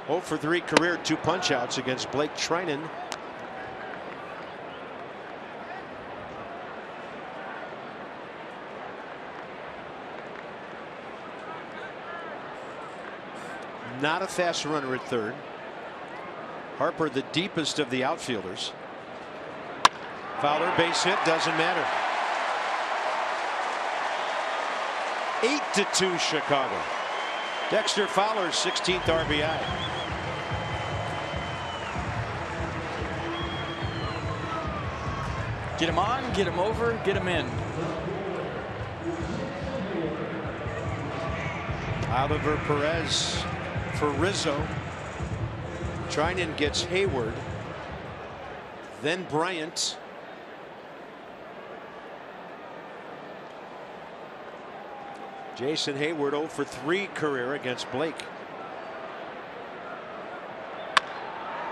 A: 0 for 3 career, 2 punch outs against Blake Treinen. Not a fast runner at third. Harper, the deepest of the outfielders. Fowler, base hit, doesn't matter. 8-2 Chicago. Dexter Fowler's 16th RBI.
B: Get him on, get him over, get him in.
A: Oliver Perez for Rizzo. Treinen gets Hayward. Then Bryant. Jason Hayward 0 for 3 career against Blake.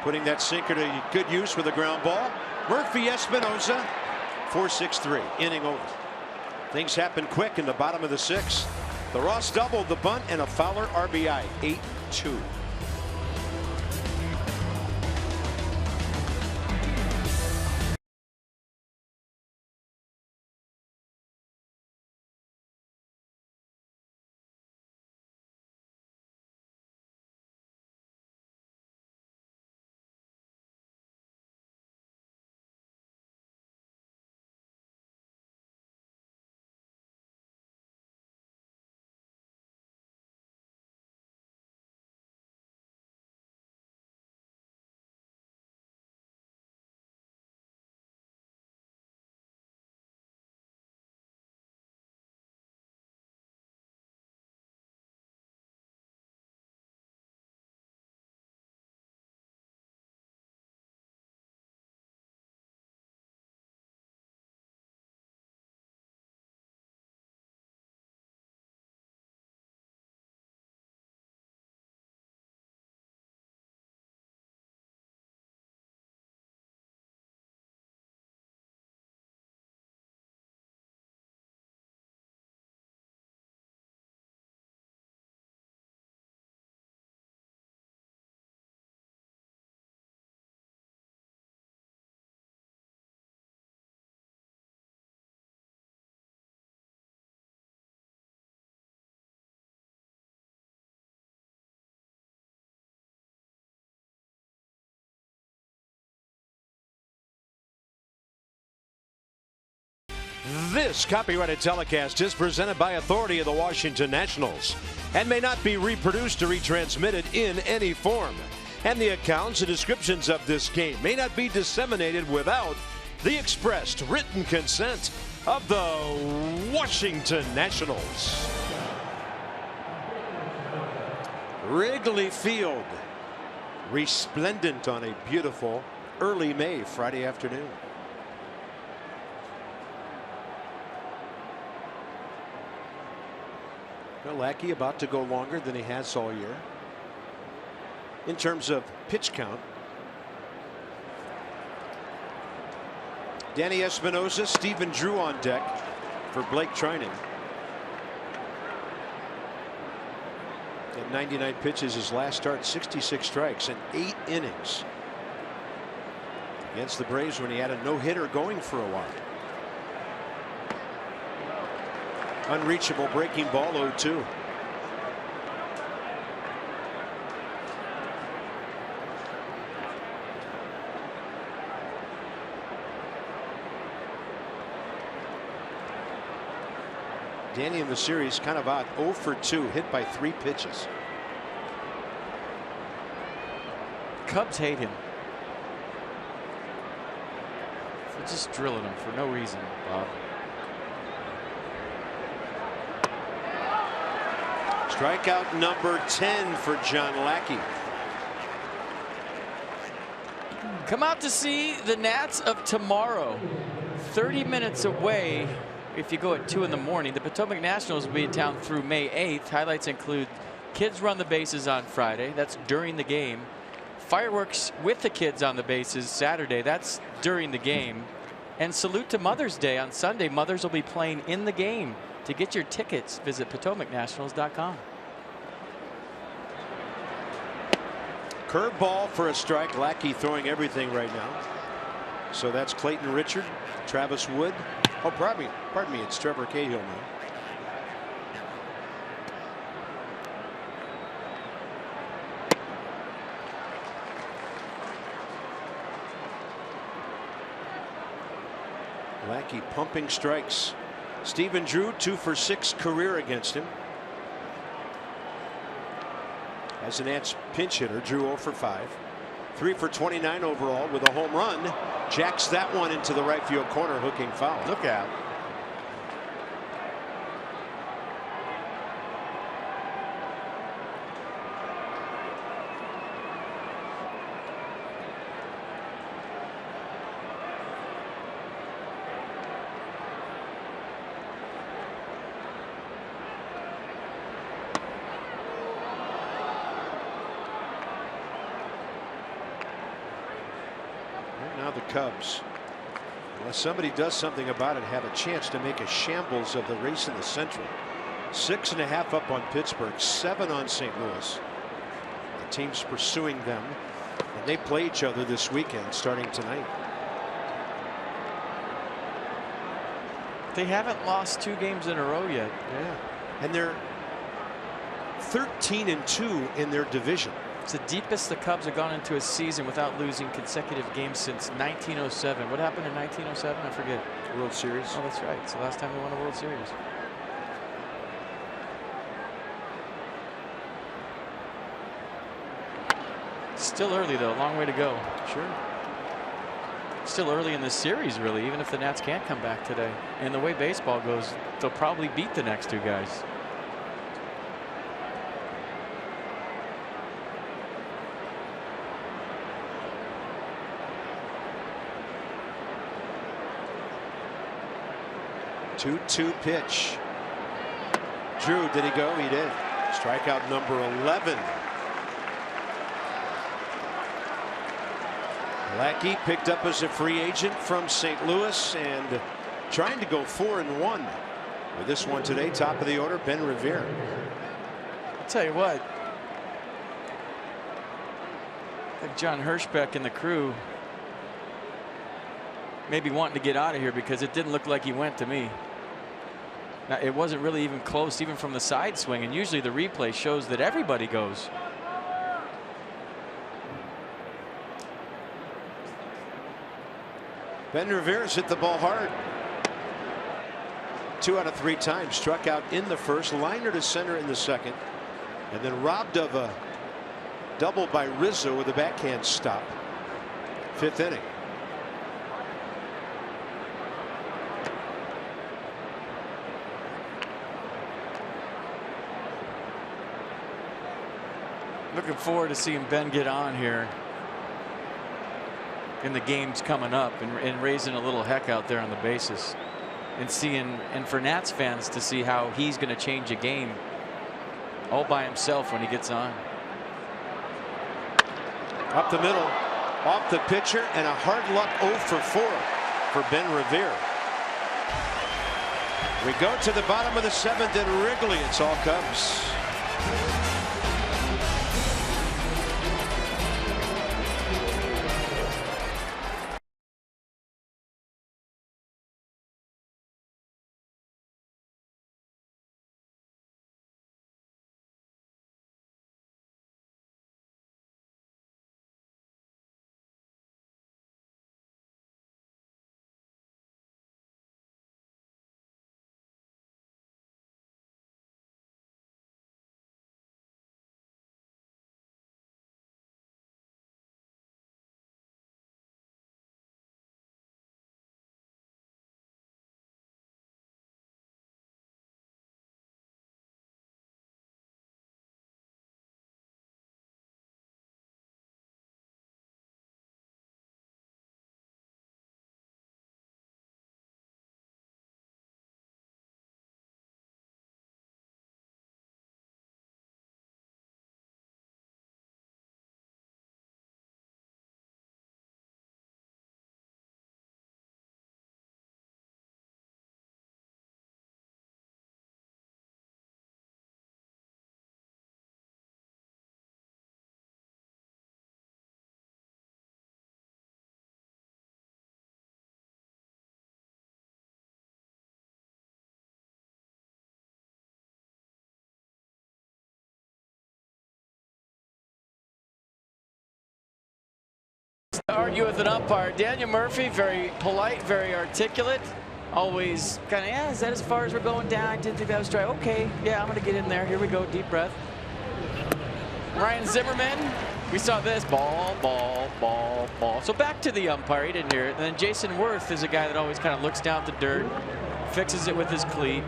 A: Putting that sinker to good use with a ground ball. Murphy Espinosa 4-6-3, inning over. Things happen quick in the bottom of the 6th. The Ross doubled, the bunt, and a Fowler RBI. 8-2. This copyrighted telecast is presented by authority of the Washington Nationals and may not be reproduced or retransmitted in any form. And the accounts and descriptions of this game may not be disseminated without the expressed written consent of the Washington Nationals. Wrigley Field, resplendent on a beautiful early May Friday afternoon. Lackey about to go longer than he has all year in terms of pitch count. Danny Espinosa, Stephen Drew on deck for Blake Trinan. At 99 pitches his last start, 66 strikes and 8 innings against the Braves when he had a no-hitter going for a while. Unreachable breaking ball, 0-2. Danny in the series kind of odd, 0 for 2, hit by 3 pitches.
B: Cubs hate him. They're just drilling him for no reason, Bob.
A: Strikeout number 10 for John Lackey.
B: Come out to see the Nats of tomorrow. 30 minutes away. If you go at 2 in the morning, the Potomac Nationals will be in town through May 8th. Highlights include kids run the bases on Friday. That's during the game. Fireworks with the kids on the bases Saturday. That's during the game. And salute to Mother's Day on Sunday. Mothers will be playing in the game. To get your tickets, visit PotomacNationals.com.
A: Curveball for a strike. Lackey throwing everything right now. So that's Clayton Richard, Travis Wood. Oh, pardon me, it's Trevor Cahill now. Lackey pumping strikes. Stephen Drew 2 for 6 career against him. As an Nats pinch hitter, Drew 0 for 5. 3 for 29 overall with a home run. Jacks that one into the right field corner, hooking foul.
B: Look out.
A: Now the Cubs, unless somebody does something about it, have a chance to make a shambles of the race in the Central. 6.5 up on Pittsburgh, 7 on St. Louis. The team's pursuing them, and they play each other this weekend starting tonight.
B: They haven't lost 2 games in a row yet.
A: Yeah, and they're 13-2 in their division.
B: It's the deepest the Cubs have gone into a season without losing consecutive games since 1907. What happened in 1907? I forget.
A: World Series.
B: Oh, that's right. It's the last time they won a World Series. Still early, though. A long way to go.
A: Sure.
B: Still early in the series, really, even if the Nats can't come back today. And the way baseball goes, they'll probably beat the next 2 guys.
A: Two pitch. Drew, did he go? He did. Strikeout number 11. Lackey picked up as a free agent from St. Louis and trying to go 4-1 with this one today. Top of the order, Ben Revere.
B: I'll tell you what. Like John Hirschbeck and the crew maybe wanting to get out of here because it didn't look like he went to me. Now, it wasn't really even close, even from the side swing, and usually the replay shows that everybody goes.
A: Ben Revere's hit the ball hard. 2 out of 3 times. Struck out in the first, liner to center in the second, and then robbed of a double by Rizzo with a backhand stop. 5th inning.
B: Looking forward to seeing Ben get on here in the games coming up and raising a little heck out there on the bases and seeing, and for Nats fans to see how he's going to change a game all by himself when he gets on.
A: Up the middle, off the pitcher, and a hard luck 0 for 4 for Ben Revere. We go to the bottom of the 7th at Wrigley. It's all Cubs.
B: Argue with an umpire. Daniel Murphy, very polite, very articulate, always kind of, yeah, is that as far as we're going down? I didn't think that was strike. Okay, yeah, I'm going to get in there. Here we go, deep breath. Ryan Zimmerman, we saw this, ball, ball, ball, ball. So back to the umpire, he didn't hear it. And then Jason Worth is a guy that always kind of looks down at the dirt, fixes it with his cleat.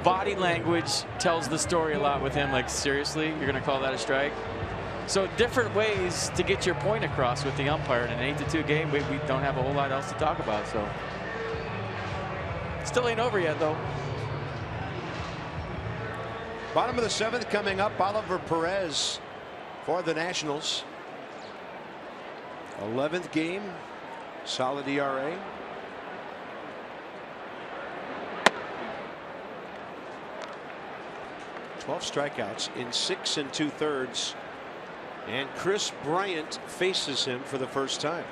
B: Body language tells the story a lot with him, like, seriously, you're going to call that a strike? So different ways to get your point across with the umpire. In an 8-2 game, we don't have a whole lot else to talk about. So still ain't over yet, though.
A: Bottom of the 7th coming up. Oliver Perez for the Nationals. 11th game, solid ERA. Twelve strikeouts in 6 2/3. And Chris Bryant faces him for the first time.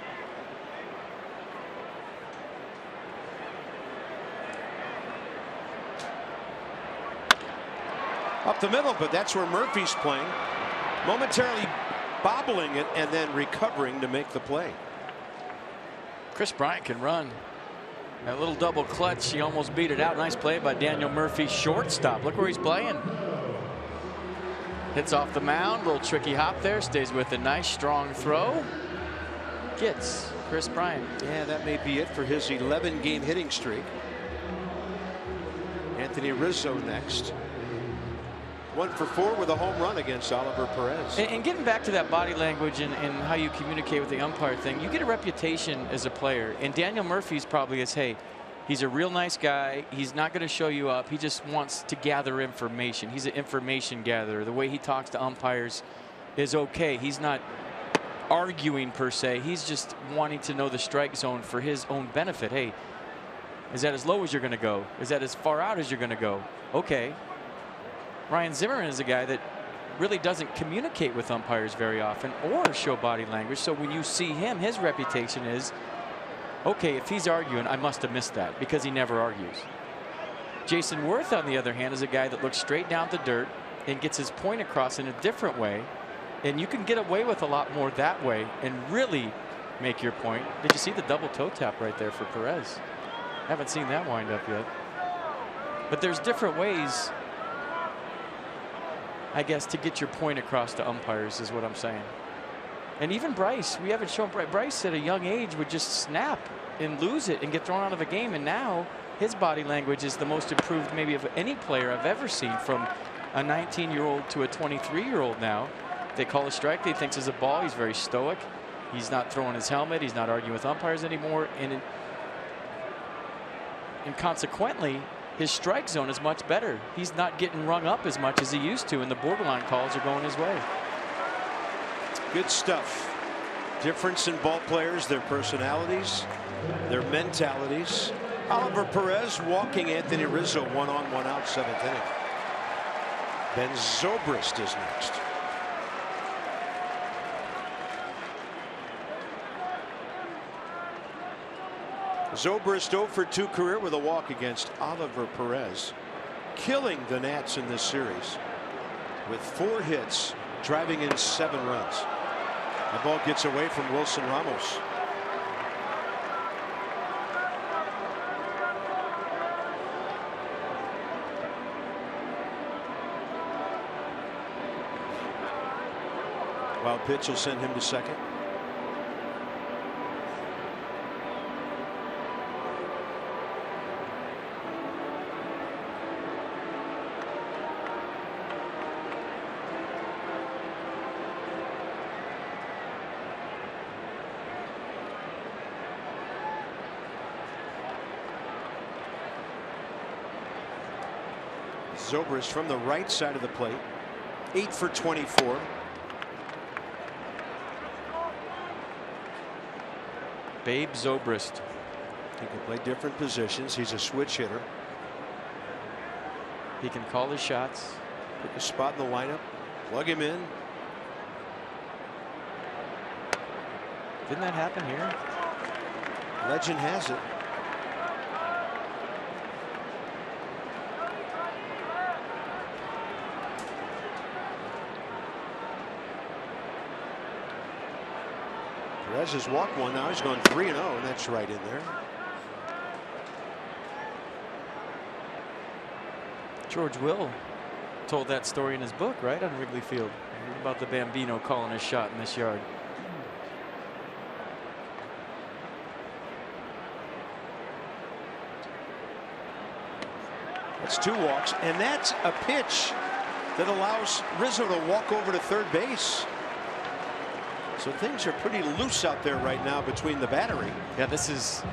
A: Up the middle, but that's where Murphy's playing. Momentarily bobbling it and then recovering to make the play.
B: Chris Bryant can run. That little double clutch, he almost beat it out. Nice play by Daniel Murphy, shortstop. Look where he's playing. Hits off the mound, little tricky hop there, stays with a nice strong throw. Gets Chris Bryant.
A: Yeah, that may be it for his 11-game hitting streak. Anthony Rizzo next. 1 for 4 with a home run against Oliver Perez.
B: And getting back to that body language and how you communicate with the umpire thing, you get a reputation as a player. And Daniel Murphy's probably is, hey, he's a real nice guy. He's not going to show you up. He just wants to gather information. He's an information gatherer. The way he talks to umpires is okay. He's not arguing per se. He's just wanting to know the strike zone for his own benefit. Hey, is that as low as you're going to go? Is that as far out as you're going to go? Okay. Ryan Zimmerman is a guy that really doesn't communicate with umpires very often or show body language. So when you see him, his reputation is, okay, if he's arguing, I must have missed that because he never argues. Jason Worth, on the other hand, is a guy that looks straight down at the dirt and gets his point across in a different way. And you can get away with a lot more that way and really make your point. Did you see the double toe tap right there for Perez? Haven't seen that wind up yet. But there's different ways, I guess, to get your point across to umpires is what I'm saying. And even Bryce, we haven't shown Bryce at a young age would just snap and lose it and get thrown out of a game. And now his body language is the most improved maybe of any player I've ever seen, from a 19-year-old to a 23-year-old now. They call a strike, they thinks is a ball. He's very stoic. He's not throwing his helmet. He's not arguing with umpires anymore. And consequently, his strike zone is much better. He's not getting rung up as much as he used to, and the borderline calls are going his way.
A: Good stuff. Difference in ball players, their personalities, their mentalities. Oliver Perez walking Anthony Rizzo, 1 on 1 out, 7th inning. Ben Zobrist is next. Zobrist 0 for 2 career with a walk against Oliver Perez, killing the Nats in this series with 4 hits, driving in 7 runs. The ball gets away from Wilson Ramos. Wild pitch will send him to second. Zobrist from the right side of the plate, 8 for 24.
B: Babe Zobrist.
A: He can play different positions. He's a switch hitter.
B: He can call his shots.
A: Pick a spot in the lineup, plug him in.
B: Didn't that happen here?
A: Legend has it. Perez has walked 1 now. He's gone 3-0, and that's right in there.
B: George Will told that story in his book, right, on Wrigley Field, about the Bambino calling his shot in this yard.
A: That's 2 walks, and that's a pitch that allows Rizzo to walk over to third base. So things are pretty loose out there right now between the battery.
B: Yeah, this is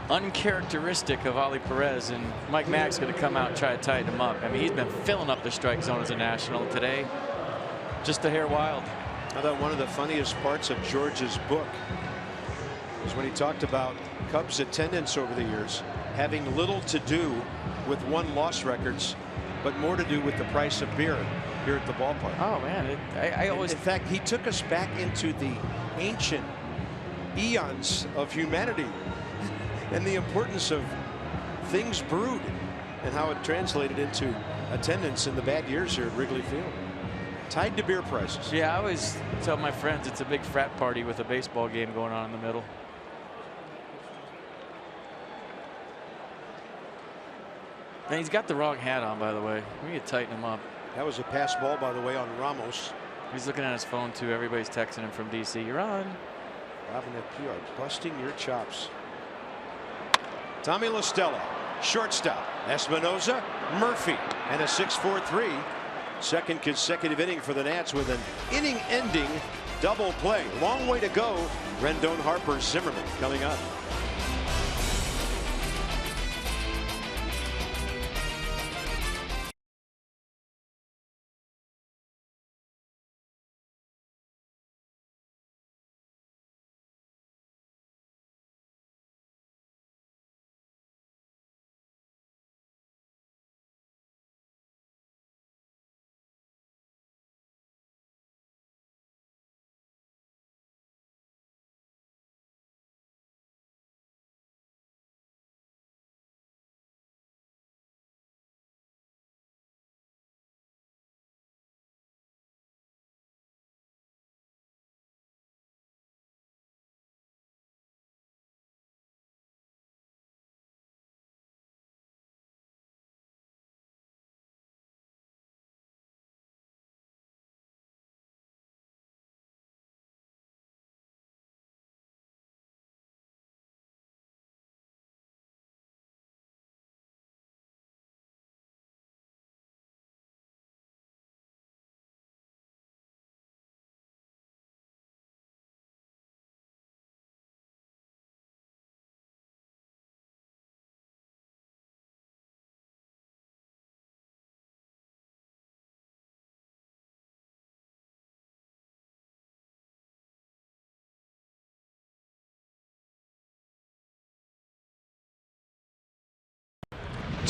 B: uncharacteristic of Oli Perez, and Mike Mack's going to come out and try to tighten him up. I mean, he's been filling up the strike zone as a National today. Just a hair wild.
A: I thought one of the funniest parts of George's book was when he talked about Cubs attendance over the years having little to do with won-loss records, but more to do with the price of beer here at the ballpark.
B: Oh man, I always.
A: In fact, he took us back into the ancient eons of humanity and the importance of things brewed and how it translated into attendance in the bad years here at Wrigley Field. Tied to beer prices.
B: Yeah, I always tell my friends it's a big frat party with a baseball game going on in the middle. And he's got the wrong hat on, by the way. We need to tighten him up.
A: That was a pass ball, by the way, on Ramos.
B: He's looking at his phone too. Everybody's texting him from DC. You're on.
A: Robin FPR busting your chops. Tommy La Stella, shortstop. Espinoza, Murphy, and a 6-4-3. Second consecutive inning for the Nats with an inning-ending double play. Long way to go. Rendon, Harper, Zimmerman coming up.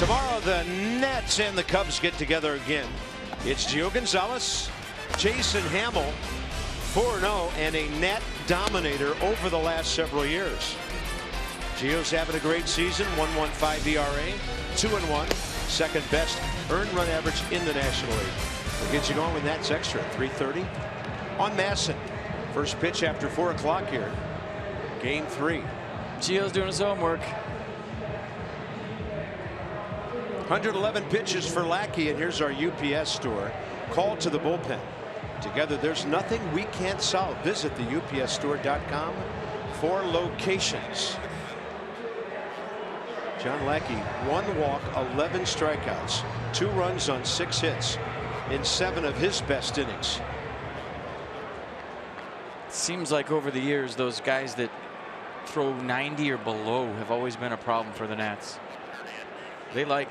A: Tomorrow, the Nats and the Cubs get together again. It's Gio Gonzalez, Jason Hamill, 4-0, and a Nat dominator over the last several years. Gio's having a great season, 1.15 ERA, 2-1, second best earned run average in the National League. We'll get you going with Nats Extra, 3:30 on Masson. First pitch after 4 o'clock here. Game 3.
B: Gio's doing his homework.
A: 111 pitches for Lackey, and here's our UPS store. Call to the bullpen. Together, there's nothing we can't solve. Visit the upsstore.com for locations. John Lackey, 1 walk, 11 strikeouts, 2 runs on 6 hits in 7 of his best innings.
B: Seems like over the years, those guys that throw 90 or below have always been a problem for the Nats. They like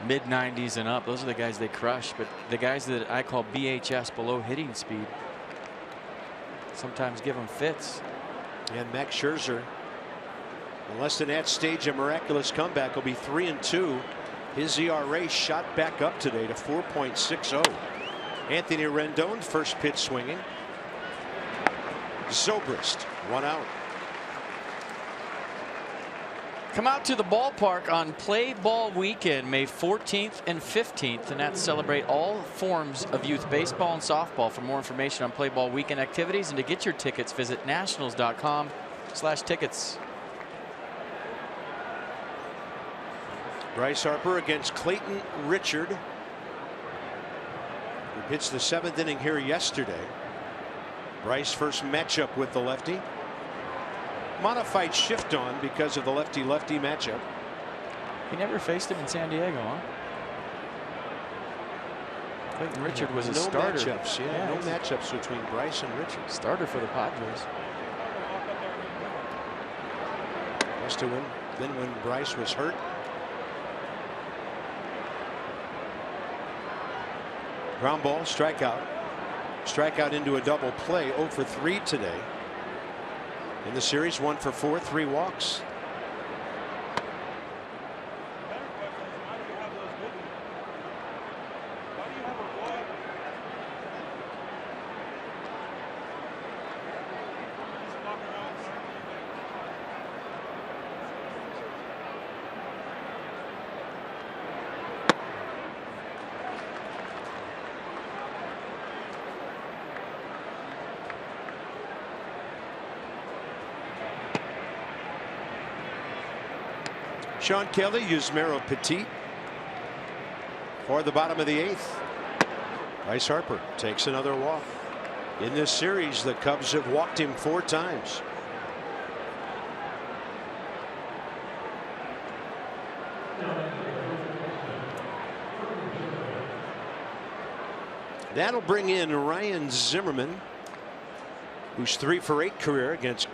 B: mid-90s and up. Those are the guys they crush. But the guys that I call BHS, below hitting speed, sometimes give them fits.
A: And Max Scherzer, unless the Nats stage a miraculous comeback, will be 3-2. His ERA shot back up today to 4.60. Anthony Rendon, first pitch swinging. Zobrist, 1 out.
B: Come out to the ballpark on Play Ball Weekend, May 14th and 15th. The Nats celebrate all forms of youth baseball and softball. For more information on Play Ball Weekend activities and to get your tickets, visit nationals.com/tickets.
A: Bryce Harper against Clayton Richard, who pitched the 7th inning here yesterday. Bryce first matchup with the lefty. Modified shift on because of the lefty-lefty matchup.
B: He never faced him in San Diego, huh? Clayton Richard was a starter.
A: Matchups, no matchups between Bryce and Richard.
B: Starter for the Padres.
A: Must have been when Bryce was hurt. Ground ball, strikeout. Strikeout into a double play. 0 for 3 today. In the series, 1 for 4, 3 walks. Sean Kelly, Yusmeiro Petit for the bottom of the 8th. Bryce Harper takes another walk. In this series, the Cubs have walked him 4 times. That'll bring in Ryan Zimmerman, who's 3 for 8 career against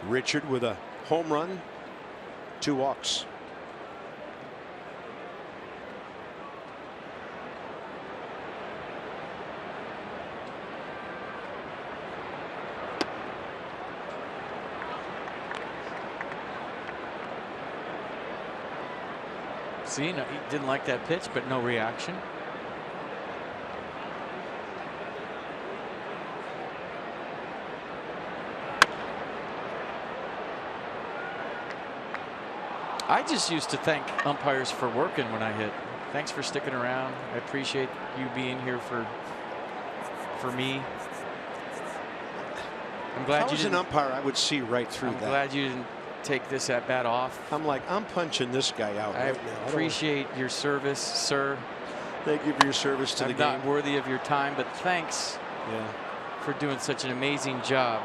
A: Richard with a home run, 2 walks.
B: See, no, he didn't like that pitch, but no reaction. I just used to thank umpires for working when I hit. Thanks for sticking around. I appreciate you being here for me. I'm glad
A: if I was an umpire, I would see right through that.
B: I'm glad you didn't take this at bat off.
A: I'm like, I'm punching this guy out right now.
B: I appreciate your service, sir.
A: Thank you for your service to the game.
B: I'm not worthy of your time, but thanks for doing such an amazing job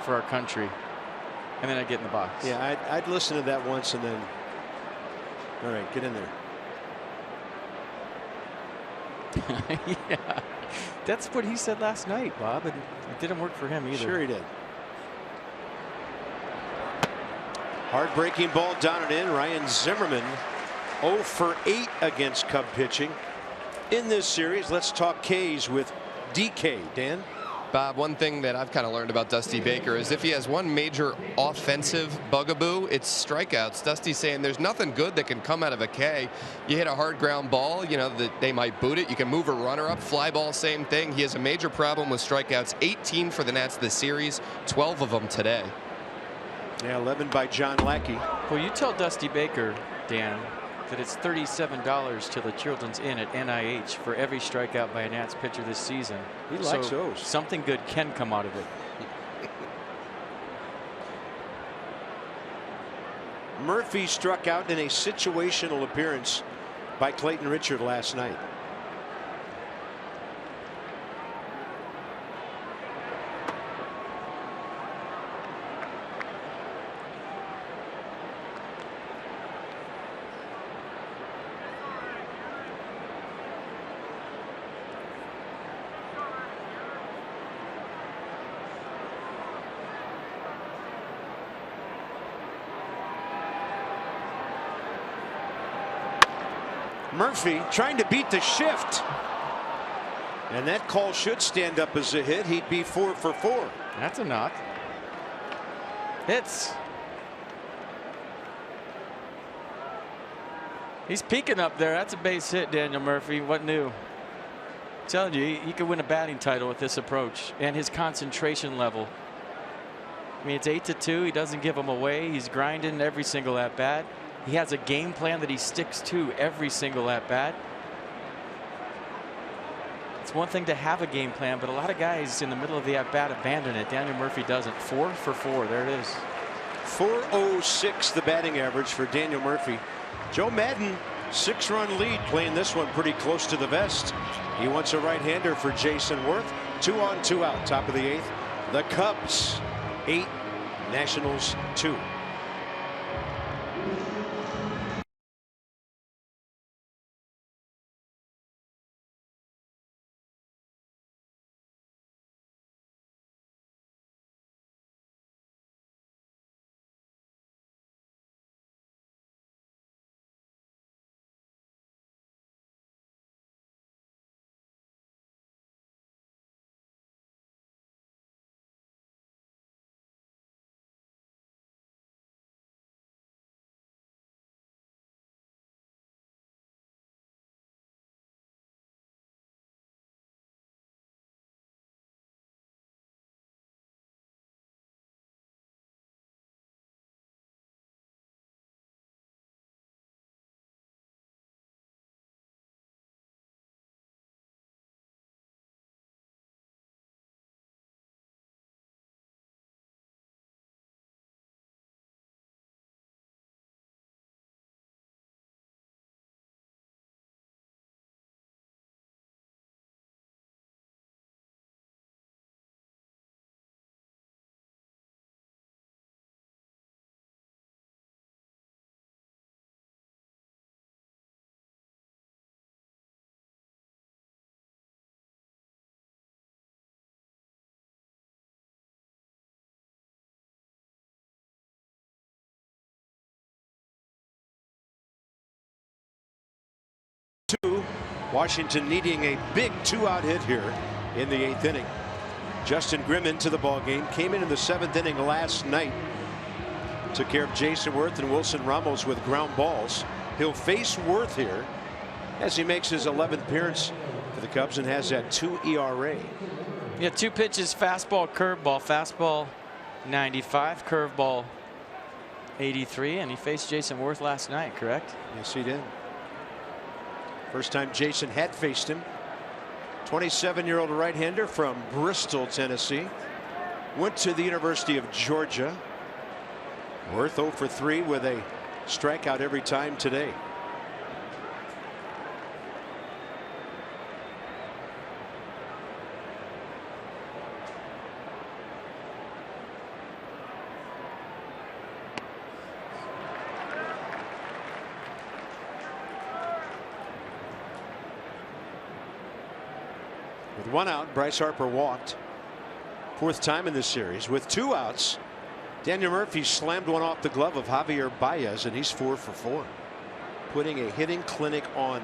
B: for our country. And then I get in the box.
A: Yeah, I'd listen to that once and then. All right, get in there.
B: Yeah, that's what he said last night, Bob, and it didn't work for him either.
A: Sure he did. Hard breaking ball down and in. Ryan Zimmerman 0 for 8 against Cub pitching in this series. Let's talk K's with DK. Dan?
C: Bob, one thing that I've kind of learned about Dusty Baker is if he has one major offensive bugaboo, it's strikeouts. Dusty's saying there's nothing good that can come out of a K. You hit a hard ground ball, you know, they might boot it. You can move a runner up. Fly ball, same thing. He has a major problem with strikeouts. 18 for the Nats this series, 12 of them today.
A: Yeah, 11 by John Lackey.
B: Well, you tell Dusty Baker, Dan, that it's $37 to the Children's Inn at NIH for every strikeout by a Nats pitcher this season.
A: He likes those.
B: Something good can come out of it.
A: Murphy struck out in a situational appearance by Clayton Richard last night. Murphy trying to beat the shift. And that call should stand up as a hit. He'd be 4 for 4.
B: That's a knock. Hits. He's peeking up there. That's a base hit, Daniel Murphy. What new? I'm telling you, he could win a batting title with this approach and his concentration level. I mean, it's 8-2. He doesn't give them away. He's grinding every single at bat. He has a game plan that he sticks to every single at bat. It's one thing to have a game plan, but a lot of guys in the middle of the at bat abandon it. Daniel Murphy doesn't. 4 for 4. There it is.
A: 406 the batting average for Daniel Murphy. Joe Madden 6-run lead, playing this one pretty close to the vest. He wants a right-hander for Jason Worth. 2 on 2 out, top of the 8th. The Cubs 8, Nationals 2. Washington needing a big 2-out hit here in the 8th inning. Justin Grimm into the ball game, came in the 7th inning last night. Took care of Jason Worth and Wilson Ramos with ground balls. He'll face Worth here as he makes his 11th appearance for the Cubs and has that 2 ERA.
B: Yeah, 2 pitches, fastball, curveball. Fastball 95, curveball 83, and he faced Jason Worth last night, correct?
A: Yes, he did. First time Jason had faced him. 27-year-old right-hander from Bristol, Tennessee. Went to the University of Georgia. Worth 0 for 3 with a strikeout every time today. With 1 out, Bryce Harper walked. 4th time in this series. With 2 outs, Daniel Murphy slammed one off the glove of Javier Baez, and he's 4 for 4. Putting a hitting clinic on.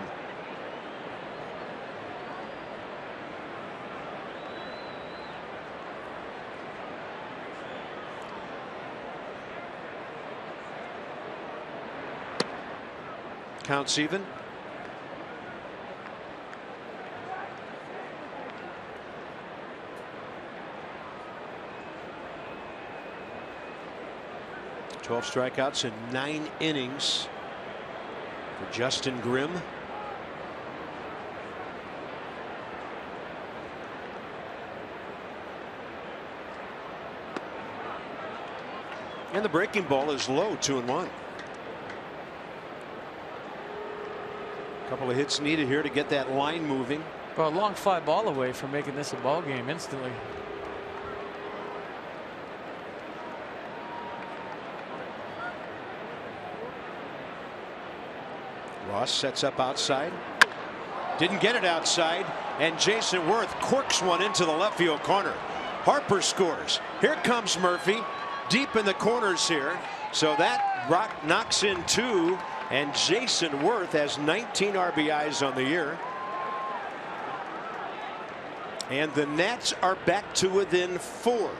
A: Counts even. Twelve strikeouts in 9 innings for Justin Grimm. And the breaking ball is low, 2-1. Couple of hits needed here to get that line moving.
B: Well, a long fly ball away from making this a ball game instantly.
A: Ross sets up outside. Didn't get it outside, and Jason Worth corks one into the left field corner. Harper scores. Here comes Murphy deep in the corners here. So that rock knocks in 2, and Jason Worth has 19 RBIs on the year. And the Nats are back to within 4.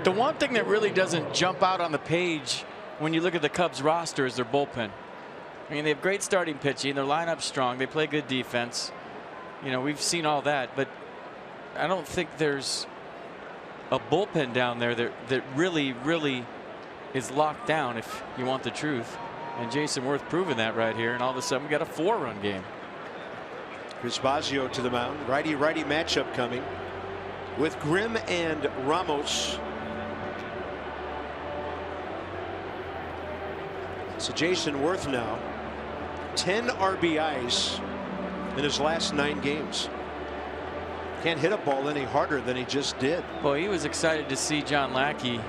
B: The one thing that really doesn't jump out on the page when you look at the Cubs roster is their bullpen. I mean, they have great starting pitching. Their lineup's strong. They play good defense. You know, we've seen all that, but I don't think there's a bullpen down there that really is locked down, if you want the truth. And Jason Worth proving that right here, and all of a sudden we got a 4-run game.
A: Chris Bosio to the mound. Righty-righty matchup coming with Grimm and Ramos. So Jason Worth now 10 RBIs in his last 9 games. Can't hit a ball any harder than he just did.
B: Well, he was excited to see John Lackey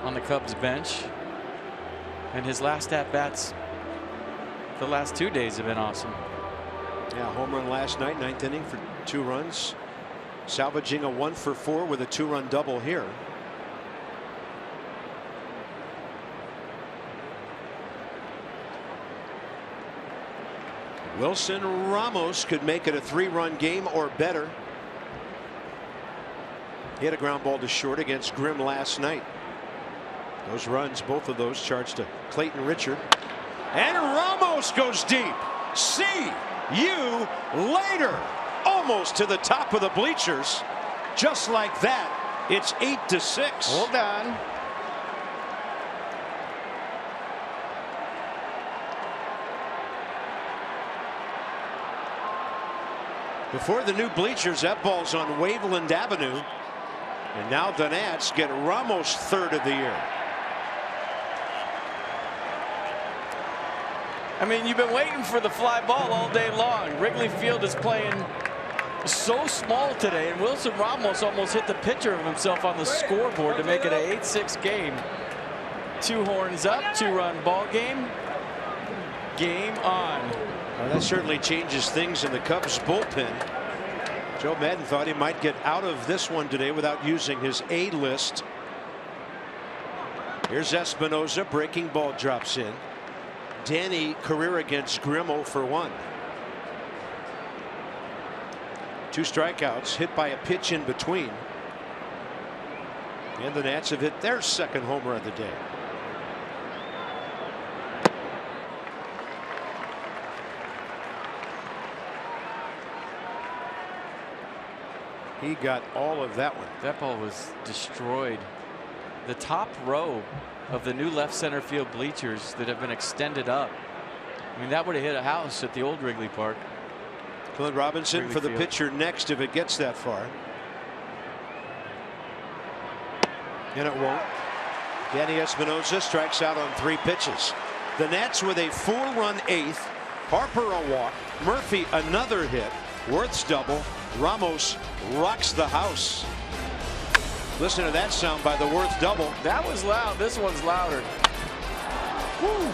B: on the Cubs bench, and his last at bats the last 2 days have been awesome.
A: Yeah, home run last night, 9th inning for 2 runs, salvaging a 1-for-4 with a 2-run double here. Wilson Ramos could make it a 3-run game or better. He had a ground ball to short against Grimm last night. Those runs, both of those charged to Clayton Richard. And Ramos goes deep. See you later. Almost to the top of the bleachers. Just like that, it's 8-6.
B: Hold on.
A: Before the new bleachers, that ball's on Waveland Avenue. And now the Nats get Ramos 3rd of the year.
B: I mean, you've been waiting for the fly ball all day long. Wrigley Field is playing so small today, and Wilson Ramos almost hit the picture of himself on the scoreboard to make it an 8-6 game. 2 horns up, 2-run ball game. Game on.
A: Well, that certainly changes things in the Cubs bullpen. Joe Madden thought he might get out of this one today without using his A list. Here's Espinosa. Breaking ball drops in. Danny career against Grimm 0-for-1. 2 strikeouts, hit by a pitch in between. And the Nats have hit their 2nd homer of the day. He got all of that one.
B: That ball was destroyed. The top row of the new left center field bleachers that have been extended up. I mean, that would have hit a house at the old Wrigley Park.
A: Clint Robinson
B: Wrigley
A: for the
B: Field.
A: pitcher next if it gets that far. And it won't. Danny Espinosa strikes out on 3 pitches. The Nats with a 4-run 8th. Harper a walk. Murphy another hit. Worth's double. Ramos rocks the house. Listen to that sound by the Worth double.
B: That was loud. This one's louder.
A: Woo.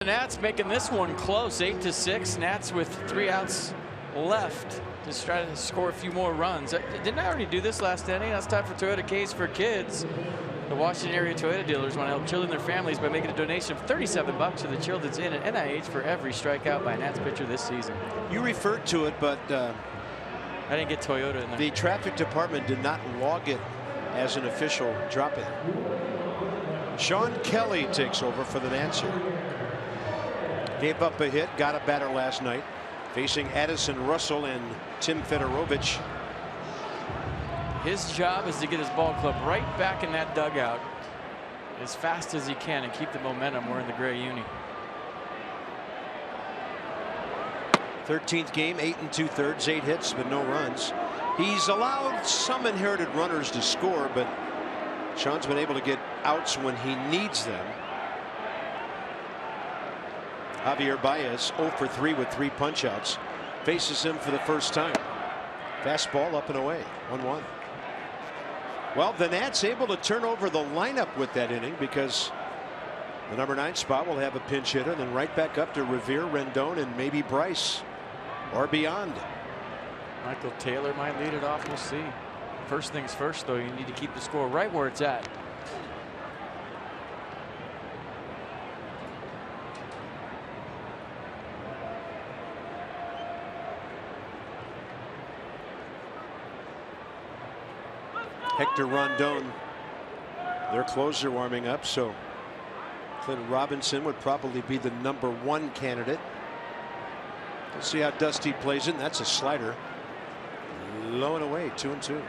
B: The Nats making this one close, 8-6. Nats with 3 outs left to try to score a few more runs. Didn't I already do this last inning? That's time for Toyota Case for Kids. The Washington area Toyota dealers want to help children and their families by making a donation of $37 to the Children's Inn at NIH for every strikeout by a Nats pitcher this season.
A: You referred to it, but
B: I didn't get Toyota in there.
A: The traffic department did not log it as an official drop-in. Sean Kelly takes over for the Nats here. Gave up a hit, got a batter last night, facing Addison Russell and Tim Fedorovich.
B: His job is to get his ball club right back in that dugout as fast as he can and keep the momentum wearing the gray uni.
A: 13th game, 8 2/3, 8 hits, but no runs. He's allowed some inherited runners to score, but Sean's been able to get outs when he needs them. Javier Baez 0 for 3 with 3 punch-outs. Faces him for the first time. Fastball up and away, 1-1. Well, the Nats able to turn over the lineup with that inning because the number 9 spot will have a pinch hitter, then right back up to Revere, Rendon, and maybe Bryce or beyond.
B: Michael Taylor might lead it off. We'll see. First things first, though, you need to keep the score right where it's at.
A: Hector Rondon, their closer, warming up, so Clint Robinson would probably be the number 1 candidate. We'll see how Dusty plays it. That's a slider. Low and away, 2-2.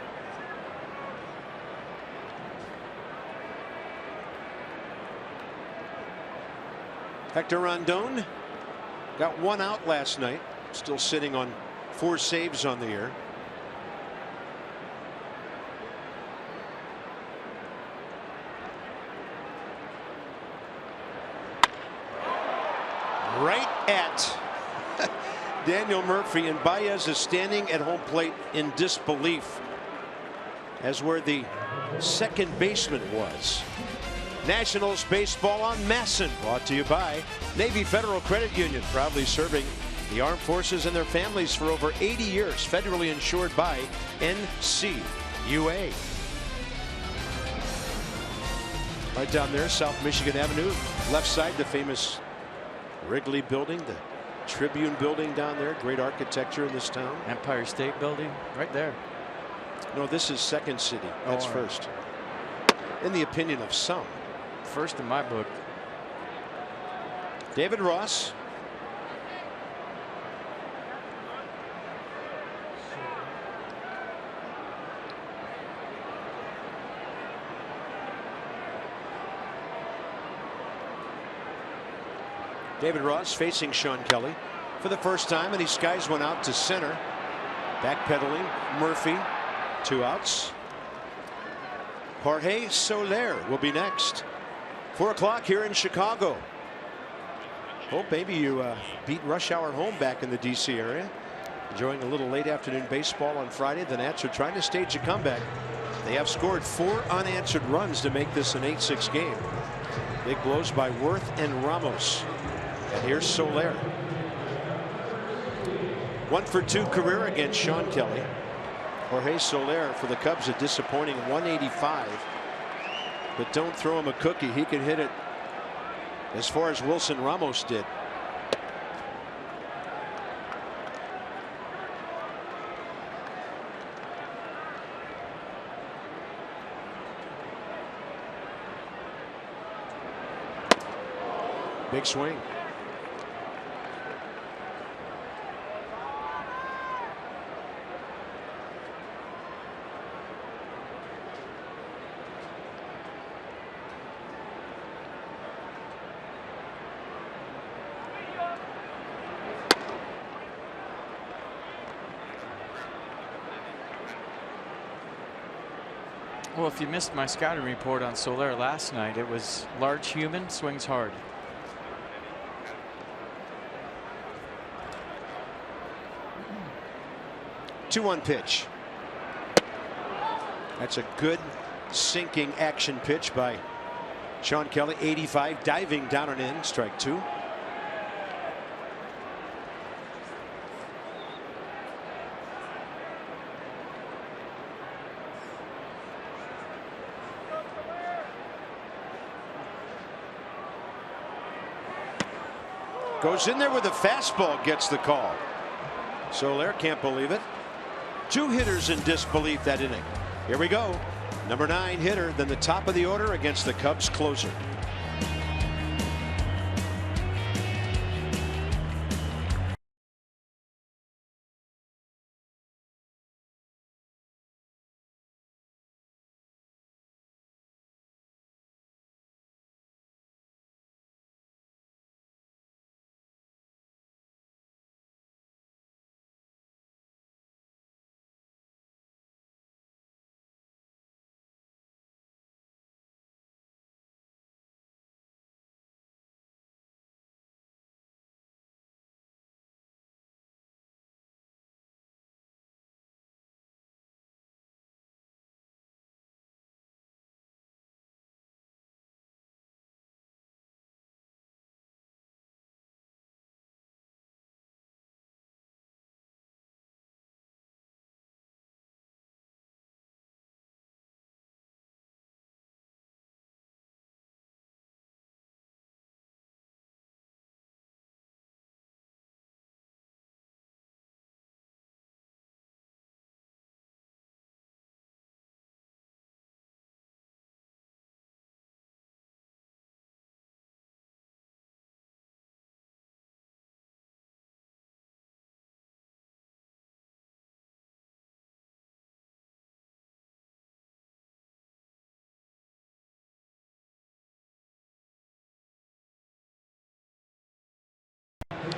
A: Hector Rondon got 1 out last night, still sitting on 4 saves on the year. Right at Daniel Murphy, and Baez is standing at home plate in disbelief as where the second baseman was. Nationals baseball on Masson, brought to you by Navy Federal Credit Union, proudly serving the armed forces and their families for over 80 years, federally insured by NCUA. Right down there, South Michigan Avenue, left side, the famous Wrigley building, the Tribune building down there. Great architecture in this town.
B: Empire State Building right there.
A: No, this is Second City. That's first, in the opinion of some.
B: First in my book.
A: David Ross. David Ross facing Sean Kelly for the first time, and he skies one out to center. Backpedaling Murphy, 2 outs. Jorge Soler will be next. 4 o'clock here in Chicago. Hope maybe you beat rush hour home back in the DC area. Enjoying a little late afternoon baseball on Friday. The Nats are trying to stage a comeback. They have scored 4 unanswered runs to make this an 8-6 game. Big blows by Worth and Ramos. And here's Soler. 1 for 2 career against Sean Kelly. Jorge Soler for the Cubs a disappointing 185. But don't throw him a cookie. He can hit it as far as Wilson Ramos did. Big swing.
B: Well, if you missed my scouting report on Soler last night, it was large human, swings hard.
A: Two-one pitch. That's a good sinking action pitch by Sean Kelly. 85, diving down and in, strike 2. Goes in there with a fastball, gets the call. Soler can't believe it. 2 hitters in disbelief that inning. Here we go. Number 9 hitter, then the top of the order against the Cubs closer.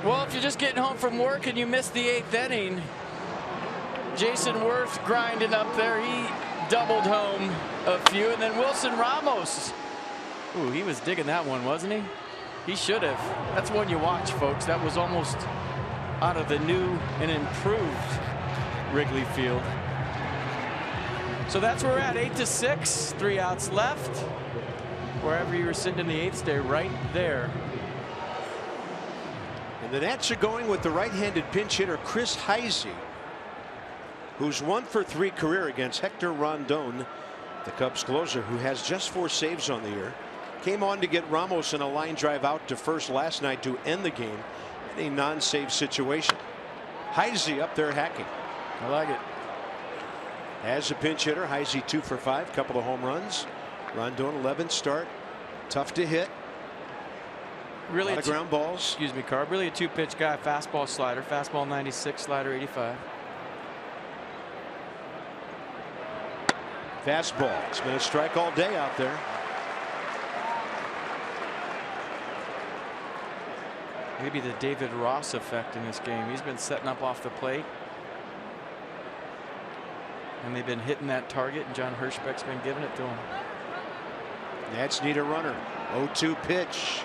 B: Well, if you're just getting home from work and you missed the 8th inning, Jason Worth grinding up there. He doubled home a few, and then Wilson Ramos. Ooh, he was digging that one, wasn't he? He should have. That's one you watch, folks. That was almost out of the new and improved Wrigley Field. So that's where we're at, 8-6, 3 outs left. Wherever you were sitting in the 8th, stay right there.
A: And the Nats are going with the right-handed pinch hitter Chris Heisey, who's 1 for 3 career against Hector Rondon, the Cubs closer, who has just 4 saves on the year. Came on to get Ramos in a line drive out to first last night to end the game in a non-save situation. Heisey up there hacking.
B: I like it.
A: As a pinch hitter, Heisey 2 for 5, couple of home runs. Rondon 11th start, tough to hit.
B: Really
A: a lot of ground balls.
B: Excuse me, Carb. Really a 2-pitch guy. Fastball, slider. Fastball 96, slider 85.
A: Fastball. It's been a strike all day out there.
B: Maybe the David Ross effect in this game. He's been setting up off the plate, and they've been hitting that target, and John Hirschbeck's been giving it to him.
A: Nats need a runner. 0-2 pitch.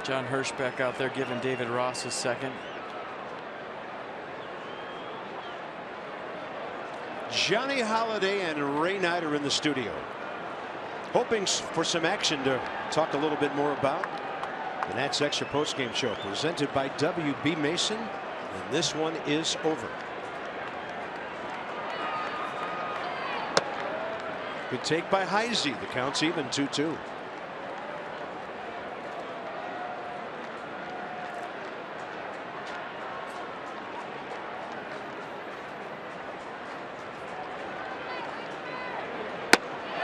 B: John Hirschbeck out there giving David Ross a second.
A: Johnny Holiday and Ray Knight are in the studio, hoping for some action to talk a little bit more about. The Nats Extra Postgame Show presented by WB Mason, and this one is over. Good take by Heisey. The count's even 2-2.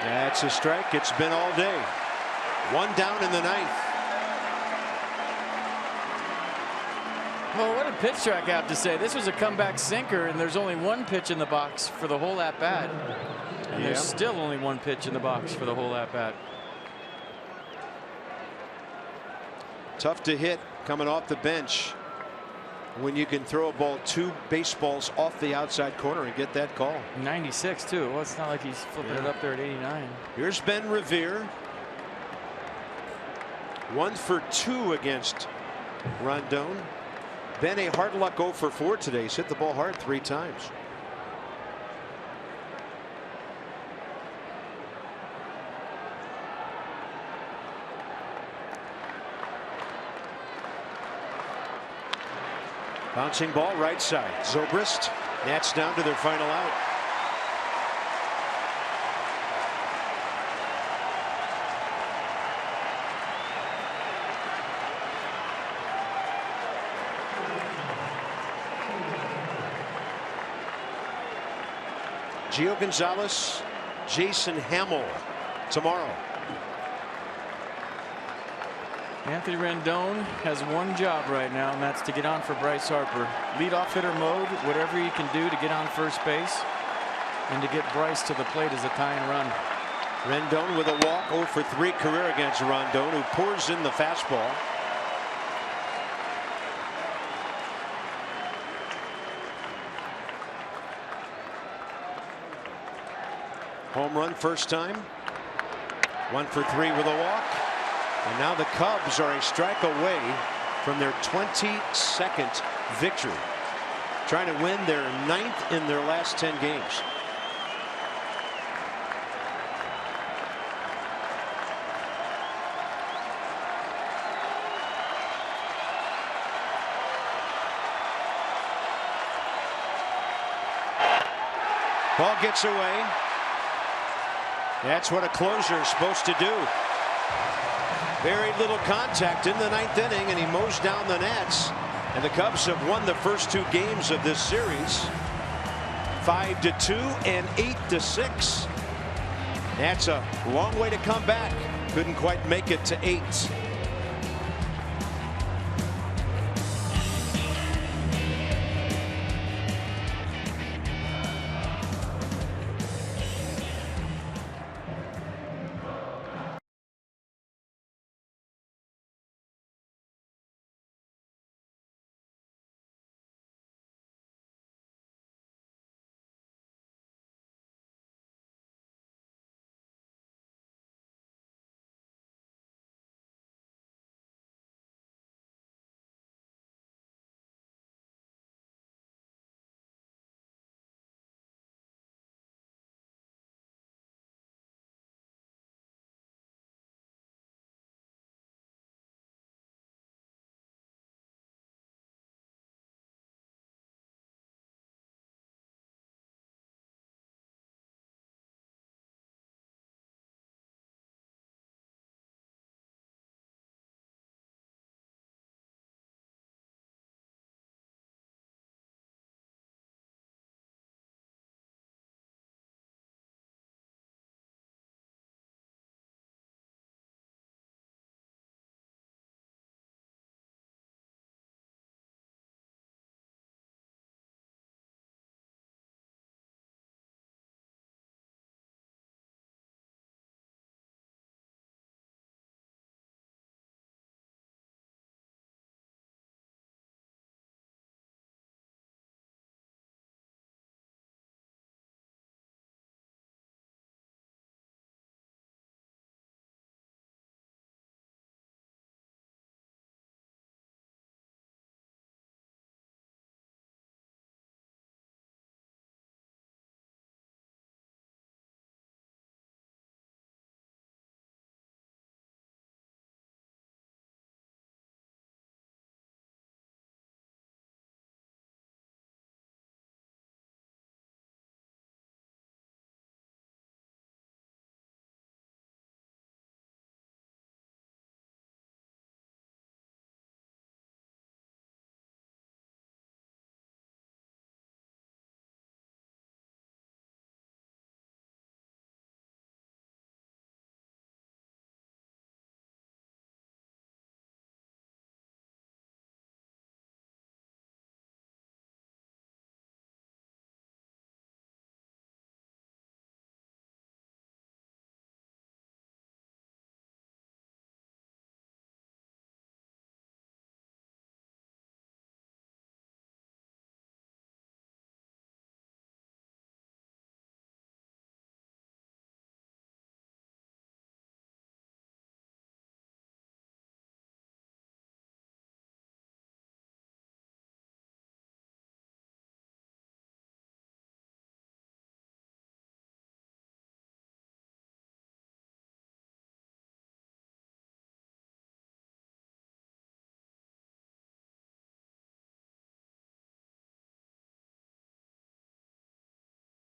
A: That's a strike. It's been all day. 1 down in the 9th.
B: Well, what did Pitch Track have to say? This was a comeback sinker, and there's only 1 pitch in the box for the whole at bat. And there's still only 1 pitch in the box for the whole at bat.
A: Tough to hit coming off the bench when you can throw a ball 2 baseballs off the outside corner and get that call.
B: 96 too. Well, it's not like he's flipping it up there at 89.
A: Here's Ben Revere. 1 for 2 against Rondon. Ben a hard luck 0 for 4 today. He's hit the ball hard 3 times. Bouncing ball right side. Zobrist. Nats down to their final out. Gio Gonzalez, Jason Hamill tomorrow.
B: Anthony Rendon has one job right now, and that's to get on for Bryce Harper. Leadoff hitter mode, whatever he can do to get on first base and to get Bryce to the plate as a tying run.
A: Rendon with a walk, 0 for 3 career against Rondon, who pours in the fastball. Home run first time. 1 for 3 with a walk. And now the Cubs are a strike away from their 22nd victory, trying to win their 9th in their last 10 games. Ball gets away. That's what a closer is supposed to do. Very little contact in the 9th inning, and he mows down the Nats. And the Cubs have won the first 2 games of this series, 5-2 and 8-6. That's a long way to come back. Couldn't quite make it to 8.